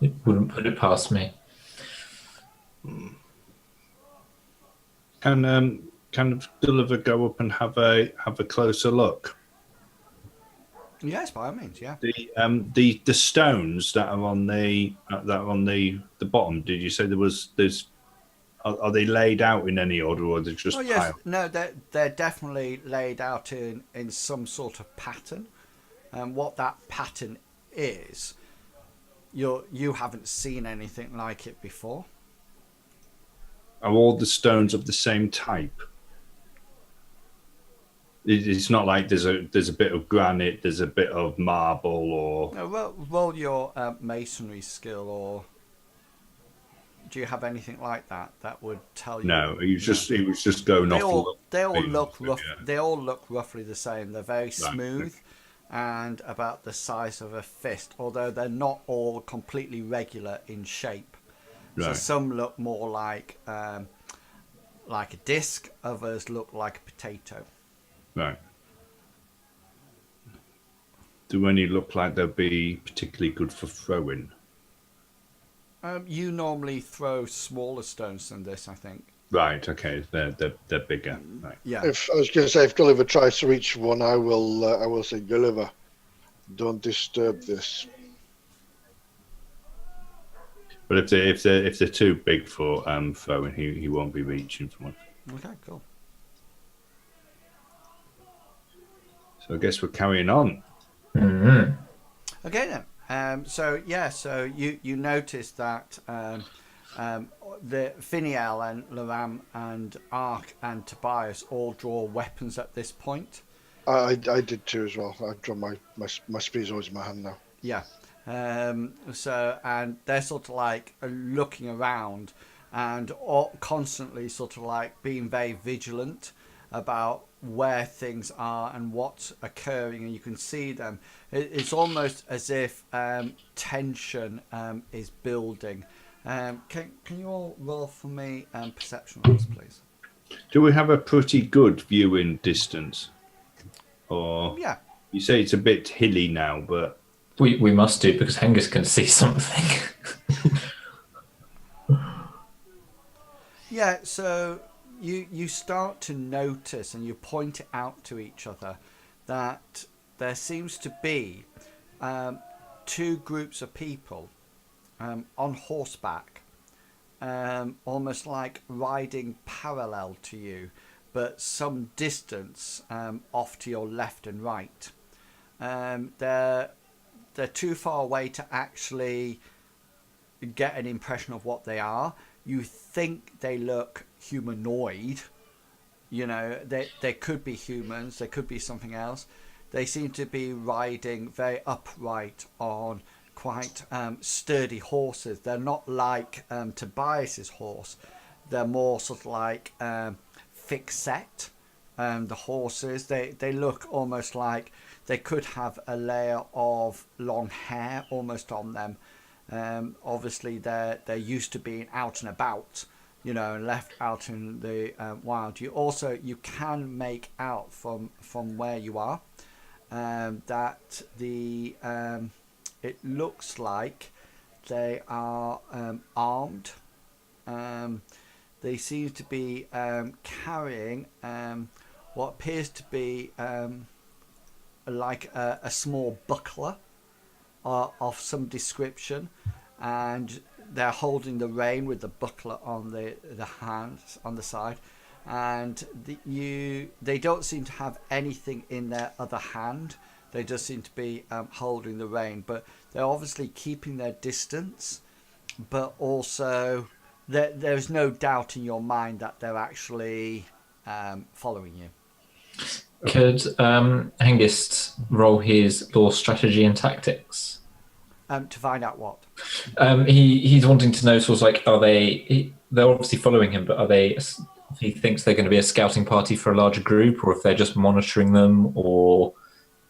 It wouldn't put it past me. Can Gulliver go up and have a closer look? Yes, by all means, yeah. The stones that are on the bottom. Did you say there's? Are they laid out in any order, or are they just yes, piled? no, they're definitely laid out in some sort of pattern, and what that pattern is, you haven't seen anything like it before. Are all the stones of the same type? It's not like there's a bit of granite, there's a bit of marble, or No, roll your masonry skill, or do you have anything like that would tell you? no. He was just going They off. they all look roughly the same. They're very smooth and about the size of a fist, although they're not all completely regular in shape. So Right. some look more like a disc, others look like a potato. Right. Do any look like they'll be particularly good for throwing? You normally throw smaller stones than this, I think. Right. Okay. They're bigger. Right. Yeah. If I was going to say, if Gulliver tries to reach one, I will say, Gulliver, don't disturb this. But if they're too big for throwing, he won't be reaching for one. Okay, cool. So I guess we're carrying on. Mm-hmm. Okay then. So you notice that the Finiel and Laram and Ark and Tobias all draw weapons at this point. I did too as well. I've drawn my spear's always in my hand now. Yeah. So and they're sort of like looking around and constantly sort of like being very vigilant about where things are and what's occurring, and you can see them. It's almost as if tension is building. Can you all roll for me perception rolls, please? Do we have a pretty good viewing distance? Or Yeah. you say it's a bit hilly now, but We must do because Hengist can see something. Yeah, so you start to notice and you point it out to each other that there seems to be two groups of people on horseback, almost like riding parallel to you, but some distance off to your left and right. They're too far away to actually get an impression of what they are. You think they look humanoid. You know, they could be humans. They could be something else. They seem to be riding very upright on quite sturdy horses. They're not like Tobias's horse. They're more sort of like thick set. The horses, they look almost like they could have a layer of long hair almost on them. Obviously, they're used to being out and about, you know, and left out in the wild. You can make out from where you are that it looks like they are armed. They seem to be carrying what appears to be like a small buckler of some description, and they're holding the rein with the buckler on the hands on the side, and they don't seem to have anything in their other hand. They just seem to be holding the rein, but they're obviously keeping their distance, but also there's no doubt in your mind that they're actually following you. Could Hengist roll his law strategy and tactics? To find out what? He's wanting to know sort of like, they're obviously following him, but he thinks they're going to be a scouting party for a larger group, or if they're just monitoring them, or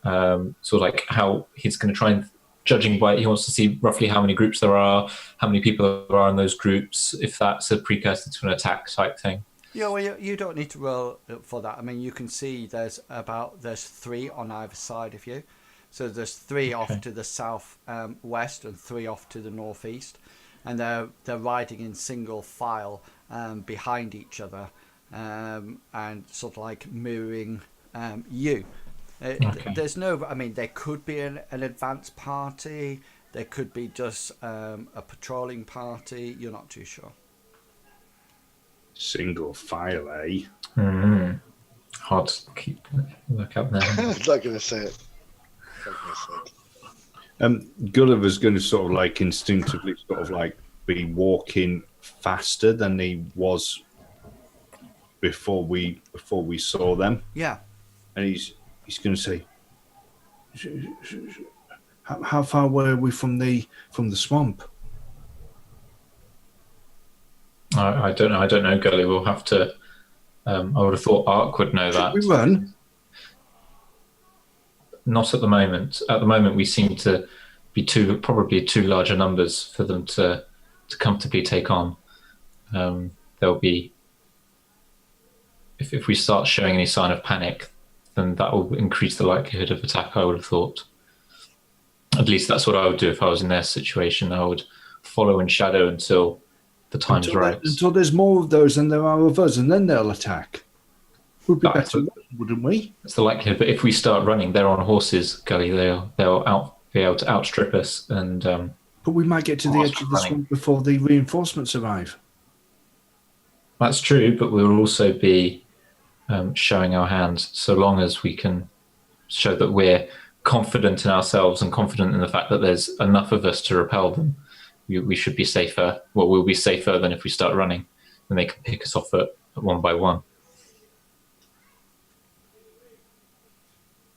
sort of like how he's going to try and, judging by, he wants to see roughly how many groups there are, how many people there are in those groups, if that's a precursor to an attack type thing. Yeah, well, you don't need to roll for that. I mean, you can see there's 3 on either side of you. So there's 3 off to the south west and 3 off to the northeast, and they're riding in single file behind each other and sort of like mirroring you. There's no. I mean, there could be an advance party. There could be just a patrolling party. You're not too sure. single file, eh? Mm-hmm. Hard to keep look up now. I'm not going to say it. Gulliver's going to sort of like instinctively sort of like be walking faster than he was before we saw them. Yeah. And he's going to say, how far away are we from the swamp? I don't know. I don't know, Gully. We'll have to. I would have thought Ark would know that. We run. Not at the moment. At the moment, we seem to be probably too larger numbers for them to comfortably take on. There'll be, if we start showing any sign of panic, then that will increase the likelihood of attack, I would have thought. At least that's what I would do if I was in their situation. I would follow in shadow until the time's right. Until there's more of those than there are of us, and then they'll attack. Would be better, wouldn't we? It's the likelihood. But if we start running, they're on horses, Gully. They'll be able to outstrip us. And but we might get to the edge of the swamp before the reinforcements arrive. That's true, but we'll also be showing our hands, so long as we can show that we're confident in ourselves and confident in the fact that there's enough of us to repel them. We should be safer. Well, we'll be safer than if we start running, and they can pick us off at one by one.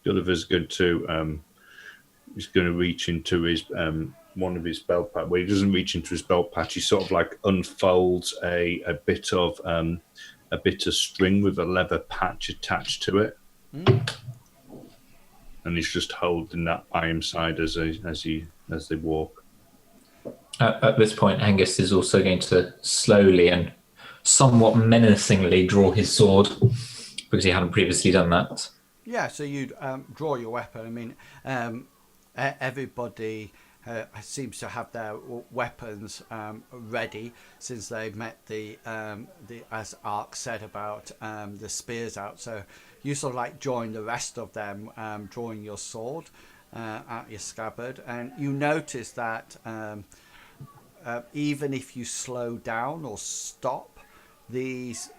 Gulliver's good too. He's going to reach into his one of his belt patch. Well, he doesn't reach into his belt patch. He sort of like unfolds a bit of string with a leather patch attached to it, and he's just holding that by his side as they walk. At this point, Angus is also going to slowly and somewhat menacingly draw his sword because he hadn't previously done that. Yeah, so you'd draw your weapon. I mean, everybody seems to have their weapons ready since they met the as Ark said about the spears out. So you sort of like join the rest of them, drawing your sword out your scabbard, and you notice that even if you slow down or stop, these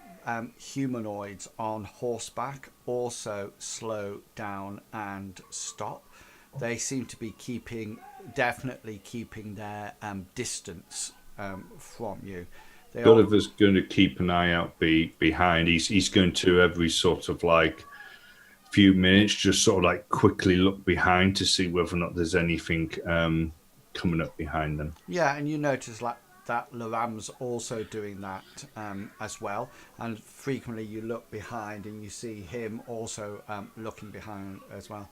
humanoids on horseback also slow down and stop. They seem to be definitely keeping their distance from you. Gulliver's going to keep an eye out behind. He's going to every sort of like few minutes just sort of like quickly look behind to see whether or not there's anything coming up behind them. Yeah, and you notice like that Laram's also doing that as well, and frequently you look behind and you see him also looking behind as well.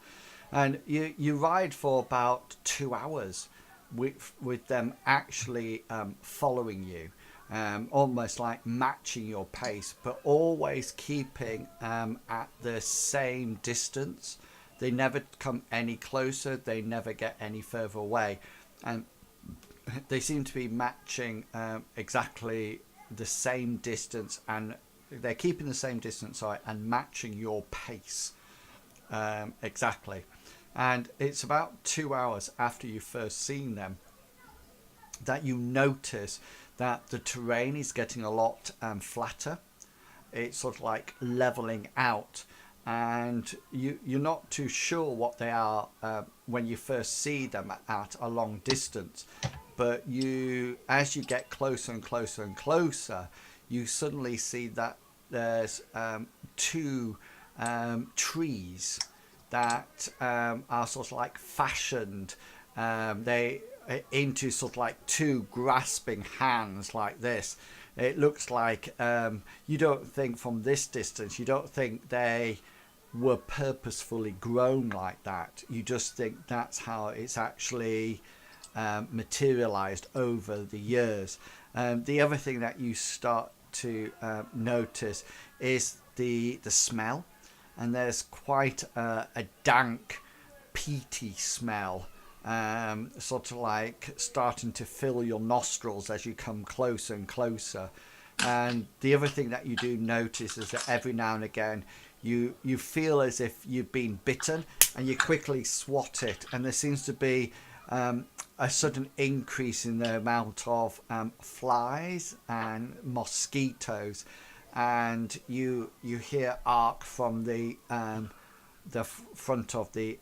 And you ride for about 2 hours with them actually following you, almost like matching your pace, but always keeping at the same distance. They never come any closer, they never get any further away, and they seem to be matching exactly the same distance, and they're keeping the same distance, and matching your pace exactly. And it's about 2 hours after you've first seen them that you notice that the terrain is getting a lot flatter. It's sort of like leveling out, and you're not too sure what they are when you first see them at a long distance. But as you get closer and closer and closer, you suddenly see that there's 2 trees that are sort of like fashioned into sort of like 2 grasping hands like this. It looks like you don't think from this distance, you don't think they were purposefully grown like that. You just think that's how it's actually materialized over the years. The other thing that you start to notice is the smell, and there's quite a dank, peaty smell, sort of like starting to fill your nostrils as you come closer and closer. And the other thing that you do notice is that every now and again you feel as if you've been bitten, and you quickly swat it, and there seems to be a sudden increase in the amount of flies and mosquitoes, and you hear Ark from the front of the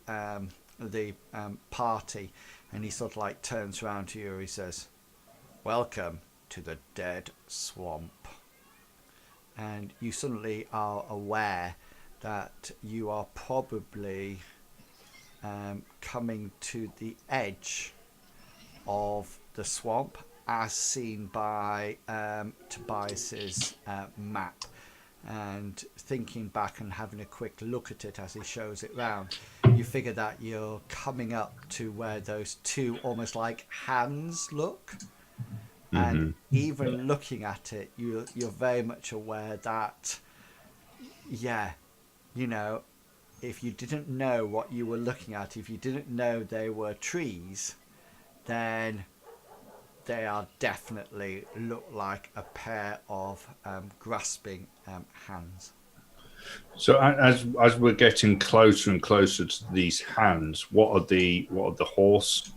party, and he sort of like turns around to you. He says, "Welcome to the Dead Swamp," and you suddenly are aware that you are probably coming to the edge of the swamp as seen by Tobias's map. And thinking back and having a quick look at it as he shows it round, you figure that you're coming up to where those 2 almost like hands look. And even looking at it, you're very much aware that, yeah, you know, if you didn't know what you were looking at, if you didn't know they were trees, then they are definitely look like a pair of grasping hands. So as we're getting closer and closer to these hands, what are the horse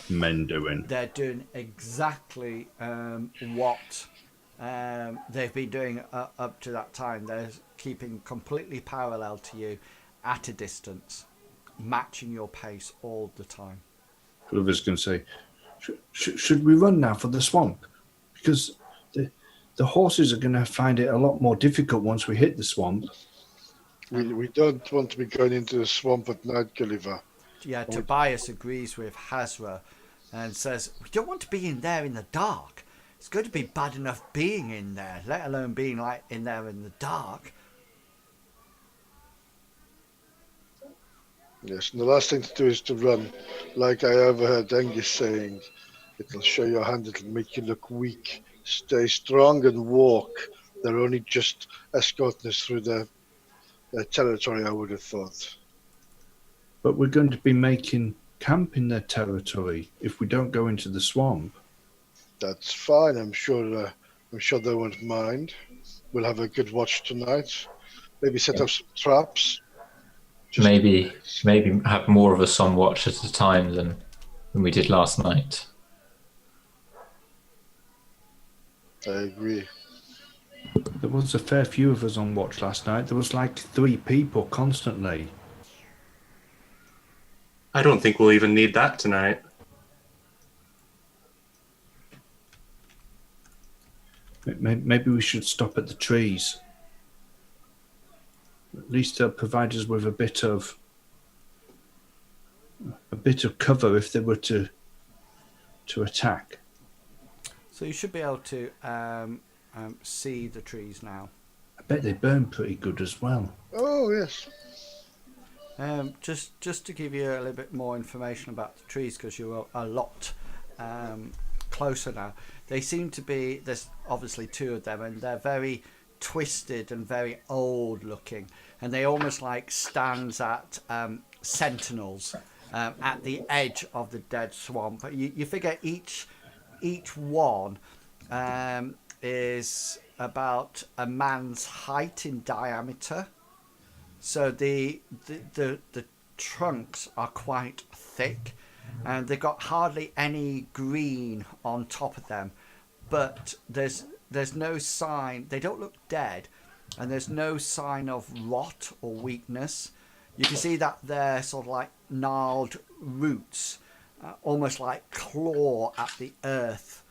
men doing? They're doing exactly what they've been doing up to that time. They're keeping completely parallel to you at a distance, matching your pace all the time. Gulliver's going to say, should we run now for the swamp? Because the horses are going to find it a lot more difficult once we hit the swamp. We don't want to be going into the swamp at night, Gulliver. Yeah, Tobias agrees with Hesserat and says, "We don't want to be in there in the dark. It's going to be bad enough being in there, let alone being like in there in the dark." Yes, and the last thing to do is to run. Like I overheard Angus saying, it'll show your hand, it'll make you look weak. Stay strong and walk. They're only just escorting us through their territory, I would have thought. But we're going to be making camp in their territory if we don't go into the swamp. That's fine. I'm sure they won't mind. We'll have a good watch tonight. Maybe set up some traps. Maybe have more of a sun watch at a time than we did last night. I agree. There was a fair few of us on watch last night. There was like 3 people constantly. I don't think we'll even need that tonight. Maybe we should stop at the trees. At least they'll provide us with a bit of cover if they were to attack. So you should be able to see the trees now. I bet they burn pretty good as well. Oh, yes. Just to give you a little bit more information about the trees, because you're a lot closer now. They seem to be, there's obviously 2 of them, and they're very twisted and very old looking, and they almost like stands at sentinels at the edge of the dead swamp. You figure each one is about a man's height in diameter, so the trunks are quite thick, and they've got hardly any green on top of them, but there's no sign, they don't look dead, and there's no sign of rot or weakness. You can see that they're sort of like gnarled roots, almost like claw at the earth,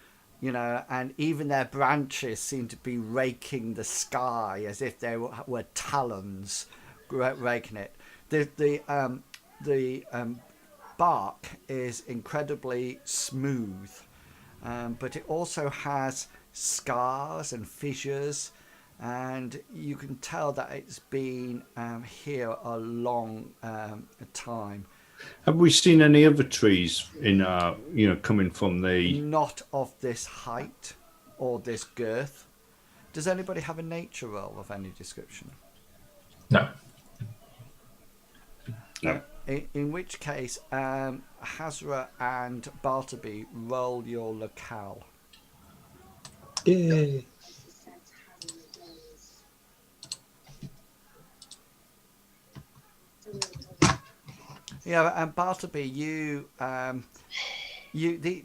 and even their branches seem to be raking the sky as if they were talons raking it. The bark is incredibly smooth, but it also has scars and fissures, and you can tell that it's been here a long time. Have we seen any other trees in coming from the... Not of this height or this girth. Does anybody have a nature roll of any description? No. No. In which case, Hesserat and Bartleby, roll your locale. Yay. Yeah, and Bartleby,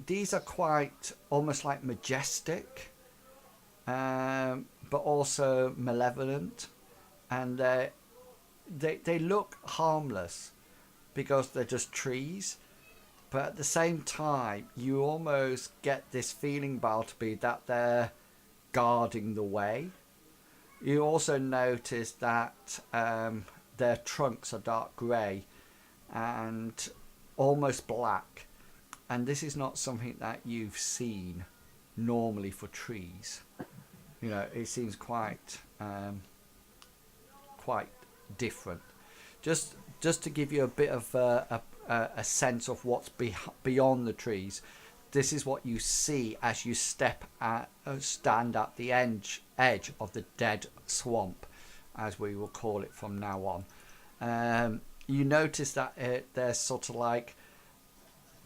these are quite almost like majestic, but also malevolent, and they look harmless because they're just trees, but at the same time you almost get this feeling, Bartleby, that they're guarding the way. You also notice that their trunks are dark grey and almost black, and this is not something that you've seen normally for trees. It seems quite different. Just to give you a bit of a sense of what's beyond the trees, this is what you see as you stand at the edge of the dead swamp, as we will call it from now on. You notice that there's sort of like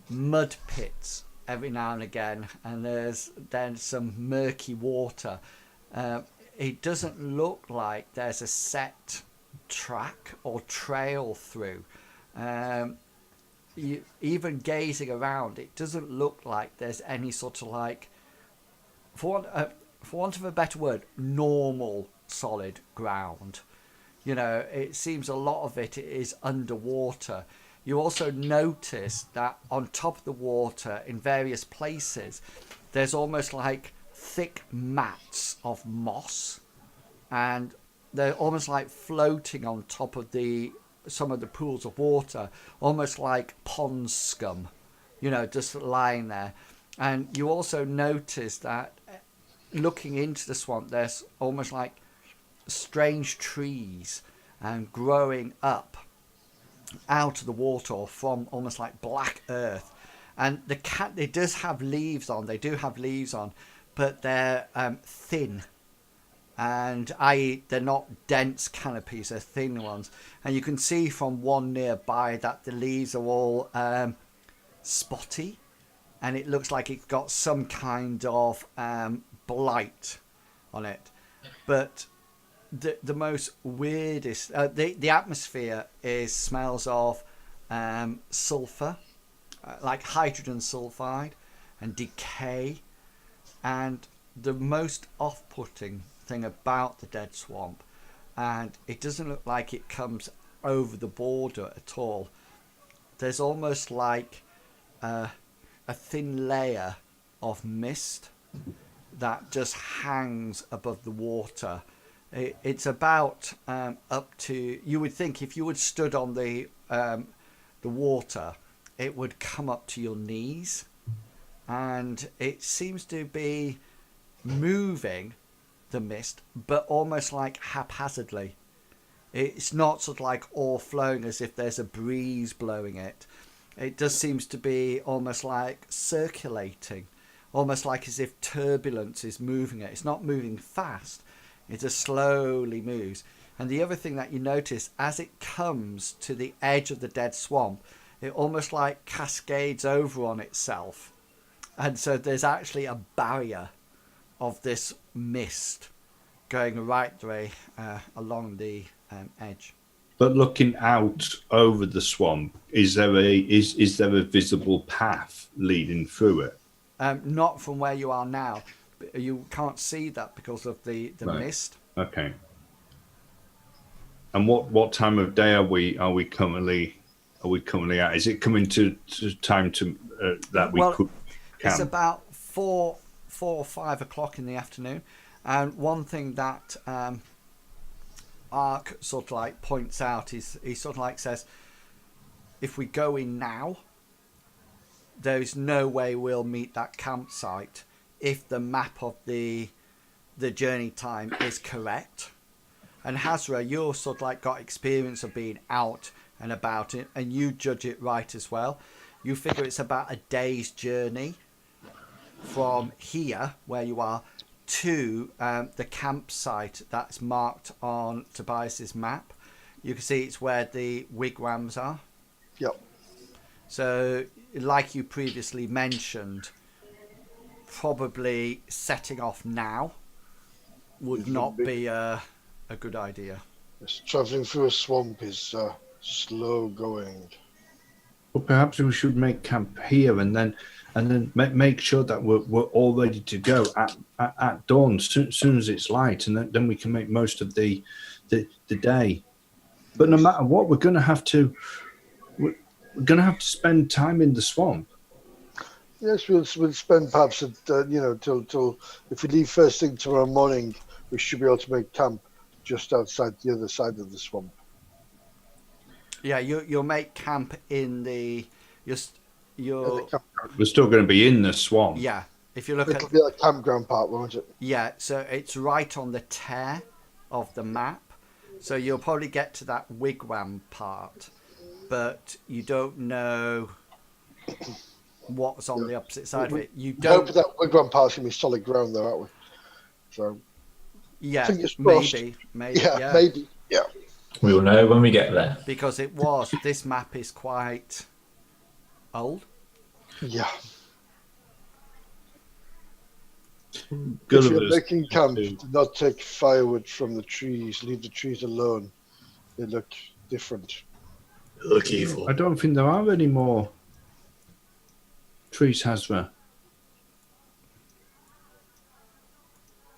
mud pits every now and again, and there's then some murky water. It doesn't look like there's a set track or trail through. Even gazing around, it doesn't look like there's any sort of like, for want of a better word, normal solid ground. It seems a lot of it is underwater. You also notice that on top of the water, in various places, there's almost like thick mats of moss, and they're almost like floating on top of some of the pools of water, almost like pond scum, just lying there. And you also notice that looking into the swamp, there's almost like strange trees and growing up out of the water or from almost like black earth. And it does have leaves on. They do have leaves on, but they're thin and they're not dense canopies, they're thin ones. And you can see from one nearby that the leaves are all spotty, and it looks like it's got some kind of blight on it. But the most weirdest, the atmosphere smells of sulfur, like hydrogen sulfide, and decay. And the most off-putting thing about the dead swamp, and it doesn't look like it comes over the border at all. There's almost like a thin layer of mist that just hangs above the water. It's about up to, you would think if you had stood on the water, it would come up to your knees, and it seems to be moving, the mist, but almost like haphazardly. It's not sort of like all flowing as if there's a breeze blowing it. It just seems to be almost like circulating, almost like as if turbulence is moving it. It's not moving fast, it just slowly moves. And the other thing that you notice, as it comes to the edge of the dead swamp, it almost like cascades over on itself. And so there's actually a barrier of this mist going right the way along the edge. But looking out over the swamp, is there a visible path leading through it? Not from where you are now. You can't see that because of the Right. mist. Okay. And what time of day are we currently at? Is it coming to time to that we could camp? It's about 4 or 5 o'clock in the afternoon, and one thing that Ark sort of like points out is he sort of like says, if we go in now, there is no way we'll meet that campsite if the map of the journey time is correct. And Hesserat, you're sort of like got experience of being out and about it, and you judge it right as well. You figure it's about a day's journey from here, where you are, to the campsite that's marked on Tobias's map. You can see it's where the wigwams are. Yep. So, like you previously mentioned, probably setting off now would not be a good idea. Yes, traveling through a swamp is slow going. Well, perhaps we should make camp here and then make sure that we're all ready to go at dawn, soon as it's light, and then we can make most of the day. But no matter what, we're going to have to spend time in the swamp. Yes, we'll spend perhaps till if we leave first thing tomorrow morning, we should be able to make camp just outside the other side of the swamp. Yeah, you'll make camp in the We're still going to be in the swamp. yeah. If you look It'll at be like campground part, won't it? yeah, so it's right on the tear of the map. So you'll probably get to that wigwam part, but you don't know what's on the opposite side of it. You Hope don't. that wigwam part's gonna be solid ground, though, aren't we? So Yeah, fingers crossed. maybe. yeah, maybe. Yeah. We will know when we get there. Because this map is quite old. Yeah. Good If of you're us. making camp, do not take firewood from the trees. Leave the trees alone. They look different. Look evil. I don't think there are any more trees, Hesserat.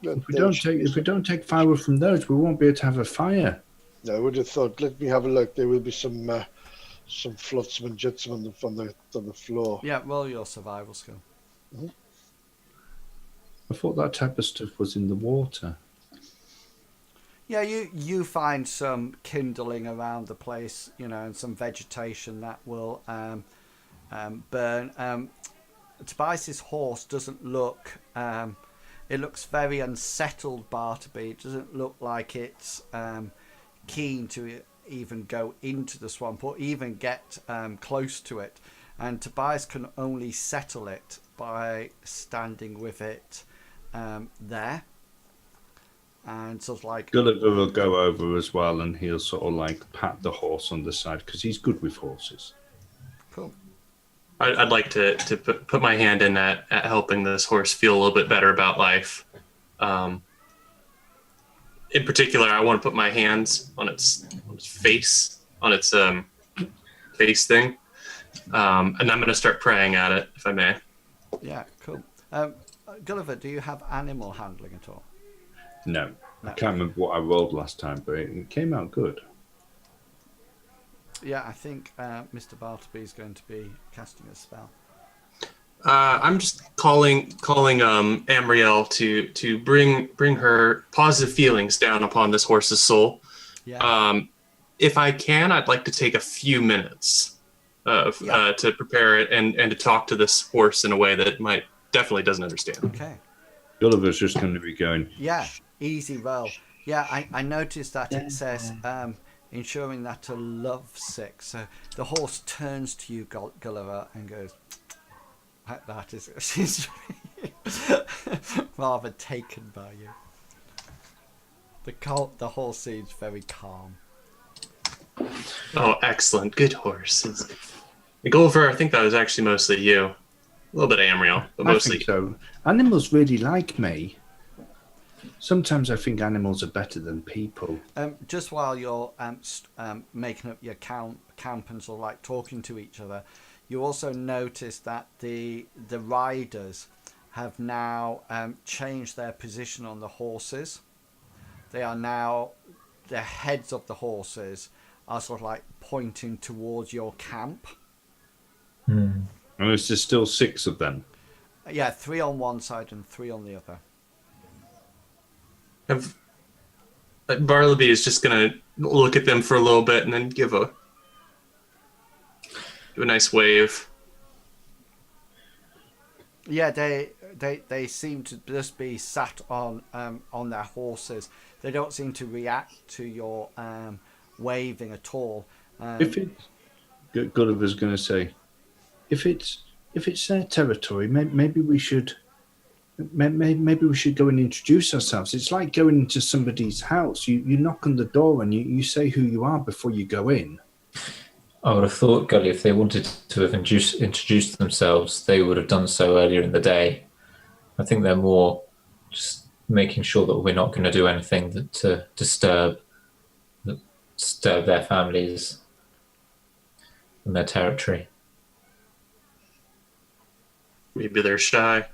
If we don't take firewood from those, we won't be able to have a fire. No, I would have thought. Let me have a look. There will be some flotsam and jetsam on the floor. Yeah, roll your survival skill. I thought that type of stuff was in the water. Yeah, you find some kindling around the place, and some vegetation that will burn. Tobias's horse doesn't look. It looks very unsettled, Bartleby. It doesn't look like it's keen to even go into the swamp or even get close to it. And Tobias can only settle it by standing with it there. and sort of like Gulliver will go over as well, and he'll sort of like pat the horse on the side because he's good with horses. cool. I'd like to put my hand in at helping this horse feel a little bit better about life. In particular, I want to put my hands on its face, on its face thing, and I'm going to start praying at it, if I may. Yeah, cool. Gulliver, do you have animal handling at all? No, No. I can't remember what I rolled last time, but it came out good. Yeah, I think Mr. Bartleby is going to be casting a spell. I'm just calling Amriel to bring her positive feelings down upon this horse's soul. Yeah. If I can, I'd like to take a few minutes to prepare it and to talk to this horse in a way that it definitely doesn't understand. Okay. Gulliver's just going to be going. Yeah, easy roll. Yeah, I noticed that it says ensuring that a love sick. So the horse turns to you, Gulliver, and goes, that is seems to be rather taken by you. The horse seems very calm. Oh, excellent. Good horse. Gulliver, I think that was actually mostly you. A little bit of Amriel, but I mostly think so. Animals really like me. Sometimes I think animals are better than people. Just while you're making up your camp and sort of like talking to each other, you also notice that the riders have now changed their position on the horses. They are now, the heads of the horses are sort of like pointing towards your camp. And there's still 6 of them. Yeah, 3 on one side and 3 on the other. Bartleby is just going to look at them for a little bit and then give a nice wave. Yeah, they seem to just be sat on their horses. They don't seem to react to your waving at all. If it, Gulliver's going to say, if it's their territory, maybe we should go and introduce ourselves. It's like going into somebody's house. You knock on the door and you say who you are before you go in. I would have thought, Gully, if they wanted to have introduced themselves, they would have done so earlier in the day. I think they're more just making sure that we're not going to do anything to disturb their families and their territory. Maybe they're shy.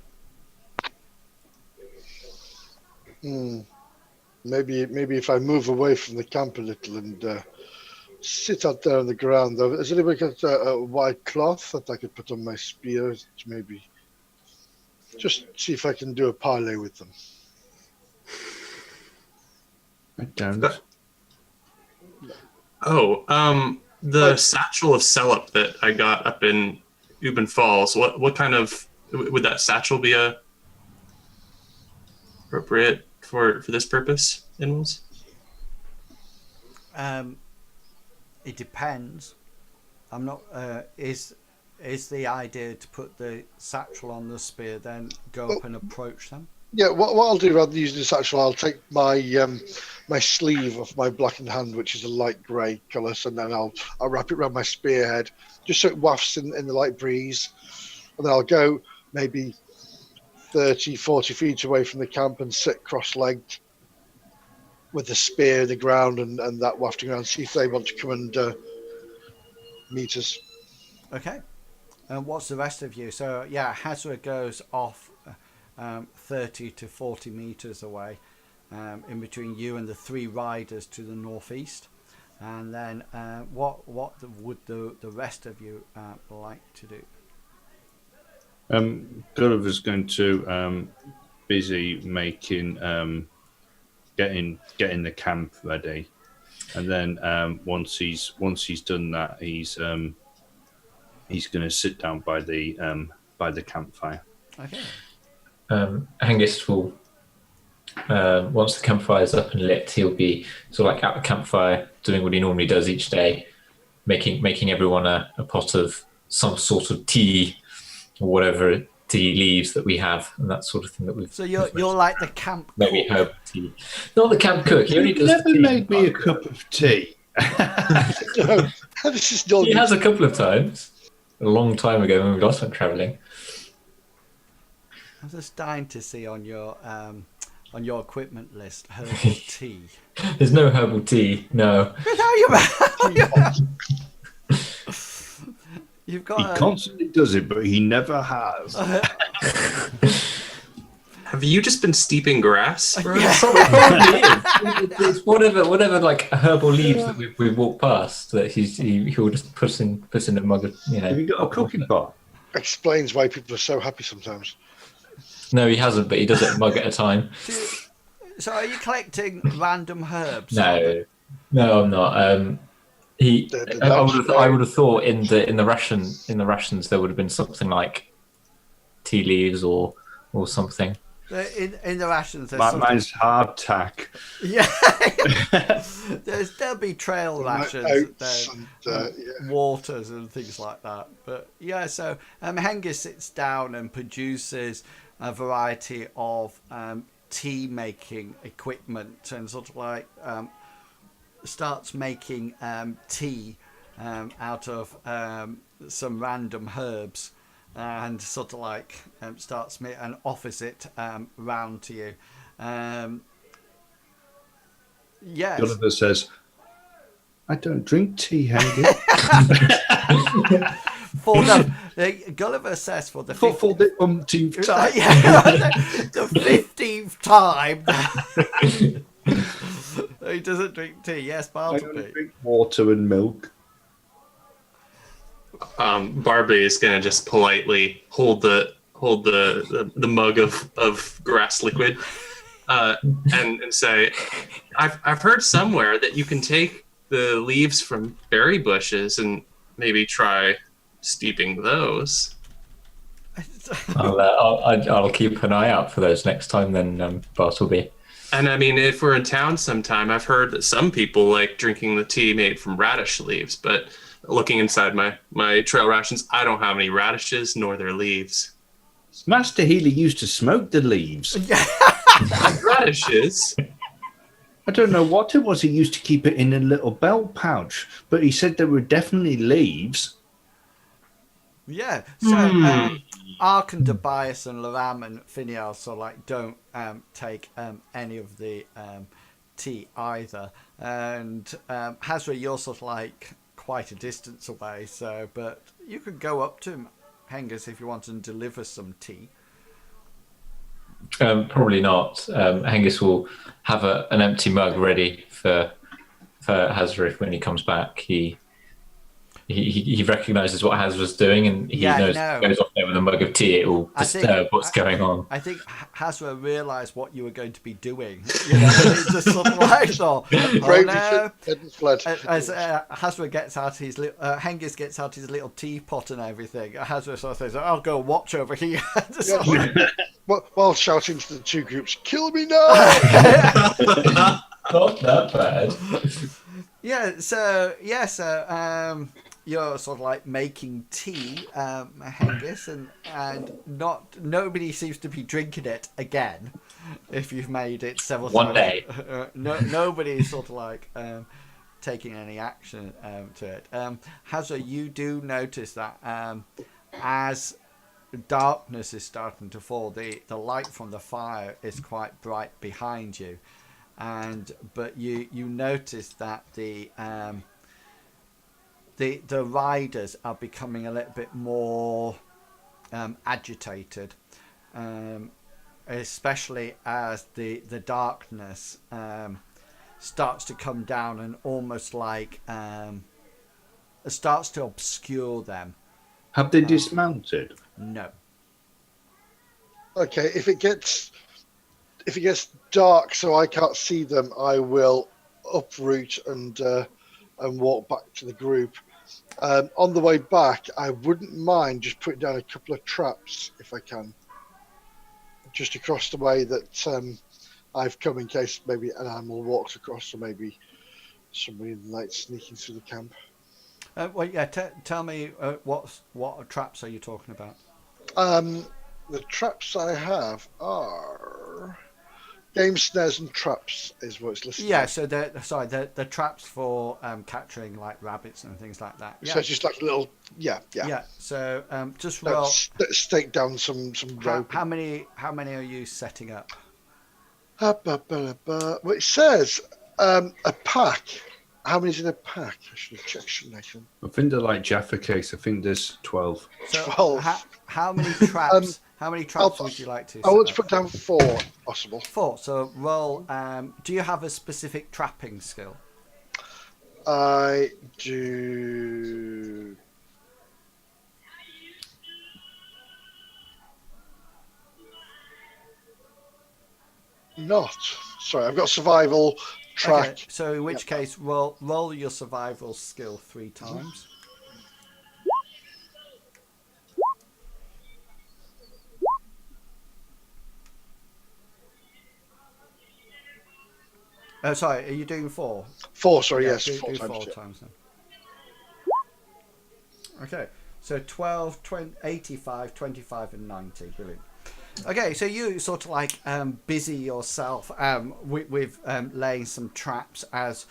Maybe if I move away from the camp a little and sit out there on the ground. Has anybody got a white cloth that I could put on my spear to maybe just see if I can do a parley with them? I don't. The satchel of Cellup that I got up in Ubin Falls. What kind of would that satchel be appropriate for this purpose, Inwells? It depends. I'm not. Is the idea to put the satchel on the spear, then go up and approach them? Yeah, what I'll do rather than using the satchel, I'll take my my sleeve of my blackened hand, which is a light grey colour, and then I'll wrap it around my spearhead, just so it wafts in the light breeze. And then I'll go maybe 30, 40 feet away from the camp and sit cross-legged with the spear in the ground and that wafting around, see if they want to come and meet us. Okay. And what's the rest of you? So, yeah, Hesserat goes off 30 to 40 metres away in between you and the 3 riders to the northeast. And then what would the rest of you like to do? Gulliver's going to busy making getting the camp ready, and then once he's done that, he's going to sit down by the campfire. Okay. Hengist will, once the campfire is up and lit, he'll be sort of like at the campfire doing what he normally does each day, making everyone a pot of some sort of tea or whatever tea leaves that we have and that sort of thing that we've. So you're like the camp maybe cook. herbal tea. Not the camp cook. He only You've does never the tea. made me a cup of tea. No, this is not. He has a couple of times. A long time ago when we last went travelling. I'm just dying to see on your equipment list herbal tea. There's no herbal tea. No. You've He got constantly does it, but he never has. Have you just been steeping grass? Bro? It's whatever like herbal leaves that we've walked past that he'll just put in a mug of, Have you got a cooking pot? Explains why people are so happy sometimes. No, he hasn't, but he does it a mug at a time. So are you collecting random herbs? No, I'm not. I would have thought in the rations there would have been something like tea leaves or something. In the rations, there's Mine's hardtack. Yeah, there'll be trail rations, waters and things like that. But yeah, so Hengist sits down and produces a variety of tea making equipment and sort of like starts making tea out of some random herbs. And sort of like starts me and offers it round to you. Yes. Gulliver says, "I don't drink tea, Hengist." Gulliver says for the For the umpteenth time. the 15th time. He doesn't drink tea. Yes, I only Bartleby. drink water and milk. Bartleby is gonna just politely hold the mug of grass liquid, and say, I've heard somewhere that you can take the leaves from berry bushes and maybe try steeping those. I'll keep an eye out for those next time then, Bartleby. And I mean, if we're in town sometime, I've heard that some people like drinking the tea made from radish leaves, but looking inside my trail rations, I don't have any radishes nor their leaves. Master Healy used to smoke the leaves. Radishes? I don't know what it was. He used to keep it in a little belt pouch, but he said there were definitely leaves. Yeah. So Ark and Tobias and Laram and Phineas so like don't take any of the tea either. And Hesserat, you're sort of like quite a distance away, so but you could go up to Hengist if you want and deliver some tea. Probably not. Hengist will have an empty mug ready for Hesserat when he comes back. He recognises what Haz was doing, and he knows if he goes off there with a mug of tea, it will disturb what's going on. I think Hesserat realised what you were going to be doing. You know, he just sort of like, as Hesserat gets out his Hengist gets out his little teapot and everything. Hesserat sort of says, "I'll go watch over here." While shouting to the two groups, "Kill me now!" Not that bad. Yeah. So you're sort of like making tea, Hengist, and nobody seems to be drinking it again. If you've made it several times, one day, nobody's sort of like taking any action to it. Hesserat, you do notice that as darkness is starting to fall, the light from the fire is quite bright behind you, but you notice that the riders are becoming a little bit more agitated, especially as the darkness starts to come down and almost like starts to obscure them. Have they dismounted? No. Okay, if it gets dark so I can't see them, I will uproot and walk back to the group. On the way back, I wouldn't mind just putting down a couple of traps if I can, just across the way that I've come in case maybe an animal walks across, or maybe somebody in the night sneaking through the camp. Well, yeah. Tell me what traps are you talking about? the traps I have are game snares and traps is what it's listed. Yeah, as. so the traps for capturing like rabbits and things like that. So Yeah, it's just like a little, yeah. yeah. So just No, roll. stake down some rope. How many are you setting up? Well, it says a pack. How many's in a pack? I should have checked, shouldn't I? I think they're like Jaffa case. I think there's 12. So 12. How many traps? How many traps would you like to? I want to set put up? down 4, possible. 4. So roll. Do you have a specific trapping skill? I do. Not. Sorry, I've got survival, track. Okay, so in which case, roll your survival skill 3 times. Oh, sorry, are you doing 4? 4, sorry, Yeah, yes, do 4 4 times. Yeah. times then. Okay, so 12, 20, 85, 25, and 90. Brilliant. Okay, so you sort of like busy yourself with laying some traps as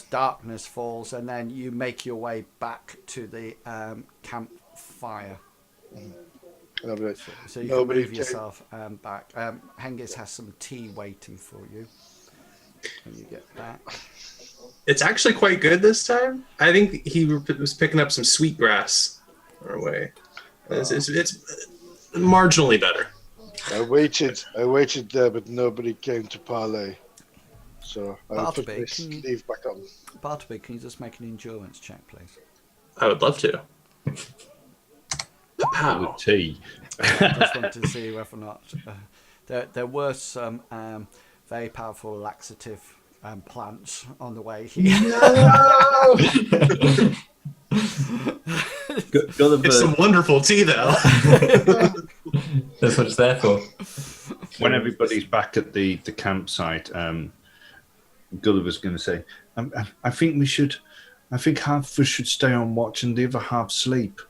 darkness falls, and then you make your way back to the campfire. Nobody, So you Nobody can move came. yourself back. Hengist has some tea waiting for you when you get back. It's actually quite good this time. I think he was picking up some sweetgrass our way. It's marginally better. I waited there, but nobody came to parley. So I put Bartleby, this sleeve back on. Bartleby, can you just make an endurance check, please? I would love to. With Pow. tea. I just wanted to see whether or not there were some very powerful laxative plants on the way here. Gulliver, It's some wonderful tea, though. That's what it's there for. when everybody's back at the campsite, Gulliver's going to say, I think half of us should stay on watch and the other half sleep.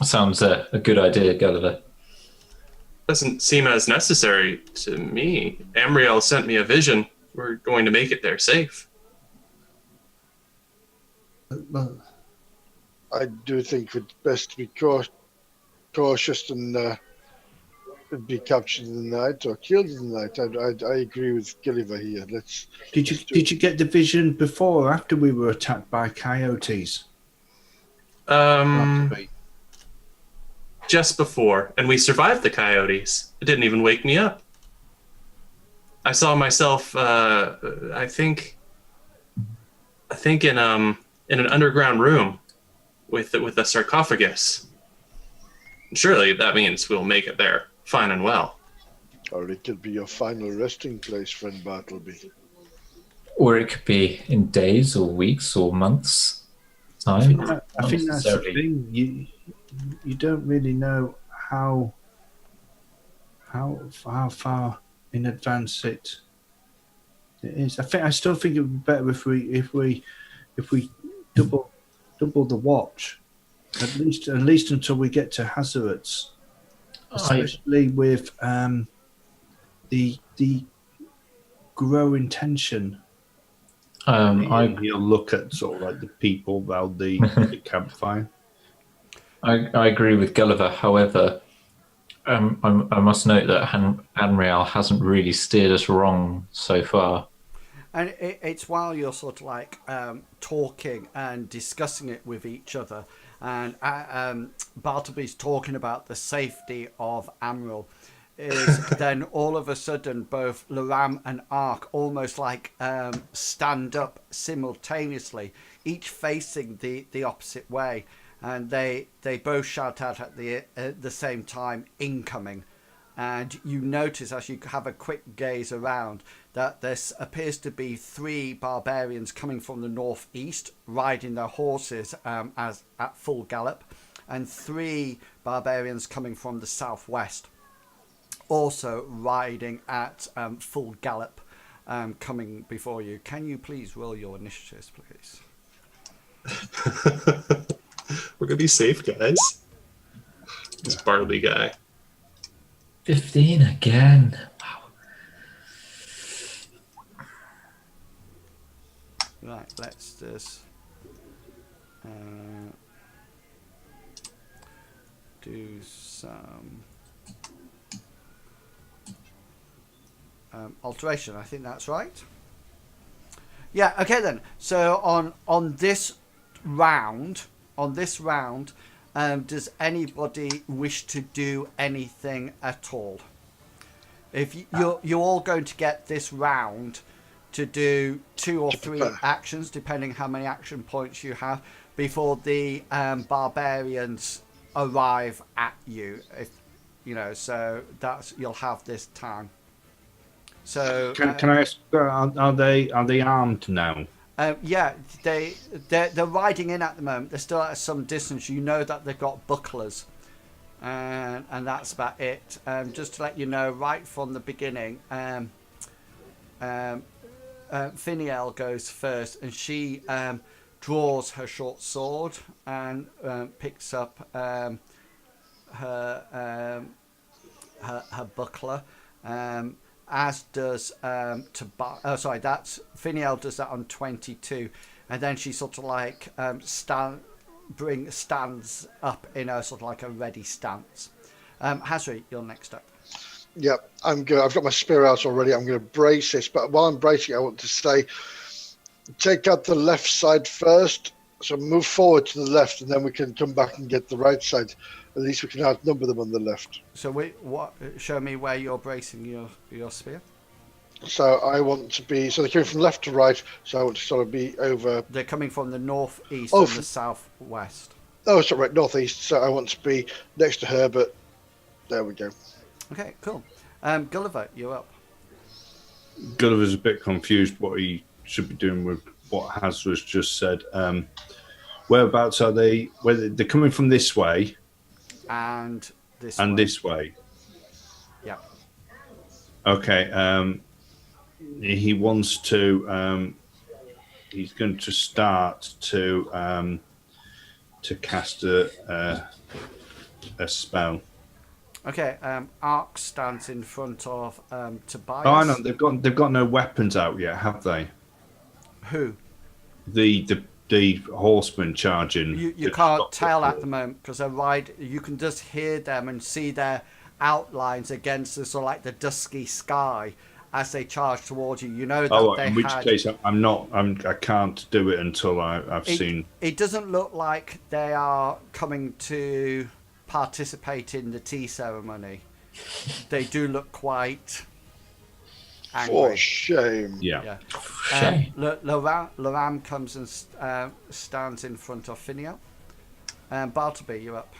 Sounds a good idea, Gulliver. Doesn't seem as necessary to me. Amriel sent me a vision. We're going to make it there safe. Well, I do think it's best to be cautious and be captured in the night or killed in the night. I agree with Gulliver here. did you get the vision before or after we were attacked by coyotes? Just before, and we survived the coyotes. It didn't even wake me up. I saw myself. I think in an underground room with a sarcophagus. Surely that means we'll make it there, fine and well. Or it could be your final resting place, friend Bartleby. Or it could be in days or weeks or months time. I think that's the thing. You don't really know how far in advance it is. I still think it would be better if we double the watch, at least until we get to Hesserat, especially with the growing tension. You'll look at sort of like the people around the campfire. I agree with Gulliver. However, I must note that Hanriel hasn't really steered us wrong so far. And it's while you're sort of like talking and discussing it with each other, and Bartleby's talking about the safety of Amril, is then all of a sudden both Laram and Ark almost like stand up simultaneously, each facing the opposite way, and they both shout out at the same time, incoming. And you notice as you have a quick gaze around that there appears to be 3 barbarians coming from the northeast riding their horses as at full gallop, and 3 barbarians coming from the southwest also riding at full gallop, coming before you. Can you please roll your initiatives, please? We're gonna be safe, guys. This Bartleby guy. 15 again. Wow. Right, let's just do some alteration. I think that's right. Yeah. Okay then. So on this round, does anybody wish to do anything at all? If you're all going to get this round to do 2 or 3 actions, depending how many action points you have, before the barbarians arrive at you. If you know, so that's you'll have this time. So Can I ask? Are they armed now? yeah, they're riding in at the moment. They're still at some distance. You know that they've got bucklers, and that's about it. Just to let you know, right from the beginning, Finiel goes first, and she draws her short sword and picks up her buckler. As does that's Finiel does that on 22, and then she sort of like stands up in a sort of like a ready stance. Hesserat, you're next up. Yep, I'm good. I've got my spear out already. I'm going to brace this, but while I'm bracing, I want to say, take out the left side first. So move forward to the left, and then we can come back and get the right side. At least we can outnumber them on the left. So show me where you're bracing your spear. So I want to be. So they're coming from left to right. So I want to sort of be over. They're coming from the northeast and the southwest. Oh, sorry, right, northeast. So I want to be next to her, but there we go. Okay, cool. Gulliver, you're up. Gulliver's a bit confused what he should be doing with what Hazra's just said. Whereabouts are they? Whether they're coming from this way and this and way. This way. Yeah. Okay. He wants to. He's going to start to cast a spell. Okay. Ark stands in front of Tobias. Oh, I know they've got no weapons out yet, have they? Who? The horsemen charging. You can't tell at the moment because they're you can just hear them and see their outlines against the sort of like the dusky sky as they charge towards you. You know that they in which case I can't do it until I've seen. It doesn't look like they are coming to participate in the tea ceremony. They do look quite angry. For shame. Yeah. Shame. Laram comes and stands in front of Finiel. Bartleby, you're up.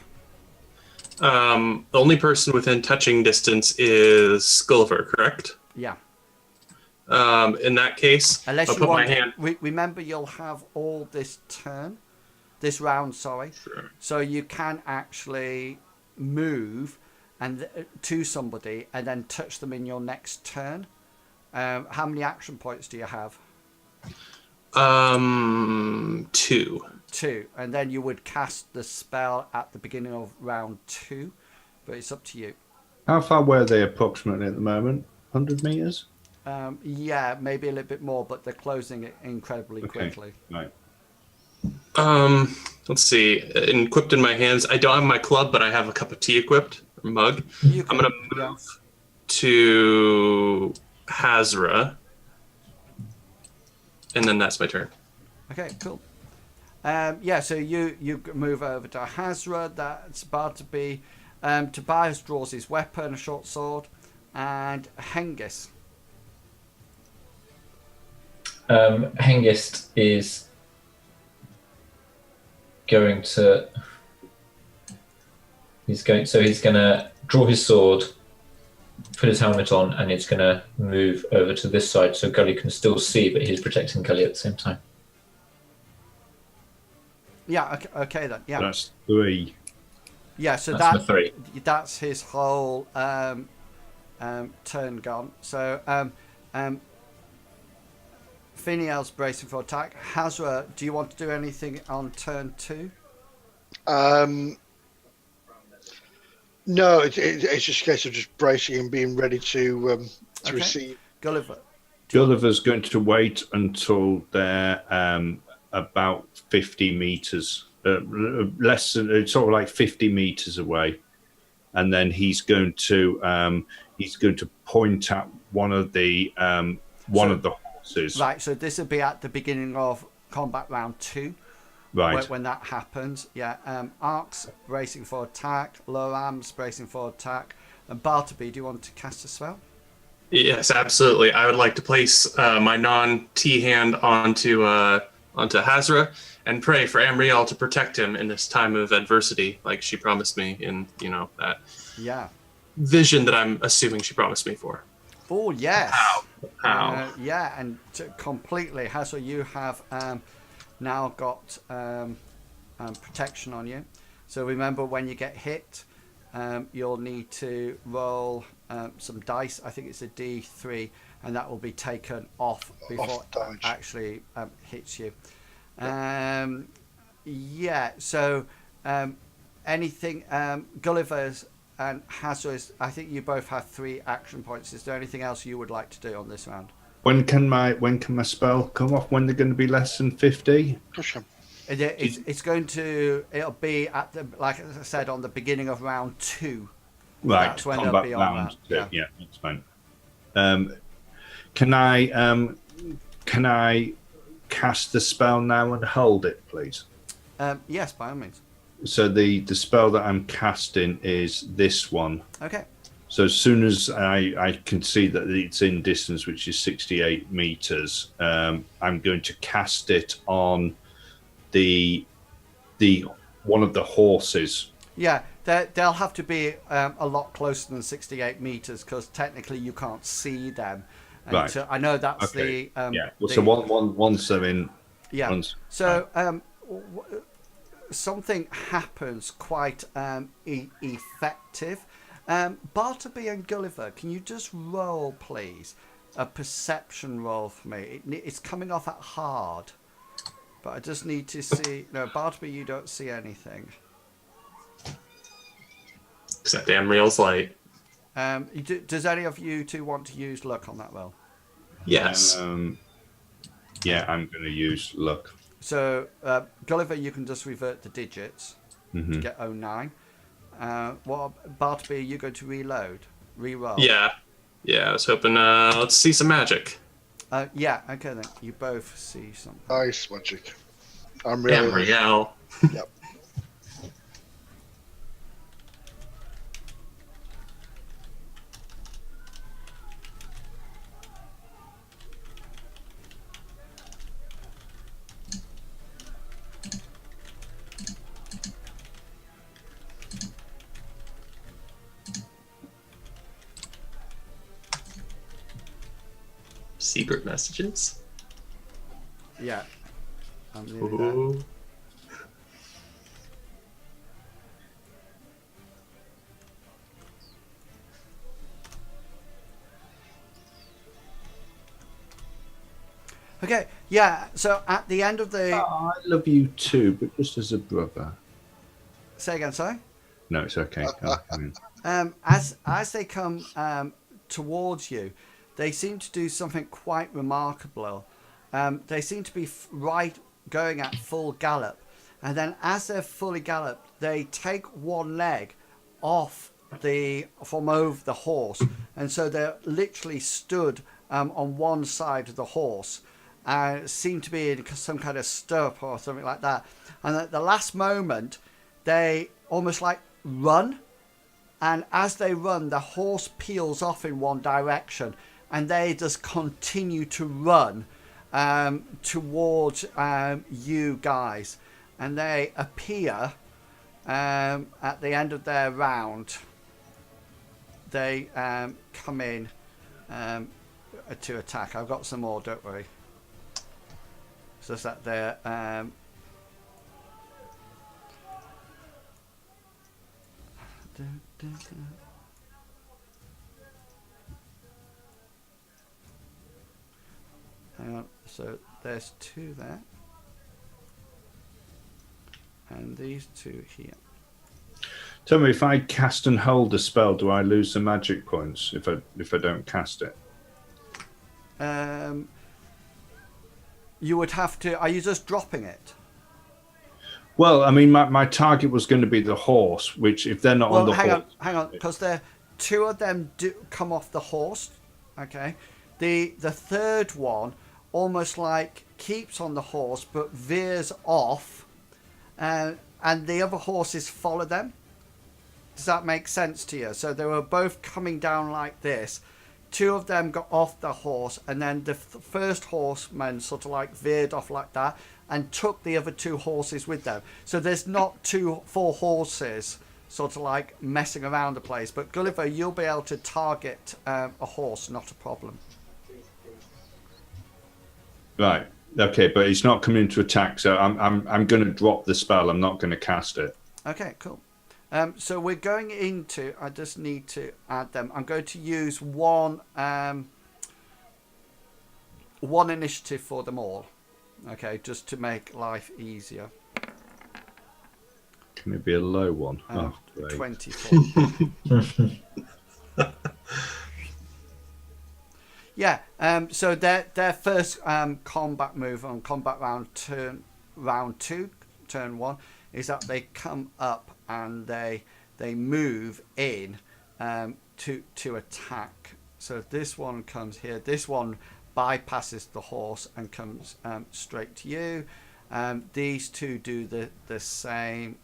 The only person within touching distance is Gulliver, correct? Yeah. In that case, Unless I'll you put want, my hand. remember you'll have all this round, sorry. Sure. So you can actually move to somebody and then touch them in your next turn. How many action points do you have? 2. 2, and then you would cast the spell at the beginning of round 2, but it's up to you. How far were they approximately at the moment? 100 meters? Yeah, maybe a little bit more, but they're closing it incredibly quickly. Right. Let's see. Equipped in my hands, I don't have my club, but I have a cup of tea equipped, or mug. I'm going to move to Hesserat, and then that's my turn. Okay, cool. Yeah, so you move over to Hesserat. That's Bartleby. Tobias draws his weapon, a short sword, and Hengist. Hengist is going to. He's going to draw his sword, put his helmet on, and it's going to move over to this side so Gully can still see, but he's protecting Gully at the same time. Yeah, okay then. Yeah. That's 3. Yeah, so that's 3. That's his whole turn gone. So Finiel's bracing for attack. Hesserat, do you want to do anything on turn 2? No, it's just a case of just bracing and being ready to Okay. receive. Gulliver. Gulliver's going to wait until they're about 50 meters, less than sort of like 50 meters away, and then he's going to point at one of the horses. Right, so this will be at the beginning of combat round 2. Right. When that happens, yeah. Arcs bracing for attack, Lorams bracing for attack, and Bartleby, do you want to cast a spell? Yes, absolutely. I would like to place my non-T hand onto Hesserat and pray for Amriel to protect him in this time of adversity, like she promised me in that Yeah. vision that I'm assuming she promised me for. Oh yes. How? Yeah, and completely. Hazel, you have now got protection on you. So remember, when you get hit, you'll need to roll some dice. I think it's a D3, and that will be taken off before it actually hits you. Yeah. So anything, Gulliver's and Hazard's, I think you both have 3 action points. Is there anything else you would like to do on this round? When can my spell come off? When they're going to be less than 50? Push him. It'll be at the, like I said, on the beginning of round 2. Right. That's when Combat they'll be on round that. 2. Yeah, that's fine. Can I cast the spell now and hold it, please? Yes, by all means. So the spell that I'm casting is this one. Okay. So as soon as I can see that it's in distance, which is 68 meters, I'm going to cast it on the one of the horses. Yeah, they'll have to be a lot closer than 68 meters because technically you can't see them. Right. I know that's Okay. the Yeah. Well, so once they're in. Yeah. Once, So something happens quite effective. Bartleby and Gulliver, can you just roll, please, a perception roll for me? It's coming off at hard, but I just need to see. No, Bartleby, you don't see anything. Except Amriel's light. Does any of you two want to use luck on that roll? Yes. Yeah, I'm going to use luck. So, Gulliver, you can just revert the digits to get 09. Bartleby, are you going to re-roll? Yeah. I was hoping. Let's see some magic. Yeah, okay then. You both see something. Ice magic. I'm really. Amriel. Yep. Secret messages. Yeah. I'm nearly there. Ooh. Okay, yeah, so at the end of the... I love you too, but just as a brother. Say again, sorry? No, it's okay. As they come towards you, they seem to do something quite remarkable. They seem to be going at full gallop, and then as they're fully galloped, they take one leg off from over the horse, and so they're literally stood on one side of the horse, seem to be in some kind of stirrup or something like that. And at the last moment, they almost like run, and as they run, the horse peels off in one direction, and they just continue to run towards you guys, and they appear at the end of their round. They come in to attack. I've got some more, don't worry. It's just that they're hang on, so there's 2 there, and these 2 here. Tell me, if I cast and hold a spell, do I lose the magic points if I don't cast it? You would have to. Are you just dropping it? Well, I mean, my target was going to be the horse, which if they're not on the horse... hang on, because two of them do come off the horse. Okay, the third one almost like keeps on the horse but veers off, and the other horses follow them. Does that make sense to you? So they were both coming down like this. Two of them got off the horse, and then the first horseman sort of like veered off like that and took the other two horses with them. So there's not four horses sort of like messing around the place. But Gulliver, you'll be able to target a horse, not a problem. Right. Okay, but it's not coming to attack, so I'm going to drop the spell. I'm not going to cast it. Okay, cool. So we're going into. I just need to add them. I'm going to use one initiative for them all. Okay, just to make life easier. Can it be a low one? 24. Yeah. So their first combat move on combat round 2, turn 1, is that they come up and they move in to attack. So this one comes here. This one bypasses the horse and comes straight to you. These two do the same,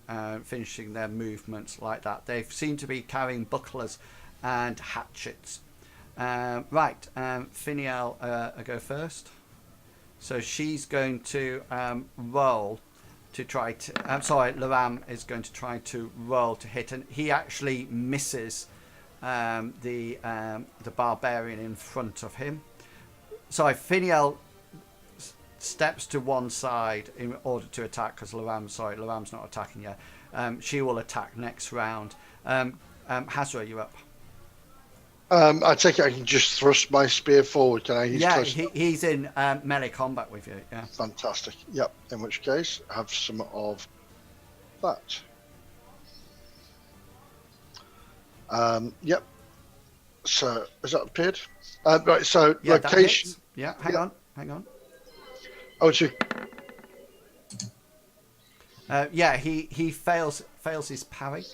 finishing their movements like that. They seem to be carrying bucklers and hatchets. Right, Finiel, I go first. So she's going to roll to try to. I'm sorry, Laram is going to try to roll to hit, and he actually misses the barbarian in front of him. Sorry, Finiel steps to one side in order to attack because Laram's not attacking yet. She will attack next round. Hesserat, you up? I take it I can just thrust my spear forward, can I? He's in melee combat with you. Yeah. Fantastic. Yep. In which case, have some of that. Yep. So, has that appeared? Right. So, Yeah, location. Yeah. Hang on. Oh, two. Yeah. He fails his parry.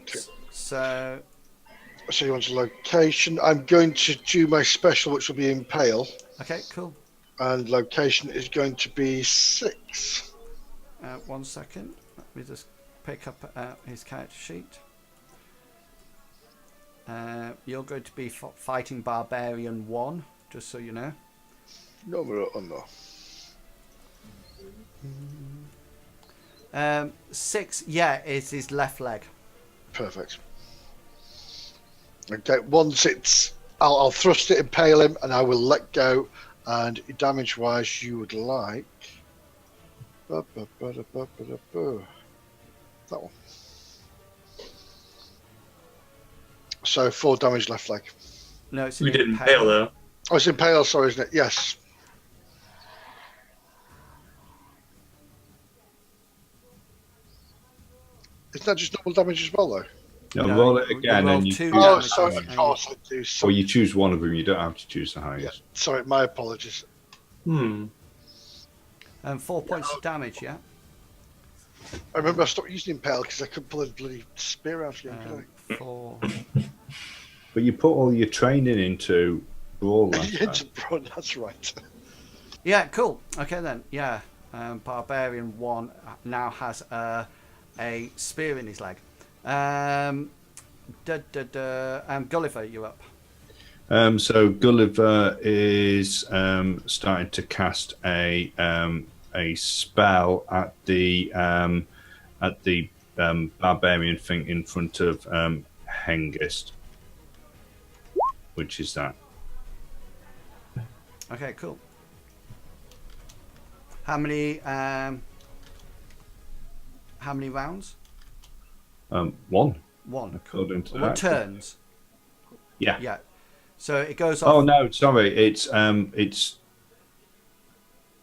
Okay. So you want a location. I'm going to do my special, which will be Impale. Okay, cool. And location is going to be 6. 1 second. Let me just pick up his character sheet. You're going to be fighting Barbarian 1, just so you know. No. 6, yeah, is his left leg. Perfect. Okay, once I'll thrust it, impale him, and I will let go. And damage-wise, you would like that one. So 4 damage left leg. No, it's We didn't impale though. Oh, it's impale, sorry, isn't it? Yes. Isn't that just normal damage as well, though? No, roll it again, and you. Oh, sorry, of course I do. Or you choose one of them. You don't have to choose the highest. Yeah, sorry, my apologies. 4 points of damage, yeah? I remember I stopped using impale because I couldn't pull a bloody spear out again, could I? 4. But you put all your training into brawl. Into brawl, that's right. Yeah, cool. Okay then, yeah. Barbarian 1 now has a spear in his leg. Gulliver, you up? So Gulliver is starting to cast a spell at the barbarian thing in front of Hengist, which is that. Okay, cool. How many rounds? 1. 1. According to What that. turns? Yeah. Yeah. So it goes off. Oh no, sorry. It's 2.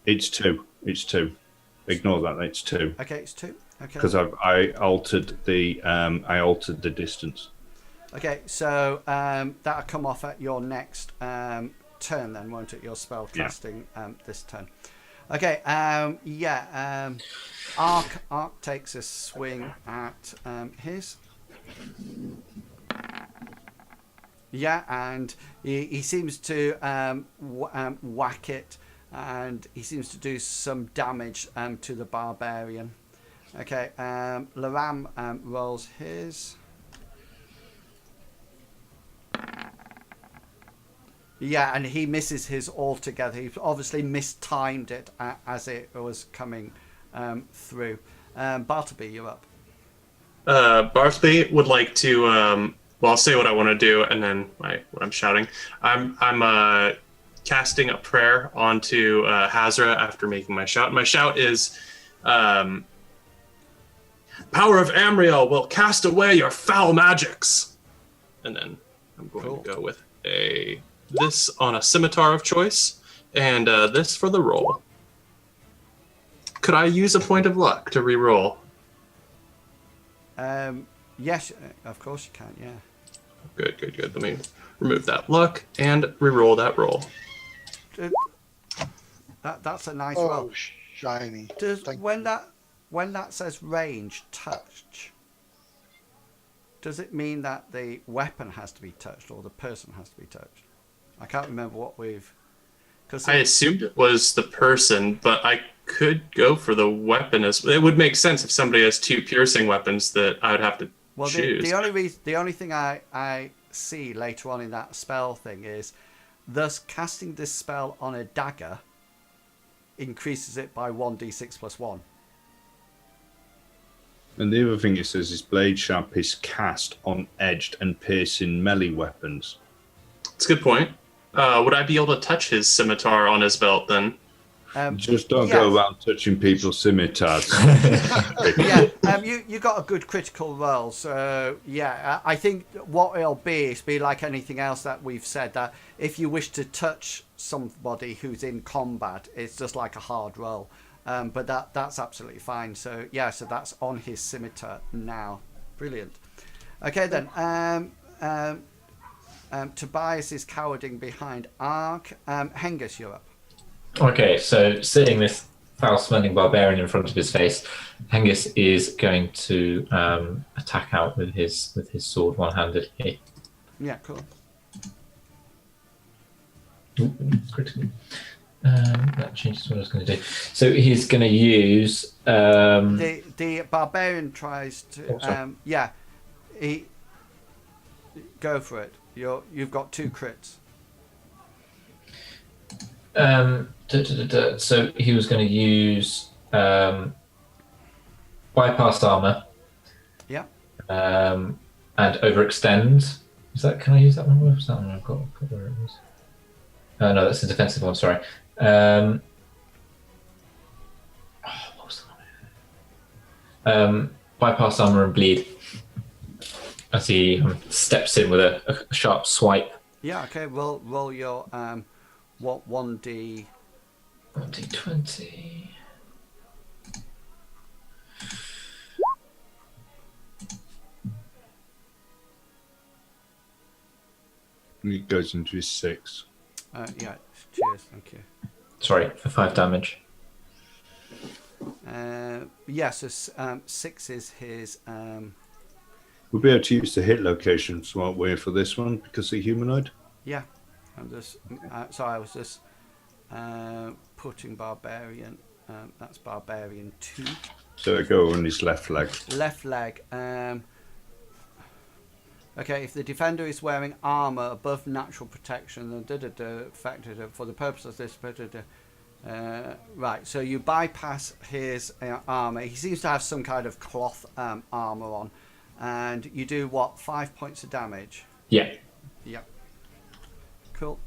It's 2. Ignore that. It's 2. Okay, it's 2. Okay. Because I altered the distance. Okay, so that'll come off at your next turn then, won't it? Your spell casting this turn. Okay, Ark takes a swing at his. Yeah, and he seems to whack it, and he seems to do some damage to the barbarian. Okay, Laram rolls his. Yeah, and he misses his altogether. He obviously mistimed it as it was coming through. Bartleby, you're up. Bartleby would like to. Well, I'll say what I want to do, and then I'm shouting. I'm casting a prayer onto Hesserat after making my shout. My shout is, "Power of Amriel will cast away your foul magics." And then I'm going to go with this on a scimitar of choice, and this for the roll. Could I use a point of luck to re-roll? Yes, of course you can. Yeah. Good. Let me remove that luck and re-roll that roll. That's a nice Oh, roll. shiny. When that says range touch, does it mean that the weapon has to be touched or the person has to be touched? I can't remember what we've. I assumed it was the person, but I could go for the weapon as it would make sense if somebody has 2 piercing weapons that I would have to choose. The only thing I see later on in that spell thing is, thus casting this spell on a dagger increases it by 1d6 plus 1. And the other thing it says is blade sharp is cast on edged and piercing melee weapons. That's a good point. Would I be able to touch his scimitar on his belt then? Just don't go around touching people's scimitars. You got a good critical roll, so I think what it'll be like anything else that we've said, that if you wish to touch somebody who's in combat, it's just like a hard roll. But that's absolutely fine. So so that's on his scimitar now. Brilliant. Okay then. Tobias is cowering behind Ark. Hengist, you're up. Okay, so seeing this foul-smelling barbarian in front of his face, Hengist is going to attack out with his sword one-handedly. Yeah, cool. Critical. That changes what I was going to do. So he's going to use the barbarian tries to he go for it. You've got 2 crits. So he was going to use bypass armor. Yeah. And overextend. Can I use that one? Where was that one? I've got where it was. No, that's a defensive one. Sorry. What was that one? Bypass armor and bleed. As he steps in with a sharp swipe. Yeah. Okay. Roll your 1d. 1d20. It goes into his 6. Cheers. Thank you. Sorry, for 5 damage. So 6 is his. We'll be able to use the hit locations, won't we, for this one because they're humanoid? Yeah. I'm just. I was just putting barbarian. That's barbarian 2. So I go on his left leg. Left leg. Okay, if the defender is wearing armor above natural protection, then factor for the purpose of this. Right, so you bypass his armor. He seems to have some kind of cloth armor on, and you do what? 5 points of damage. Yeah. Yep. Cool.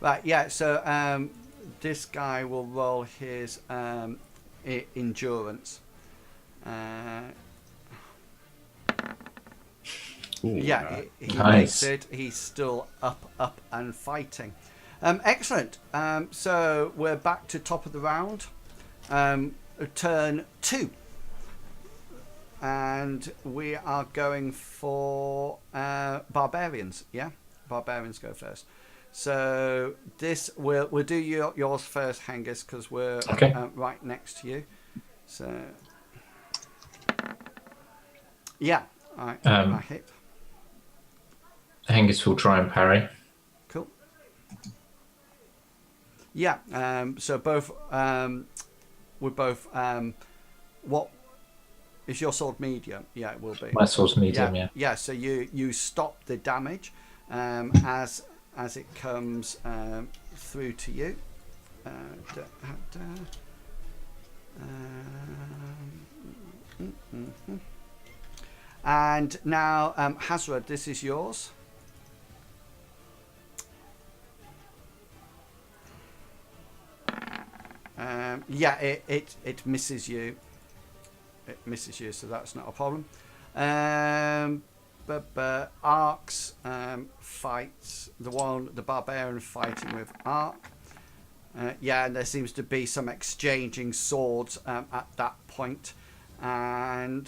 Right, yeah, so this guy will roll his endurance. Ooh, Yeah, nice. he Nice. makes it. He's still up and fighting. Excellent. So we're back to top of the round. Turn 2. And we are going for Barbarians. Yeah, Barbarians go first. So this we'll do yours first, Hengist, because we're Okay. right next to you. So yeah, I hit. Hengist will try and parry. Cool. Yeah. So both we're both. What is your sword medium? Yeah, it will be. My sword's medium, yeah. Yeah. So you stop the damage as it comes through to you. And now, Hesserat, this is yours. Yeah, it misses you. It misses you, so that's not a problem. But Arcs fights the barbarian fighting with Arc. Yeah, and there seems to be some exchanging swords at that point. And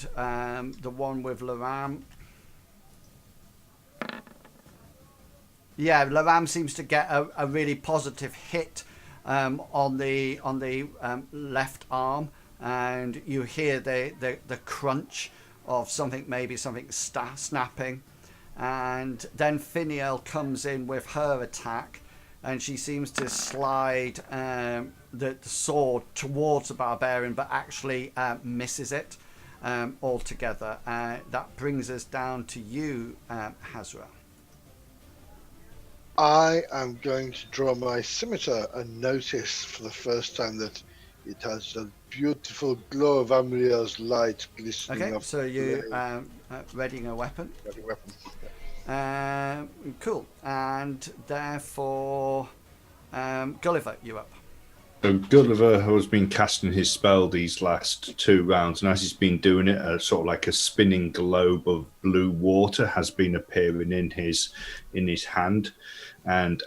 the one with Laram. Yeah, Laram seems to get a really positive hit on the left arm, and you hear the crunch of something snapping, and then Finiel comes in with her attack, and she seems to slide the sword towards the barbarian, but actually misses it altogether. That brings us down to you, Hesserat. I am going to draw my scimitar and notice for the first time that it has a beautiful glow of Amriel's light glistening. Okay, off so the you blade. readying a weapon. Ready weapon. Cool, and therefore, Gulliver, you up. So Gulliver has been casting his spell these last 2 rounds, and as he's been doing it, a sort of like a spinning globe of blue water has been appearing in his hand, and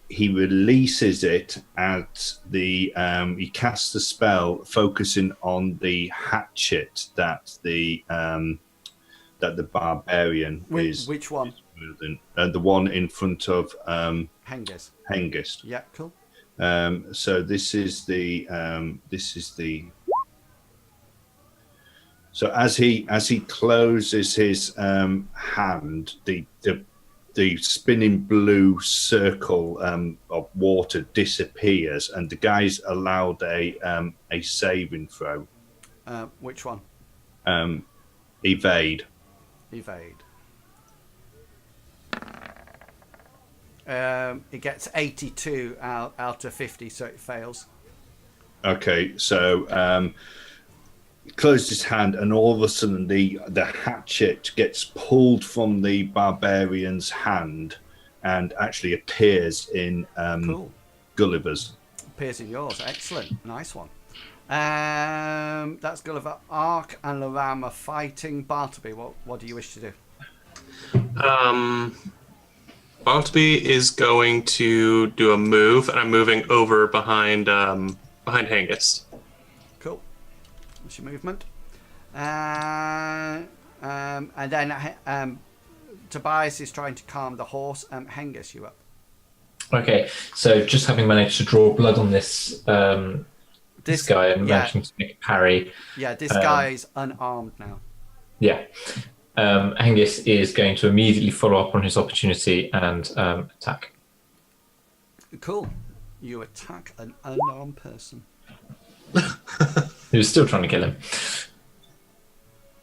he releases it at the he casts the spell focusing on the hatchet that the barbarian is. Which one? The one in front of Hengist. Hengist. Yeah, cool. So this is the so as he closes his hand, the spinning blue circle of water disappears, and the guy's allowed a saving throw. Which one? Evade. Evade. It gets 82 out of 50, so it fails. Okay, so he closed his hand, and all of a sudden the hatchet gets pulled from the barbarian's hand and actually appears in Cool. Gulliver's. Appears in yours. Excellent. Nice one. That's Gulliver. Arc and Laram are fighting. Bartleby, what do you wish to do? Bartleby is going to do a move, and I'm moving over behind Hengist. Cool. What's your movement? And then Tobias is trying to calm the horse. Hengist, you up? Okay, so just having managed to draw blood on this guy and managing to make a parry. Yeah, this guy is unarmed now. Yeah. Hengist is going to immediately follow up on his opportunity and attack. Cool. You attack an unarmed person. He was still trying to kill him.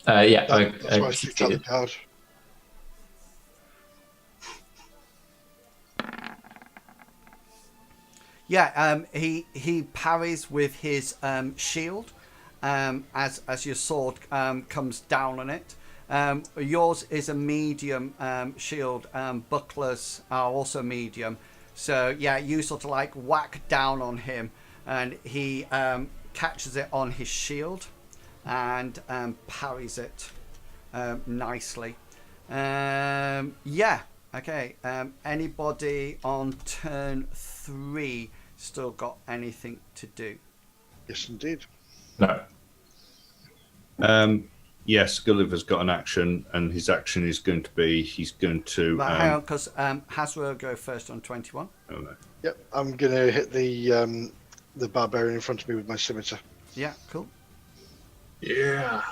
Yeah, That's why I succeeded. kicked out the card. Yeah, he parries with his shield as your sword comes down on it. Yours is a medium shield. Bucklers are also medium. So yeah, you sort of like whack down on him, and he catches it on his shield and parries it nicely. Yeah. Okay. Anybody on turn 3 still got anything to do? Yes, indeed. No. Yes, Gulliver's got an action, and his action is going to be he's going to. But hang on, because Hesserat will go first on 21. Oh, no. Yep, I'm going to hit the barbarian in front of me with my scimitar. Yeah, cool. Yeah.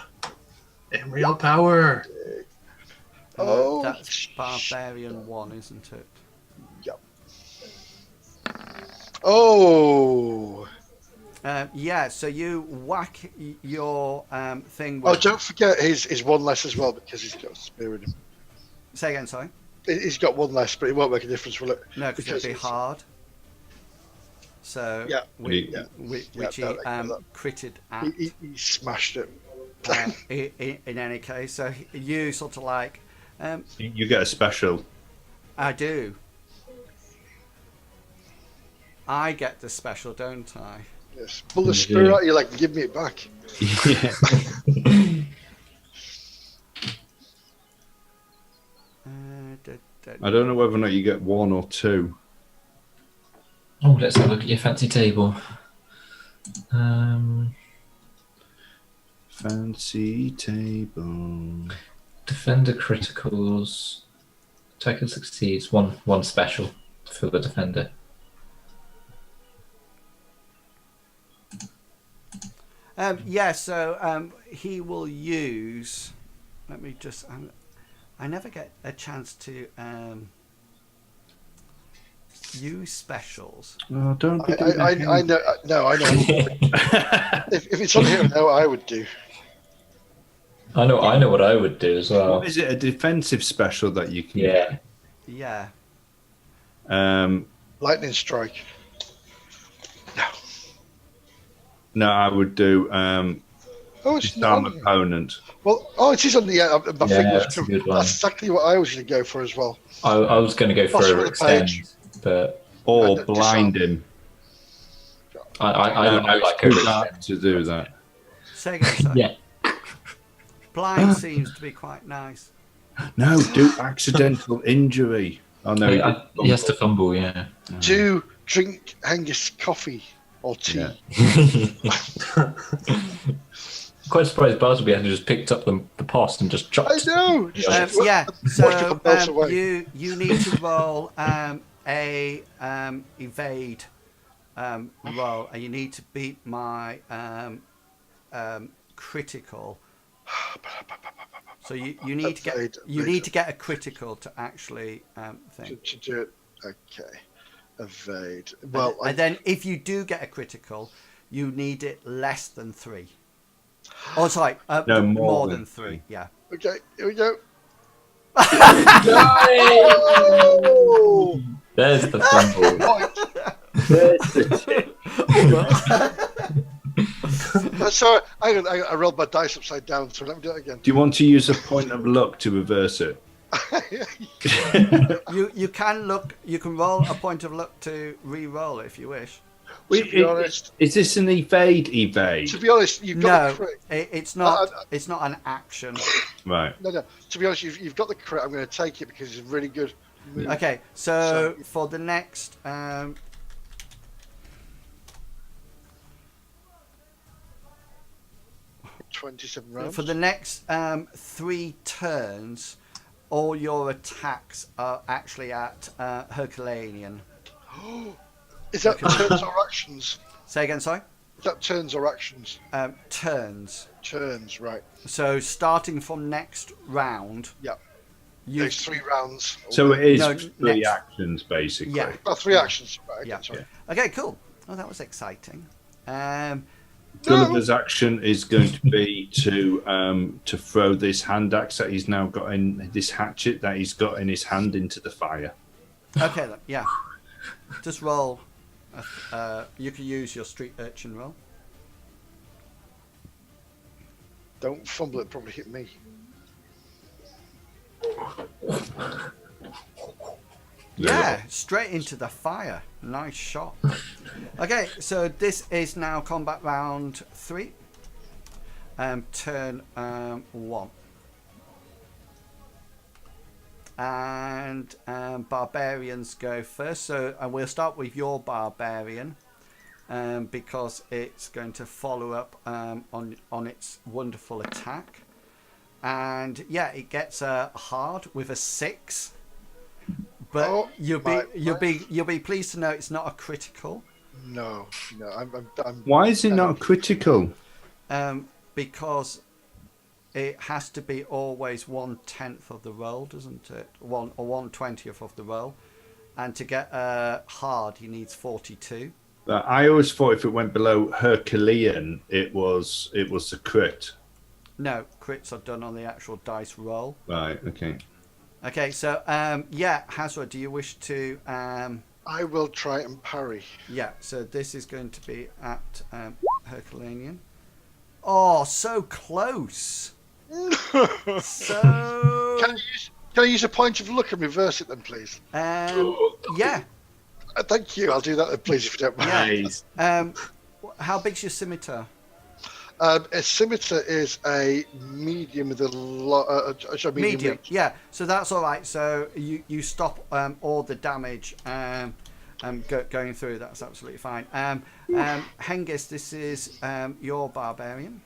And real power. Oh, That's Barbarian 1, isn't it? Yep. Oh. Yeah, so you whack your thing Oh, with... don't forget his one less as well because he's got a spear in him. Say again, sorry. He's got one less, but it won't make a difference, will it? No, because it'd be it's- hard. So, Yeah. which Yeah. he Yeah, that- critted at. He smashed it. In any case, so you sort of like... You get a special. I do. I get the special, don't I? Yes. Pull the spear out, you're like, give me it back. Yeah. I don't know whether or not you get 1 or 2. Oh, let's have a look at your fancy table. Fancy table. Defender criticals. Attacker succeeds. One special for the defender. Yeah, so he will use... Let me just... I never get a chance to use specials. Oh, don't be I know. No, I know. if it's on here, I know what I would do. I know what I would do as well. What is it? A defensive special that you can Yeah. Yeah. get? Lightning strike. No. No, I would do Oh, it's disarm not. opponent. Well, oh, it is on the my Yeah, fingers. that's a good one. That's exactly what I was going to go for as well. I was going to go for Possible extend, page. but Or And blind disarm. him. I like too overextend. dark to do that. Say again, sorry. Yeah. Blind seems to be quite nice. No, do accidental injury. Oh no, He has to fumble, yeah. Do drink Hengist coffee or tea. Yeah. Quite surprised Bartleby hadn't just picked up the post and just chopped. I know. Yeah, Watch so the bells away. you need to roll a evade roll, and you need to beat my critical. So you need to get Evade. to get a critical to actually thing. To do it. Okay. Evade. Well, And then if you do get a critical, you need it less than 3. Oh, sorry, No, more than 3. Yeah. okay. Here we go. There's the fumble. Sorry, I rolled my dice upside down, so let me do it again. Do you want to use a point of luck to reverse it? You can look. You can roll a point of luck to re-roll it if you wish. To be honest, Is this an evade? to be honest, you've got No, the crit. it's not. It's not an action. Right. No. To be honest, you've got the crit. I'm going to take it because it's a really good move. Okay, so for the next 27 rounds. for the next 3 turns, all your attacks are actually at Herculanean. Is that turns or actions? Say again, sorry. Is that turns or actions? Turns. Turns, right. So starting from next round, Yeah. you There's 3 rounds. So it is No, 3 next. actions, basically. Yeah. Oh, 3 actions. Right, okay, Yeah. sorry. Okay, cool. Oh, that was exciting. Gulliver's action is going to be to throw this hand axe that he's now got in, this hatchet that he's got in his hand, into the fire. Okay, then, yeah. Just roll. You can use your street urchin roll. Don't fumble it, probably hit me. Yeah, straight into the fire. Nice shot. Okay, so this is now combat round 3. Turn 1. and Barbarians go first. So we'll start with your Barbarian. Because it's going to follow up on its wonderful attack, and yeah, it gets a hard with a 6. But you'll be pleased to know it's not a critical. No. I'm Why is it not critical? Because it has to be always 1/10 of the roll, doesn't it? 1/20th of the roll, and to get a hard, he needs 42. I always thought if it went below Herculean, it was a crit. No, crits are done on the actual dice roll. Right. Okay. Okay, so Hesserat, do you wish to? I will try and parry. Yeah, so this is going to be at Herculanean. Oh, so close. So. Can I use a point of luck and reverse it then, please? Yeah. Thank you. I'll do that then, please, if you don't mind. Nice. How big's your scimitar? A scimitar is a medium with a Medium. Yeah. So that's all right. So you stop all the damage going through. That's absolutely fine. Hengist, this is your barbarian.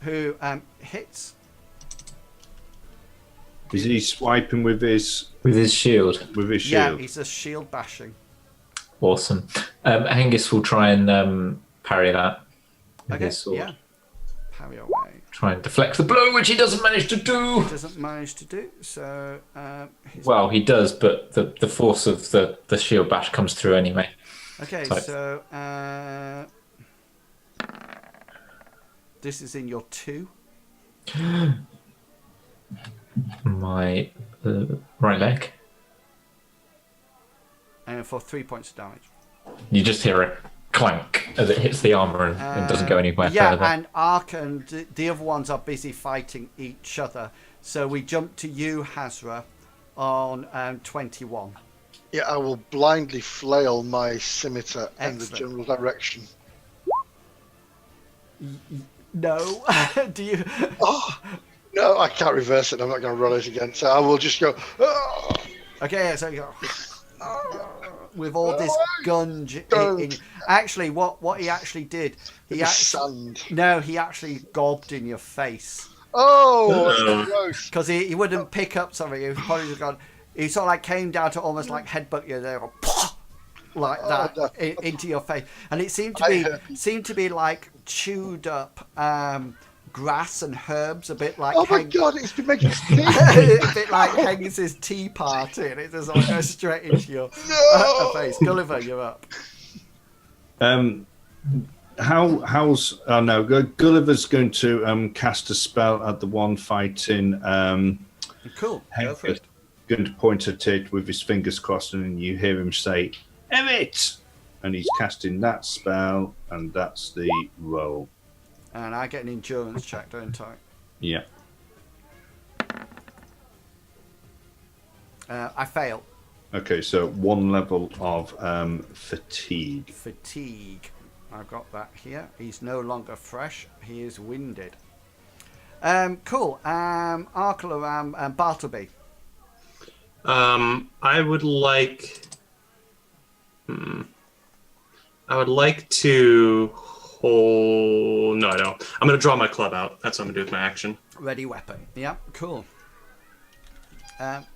Who hits? Is he swiping with his shield? With his Yeah, shield. he's a shield bashing. Awesome. Hengist will try and parry that with his sword. Yeah. Parry away. Try and deflect the blow, which he doesn't manage to do. He doesn't manage to do so. Well, he does, but the force of the shield bash comes through anyway. Okay, Type. so this is in your 2. My right leg. And for 3 points of damage. You just hear a clank as it hits the armor and doesn't go anywhere further. Yeah, and Ark and the other ones are busy fighting each other. So we jump to you, Hesserat, on 21. Yeah, I will blindly flail my scimitar in the Excellent. general direction. No. Do you? Oh, no, I can't reverse it. I'm not going to roll it again. So I will just go. Oh! Okay, so you go. With all this gunge. Actually, what he actually did, he actually gobbed in your face. Oh, that's gross. Because he wouldn't pick up something. He probably just gone. He sort of like came down to almost like headbutt you there, like that no. into your face, and it seemed to be like chewed up grass and herbs, a bit like. Oh my god! It's been making steam. a bit like Hengist's tea party, and it just all goes straight into your face. Gulliver, you're up. How's Gulliver's going to cast a spell at the one fighting Cool. Go for it. Going to point at it with his fingers crossed, and then you hear him say "Emmet," and he's casting that spell, and that's the roll. And I get an endurance check, don't I? Yeah. I fail. Okay, so 1 level of fatigue. Fatigue. I've got that here. He's no longer fresh. He is winded. Cool. Arkelaram and Bartleby. I would like. I would like to hold. No, I don't. I'm going to draw my club out. That's what I'm going to do with my action. Ready weapon. Yeah, cool.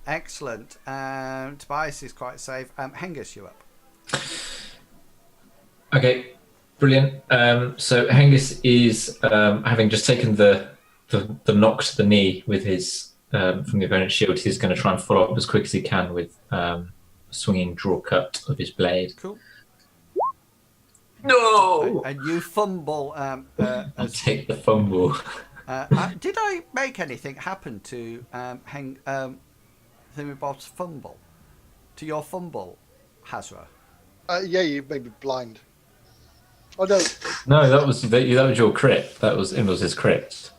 Excellent. Tobias is quite safe. Hengist, you up. Okay, brilliant. So Hengist is having just taken the knock to the knee with his from the opponent's shield. He's going to try and follow up as quick as he can with a swinging draw cut of his blade. Cool. No! And you fumble. I'll take the fumble. Did I make anything happen to Thimibob's fumble? To your fumble, Hesserat? Yeah, you made me blind. Oh no! No, that was your crit. That was his crit.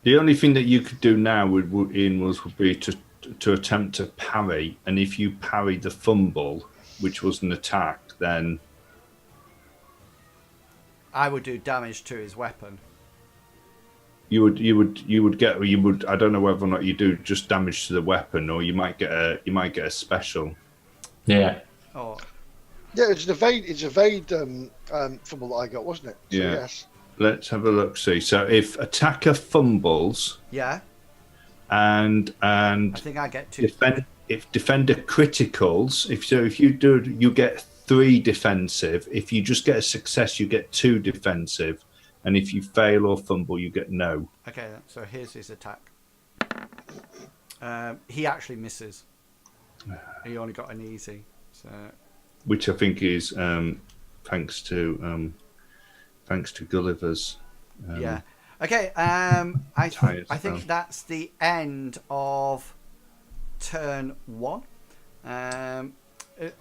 The only thing that you could do now would be to attempt to parry, and if you parry the fumble, which was an attack, then I would do damage to his weapon. you would get. I don't know whether or not you do just damage to the weapon, or you might get a special. Yeah. Oh, Yeah, it's an evade fumble that I got, wasn't it? So, Yeah. yes. Let's have a look. See, so if attacker fumbles yeah. and I think I get 2. if defender criticals, if you do, you get 3 defensive. If you just get a success, you get 2 defensive, and if you fail or fumble, you get no. Okay, so here's his attack. He actually misses. He only got an easy. So Which I think is thanks to Gulliver's. yeah. Okay. I tired think spell. that's the end of turn 1.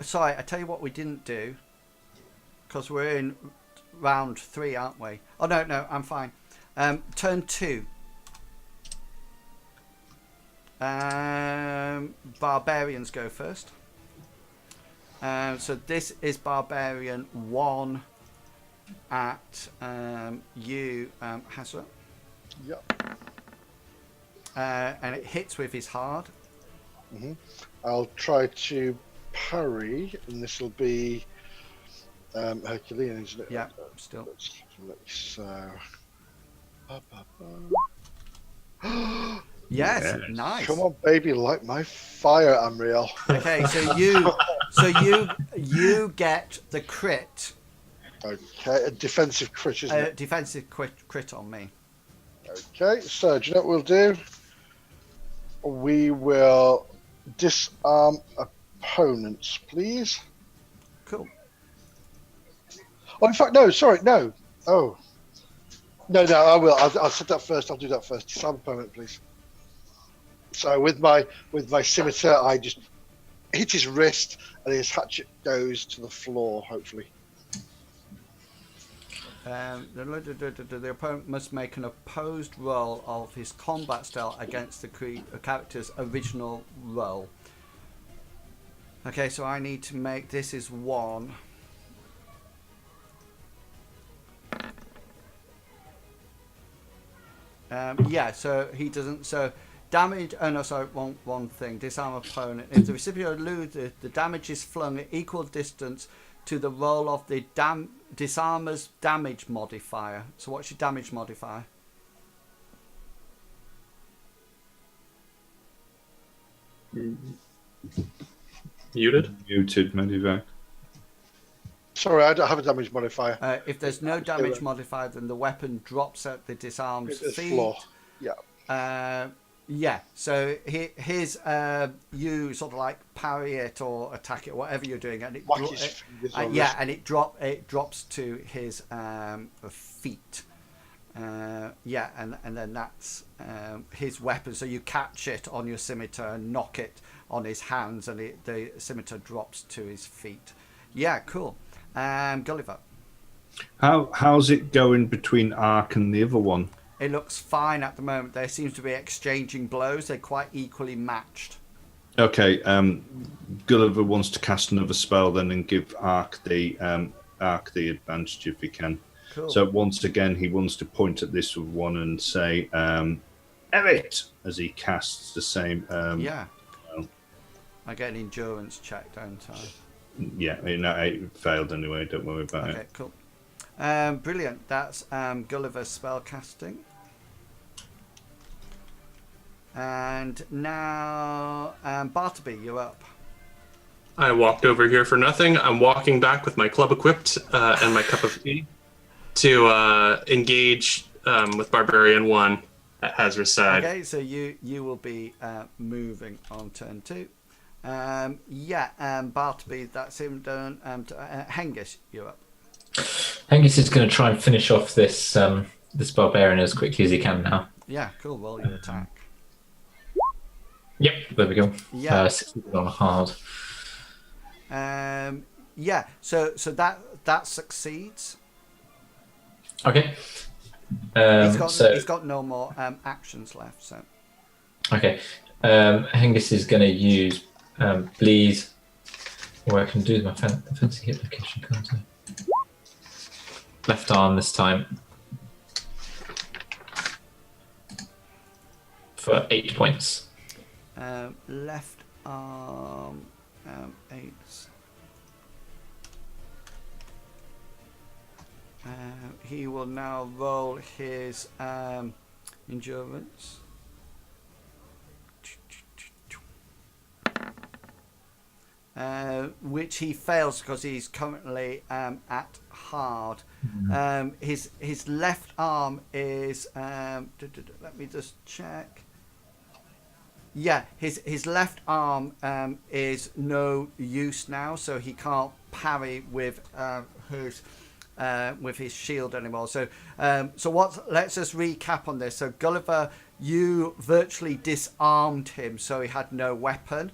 Sorry, I tell you what we didn't do, because we're in round 3, aren't we? Oh no, I'm fine. Turn 2. Barbarians go first. So this is Barbarian 1 at you, Hesserat. Yep. And it hits with his hard. I'll try to parry, and this will be Herculean, isn't it? Yeah, still. So. Yes, Yes. nice. Come on, baby, light my fire, Amriel. Okay, you get the crit, Okay, a defensive crit, isn't it? defensive crit on me. Okay, so do you know what we'll do? We will disarm opponents, please. Cool. Oh, in fact, no, sorry, no. Oh. No, I will. I'll set that first. I'll do that first. Disarm opponent, please. So with my scimitar, I just hit his wrist, and his hatchet goes to the floor, hopefully. The opponent must make an opposed roll of his combat style against the character's original roll. Okay, so I need to make this is 1. Yeah, so he doesn't. So damage. Oh no, sorry. One thing. Disarm opponent. If the recipient loses, the damage is flung at equal distance to the roll of the disarmer's damage modifier. So what's your damage modifier? Muted. Muted, Medivac. Sorry, I don't have a damage modifier. If there's no damage modifier, then the weapon drops at the disarmed's It's feet. floor. Yeah. Yeah. So his you sort of like parry it or attack it, whatever you're doing, and it Whack his fingers on yeah, this. and it drops to his feet. Yeah, and then that's his weapon. So you catch it on your scimitar and knock it on his hands, and the scimitar drops to his feet. Yeah, cool. Gulliver. How's it going between Ark and the other one? It looks fine at the moment. They seem to be exchanging blows. They're quite equally matched. Okay, Gulliver wants to cast another spell then and give Ark the advantage if he can. Cool. So once again, he wants to point at this one and say, "Erit," as he casts the same. Yeah. Well. I get an endurance check, don't I? Yeah, it failed anyway. Don't worry about Okay, it. cool. Brilliant. That's Gulliver's spell casting. And now, Bartleby, you're up. I walked over here for nothing. I'm walking back with my club equipped and my cup of tea to engage with Barbarian 1 at Hesserat's side. Okay, so you will be moving on turn 2. Bartleby, that's him done. Hengist, you're up. Hengist is going to try and finish off this this barbarian as quickly as he can now. Yeah, cool. Roll your attack. Yep, there we go. Yeah. 16 on hard. Yeah, so that succeeds. Okay. He's got no more actions left. So Okay. Hengist is going to use bleed. Or I can do my fancy hit location, can't I? Left arm this time. for 8 points. Left arm, 8. He will now roll his endurance. Which he fails because he's currently at hard. His left arm is. Let me just check. Yeah, his left arm is no use now, so he can't parry with his shield anymore. So let's just recap on this. So Gulliver, you virtually disarmed him, so he had no weapon.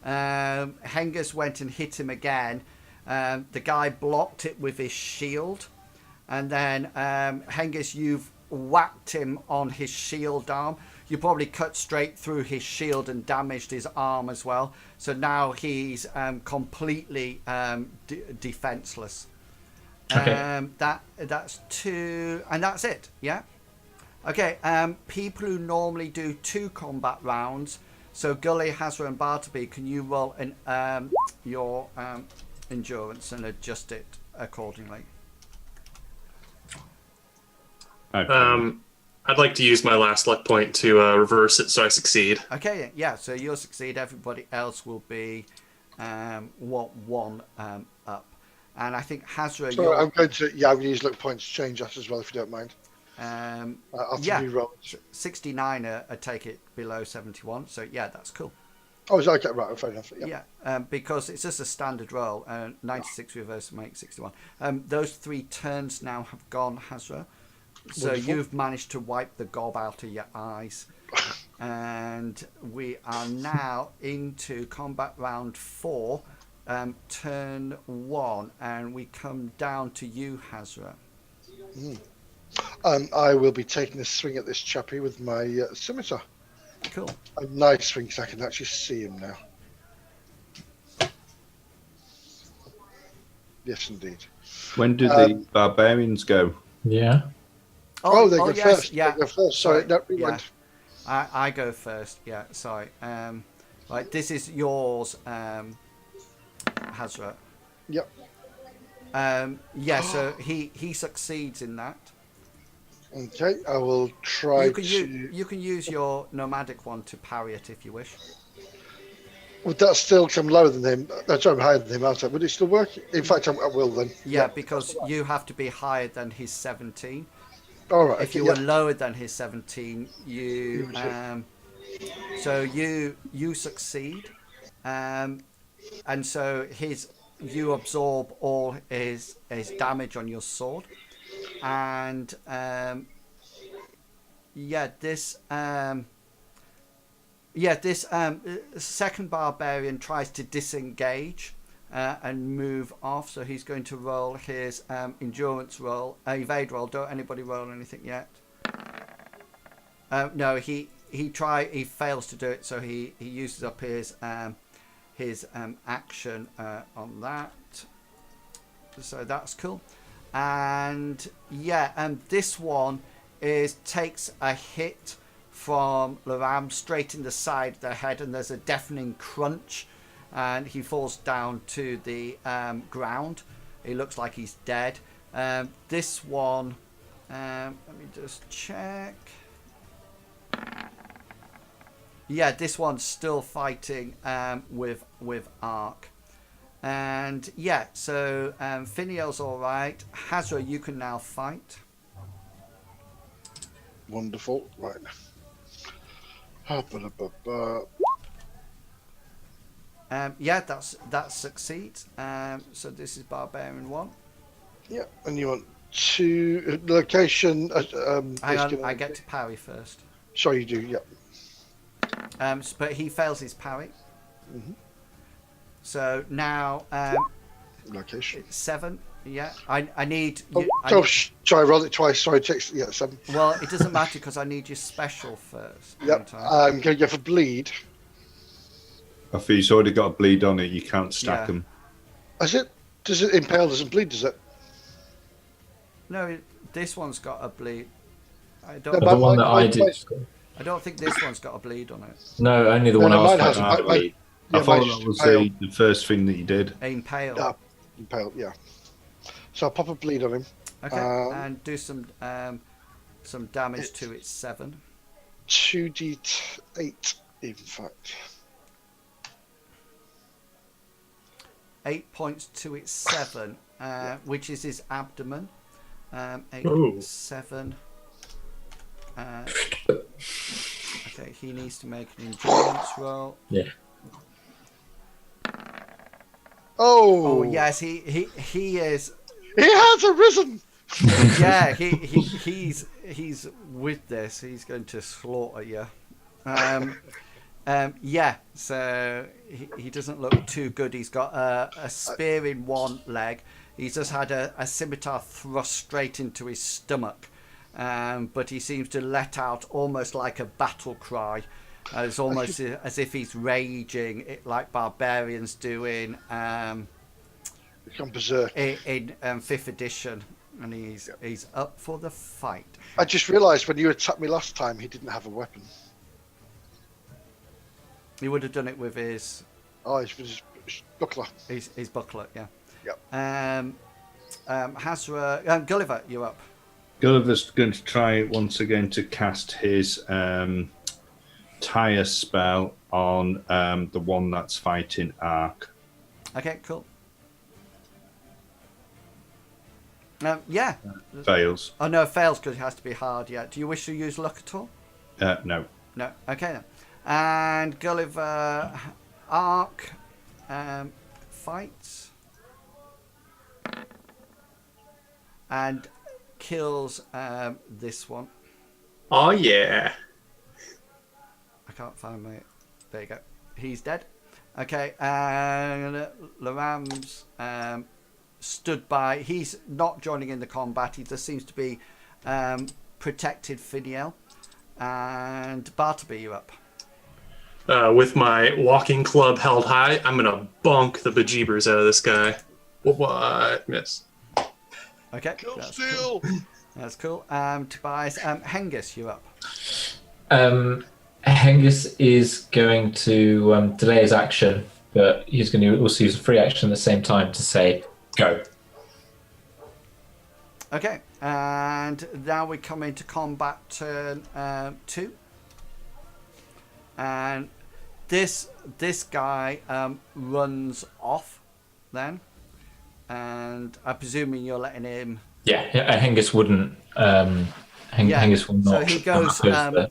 Hengist went and hit him again. The guy blocked it with his shield, and then Hengist, you've whacked him on his shield arm. You probably cut straight through his shield and damaged his arm as well. So now he's completely defenseless. Okay. That's 2, and that's it. Yeah. Okay. People who normally do 2 combat rounds. So Gully, Hesserat, and Bartleby, can you roll your endurance and adjust it accordingly? Okay. I'd like to use my last luck point to reverse it so I succeed. Okay, yeah, so you'll succeed. Everybody else will be 1 up. And I think Hesserat, So I'm going to use luck points to change that as well, if you don't mind. yeah, re-roll. 69 take it below 71. So yeah, that's cool. Oh, is that okay? Right, fair enough. Yeah. Yeah, because it's just a standard roll. 96 reverse makes 61. Those 3 turns now have gone, Hesserat. So Wonderful. you've managed to wipe the gob out of your eyes. And we are now into combat round 4, turn 1. And we come down to you, Hesserat. I will be taking a swing at this chappie with my scimitar. Cool. A nice swing, because I can actually see him now. Yes, indeed. When do the barbarians go? Yeah. Oh, they go yes, first. Yeah. They go first. Sorry, no, Yeah. rewind. I go first. Yeah, sorry. Right, this is yours, Hesserat. Yep. Yeah, so he succeeds in that. Okay, I will try You can use your nomadic one to parry it if you wish. Would that still come lower than him? No, sorry, I'm higher than him, aren't I? Would it still work? In fact, I will then. Yeah, because you have to be higher than his 17. All right. If okay, you were lower than his 17, you so you succeed, and so you absorb all his damage on your sword, and this second barbarian tries to disengage and move off, so he's going to roll his endurance roll, evade roll. Don't anybody roll anything yet? No, he fails to do it, so he uses up his action on that. So that's cool. And this one takes a hit from Laram straight in the side of the head, and there's a deafening crunch, and he falls down to the ground. He looks like he's dead. This one, let me just check. Yeah, this one's still fighting with Ark. And so Finiel's all right. Hesserat, you can now fight. Wonderful. Right. That succeeds. So this is Barbarian 1. Yeah, and you want 2 location. Hang on, I get to parry first. Sorry, you do. Yeah. But he fails his parry. Mm-hmm. So now Location. 7. Yeah, I need. Sorry, roll it twice. Sorry, text. Yeah, 7. Well, it doesn't matter because I need your special first. Yep. I'm going to go for bleed. If he's already got a bleed on it, you can't stack them. Does it impale? Doesn't bleed? Does it? No, this one's got a bleed. I don't. No, The one that I did. I don't think this one's got a bleed on it. No, only the No, one no, I was mine fighting. hasn't. I Yeah, thought mine's that was pale. the first thing that you did. Impale. Impale, yeah. So I'll pop a bleed on him. Okay, and do some damage to its 7. 2d8, in fact. 8 points to its 7, which is his abdomen. 8, Ooh. 7. Okay, he needs to make an endurance roll. Yeah. Oh, Oh yes, he is. He has arisen! Yeah, he's with this. He's going to slaughter you. Yeah, so he doesn't look too good. He's got a spear in one leg. He's just had a scimitar thrust straight into his stomach. But he seems to let out almost like a battle cry. It's almost as if he's raging, like Barbarians do in Become berserk. in 5th edition. And he's up for the fight. I just realised when you attacked me last time, he didn't have a weapon. He would have done it with his His buckler. his buckler, yeah. Yep. Hesserat, Gulliver, you're up. Gulliver's going to try once again to cast his tire spell on the one that's fighting Ark. Okay, cool. Yeah. Fails. Oh no, it fails because it has to be hard. Yeah. Do you wish to use luck at all? No. No. Okay then. And Gulliver, Ark, fights and kills this one. Oh yeah. I can't find my. There you go. He's dead. Okay, and Laram's stood by. He's not joining in the combat. He just seems to be protected Finiel. And Bartleby, you're up. With my walking club held high, I'm gonna bonk the bejeebers out of this guy. What? Miss. Okay. Kill That's steal! cool. That's cool. Tobias, Hengist, you're up. Hengist is going to delay his action, but he's going to also use a free action at the same time to say, go. Okay, and now we come into combat turn 2. And this guy runs off then. And I'm presuming you're letting him... Yeah, Hengist wouldn't... Hengist will so not. he goes the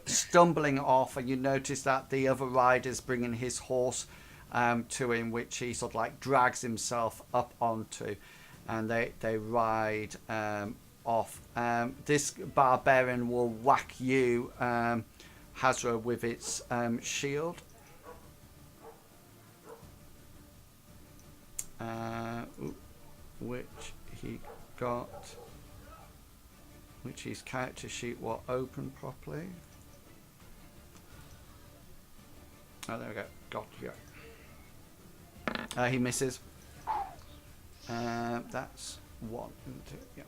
stumbling off, and you notice that the other rider's bringing his horse to him, which he sort of like drags himself up onto, and they ride off. This barbarian will whack you, Hesserat, with its shield. Which he got... which his character sheet will open properly. Oh, there we go. Got you. He misses. That's 1 and 2. Yeah.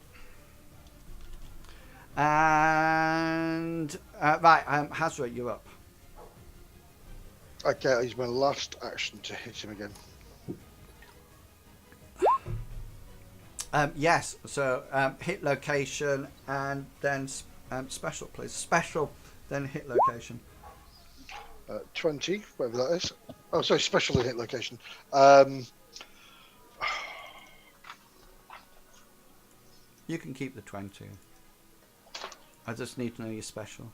And right, Hesserat, you're up. Okay, I'll use my last action to hit him again. Yes. So hit location and then special, please. Special, then hit location. 20, whatever that is. Oh, sorry, special and hit location. You can keep the 20. I just need to know your special.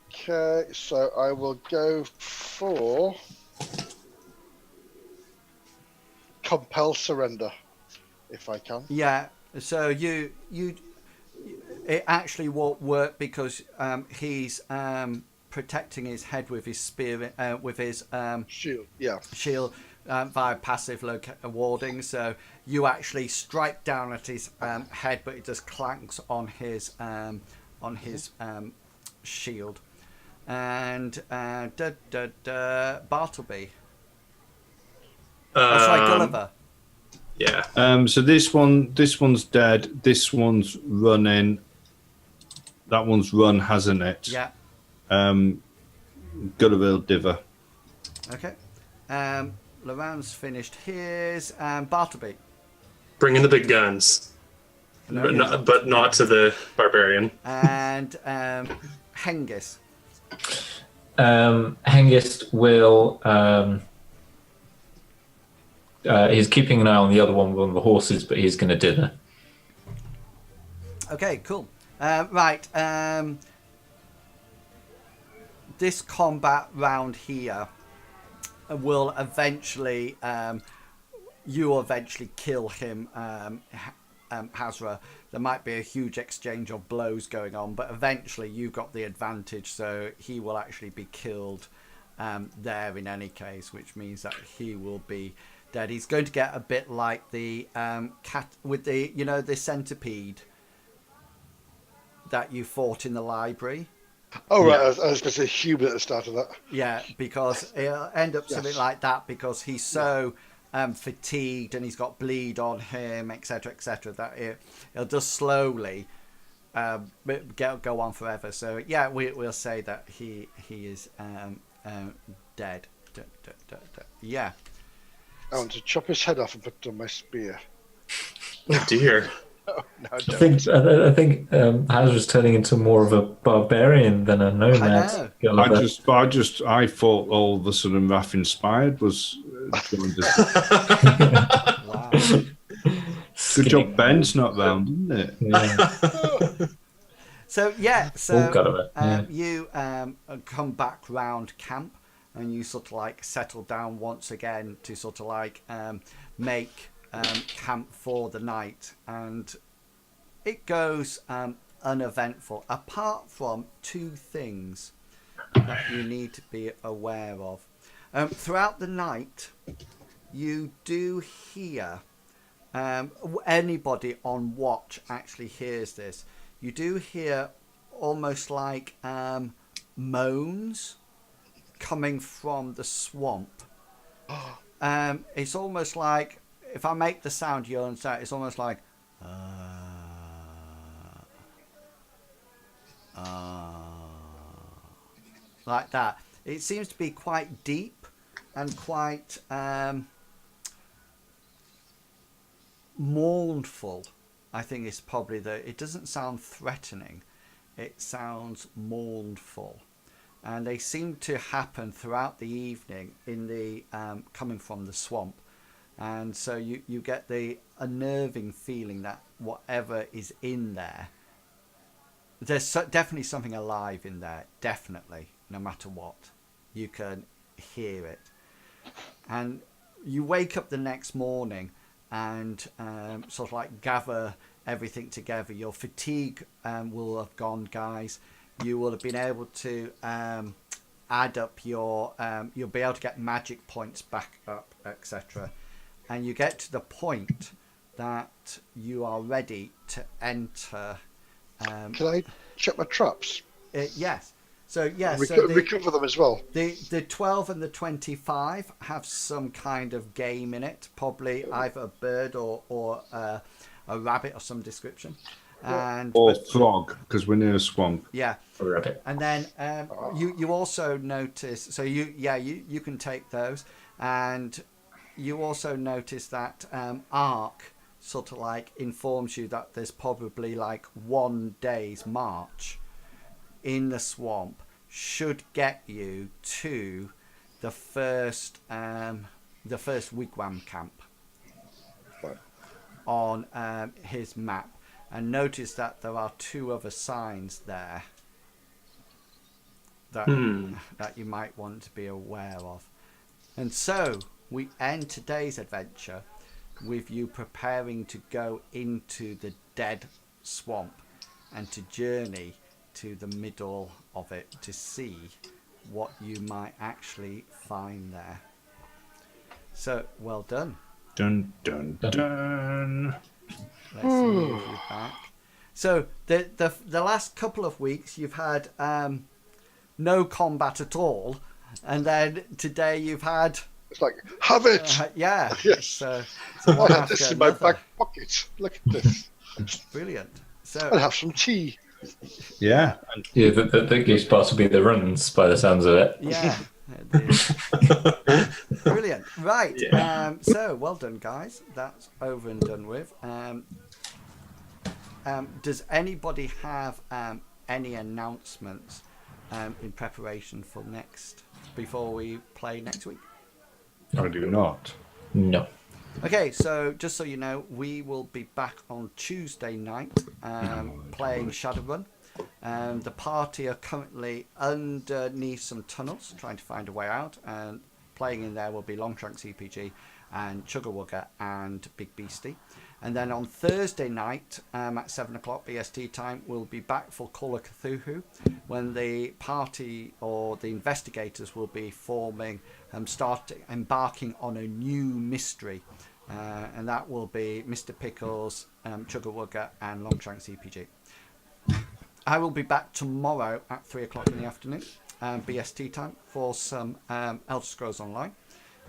Okay, so I will go for compel surrender, if I can. Yeah. So you it actually won't work because he's protecting his head with his spear, with his Shield, yeah. shield via passive warding. So you actually strike down at his head, but it just clanks on his shield. And Bartleby. Sorry, Gulliver. Yeah. So this one's dead. This one's running That one's run, hasn't it? Yeah. Gulliver Diver. Okay. Laurent's finished his. Bartleby. Bring in the big guns. No. But not to the barbarian. And Hengist. Hengist will. He's keeping an eye on the other one of the horses, but he's going to dither. Okay, cool. Right. This combat round here will eventually. You eventually kill him, Hesserat. There might be a huge exchange of blows going on, but eventually you got the advantage, so he will actually be killed there in any case, which means that he will be dead. He's going to get a bit like the cat with the, the centipede that you fought in the library. Oh, right. I was going to say human at the start of that. Yeah, because it'll end up something like that because he's so fatigued and he's got bleed on him, etc., that it'll just slowly go on forever. So yeah, we'll say that he is dead. Yeah. I want to chop his head off and put it on my spear. Oh dear. No, I I don't. think Hazard's turning into more of a barbarian than a nomad. I thought all the sort of Raff inspired was joined us. Wow. Good job, Ben's not round, isn't it? Yeah. So you come back round camp and you sort of like settle down once again to sort of like make camp for the night, and it goes uneventful apart from two things that you need to be aware of. Throughout the night you do hear anybody on watch actually hears this. You do hear almost like moans coming from the swamp. It's almost like, if I make the sound you'll understand, it's almost like like that. It seems to be quite deep and quite mournful. I think it's probably it doesn't sound threatening, it sounds mournful, and they seem to happen throughout the evening in the coming from the swamp. And so you get the unnerving feeling that whatever is in there's definitely something alive in there, definitely, no matter what. You can hear it. And you wake up the next morning and sort of like gather everything together. Your fatigue will have gone, guys. You will have been able to add up your... you'll be able to get magic points back up, etc. And you get to the point that you are ready to enter. Can I check my traps? Yes. So yes, recover them as well. The 12 and the 25 have some kind of game in it, probably either a bird or a rabbit of some description, frog, because we're near a swamp. Yeah, Or a rabbit. and then you also notice. So you can take those, and you also notice that Ark sort of like informs you that there's probably like 1 day's march in the swamp should get you to the first wigwam camp on his map. And notice that there are 2 other signs there that you might want to be aware of. And so we end today's adventure with you preparing to go into the dead swamp and to journey to the middle of it to see what you might actually find there. So well done. Dun dun dun. Let's move you back. So the last couple of weeks you've had no combat at all, and then today you've had It's like, have it! yeah. Yes. So I have this in my back pocket. Look at this. brilliant. I'll So have some tea. Yeah. Yeah, the goose part will be the runs by the sounds of it. Yeah. Brilliant. Right. So well done, guys. That's over and done with. Does anybody have any announcements in preparation for before we play next week? I do not. No. Okay, so just so you know, we will be back on Tuesday night playing Shadowrun. The party are currently underneath some tunnels, trying to find a way out. And playing in there will be Longshanks EPG and Chuggerwugger and Big Beastie. And then on Thursday night at 7 o'clock BST time, we'll be back for Call of Cthulhu, when the party or the investigators will be embarking on a new mystery. And that will be Mr. Pickles, Chuggerwugger, and Longshanks EPG. I will be back tomorrow at 3 o'clock in the afternoon, BST time, for some Elder Scrolls Online.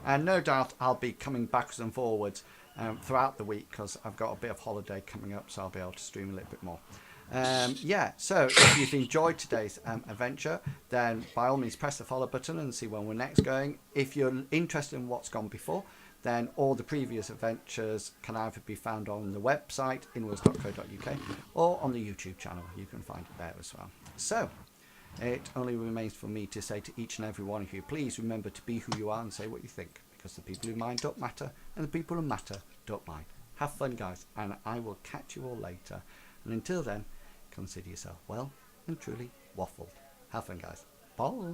And no doubt I'll be coming backwards and forwards throughout the week, because I've got a bit of holiday coming up, so I'll be able to stream a little bit more. So if you've enjoyed today's adventure, then by all means press the follow button and see when we're next going. If you're interested in what's gone before, then all the previous adventures can either be found on the website inwards.co.uk or on the YouTube channel. You can find it there as well. So it only remains for me to say to each and every one of you, please remember to be who you are and say what you think, because the people who mind don't matter and the people who matter don't mind. Have fun, guys, and I will catch you all later. And until then, consider yourself well and truly waffled. Have fun, guys. Bye.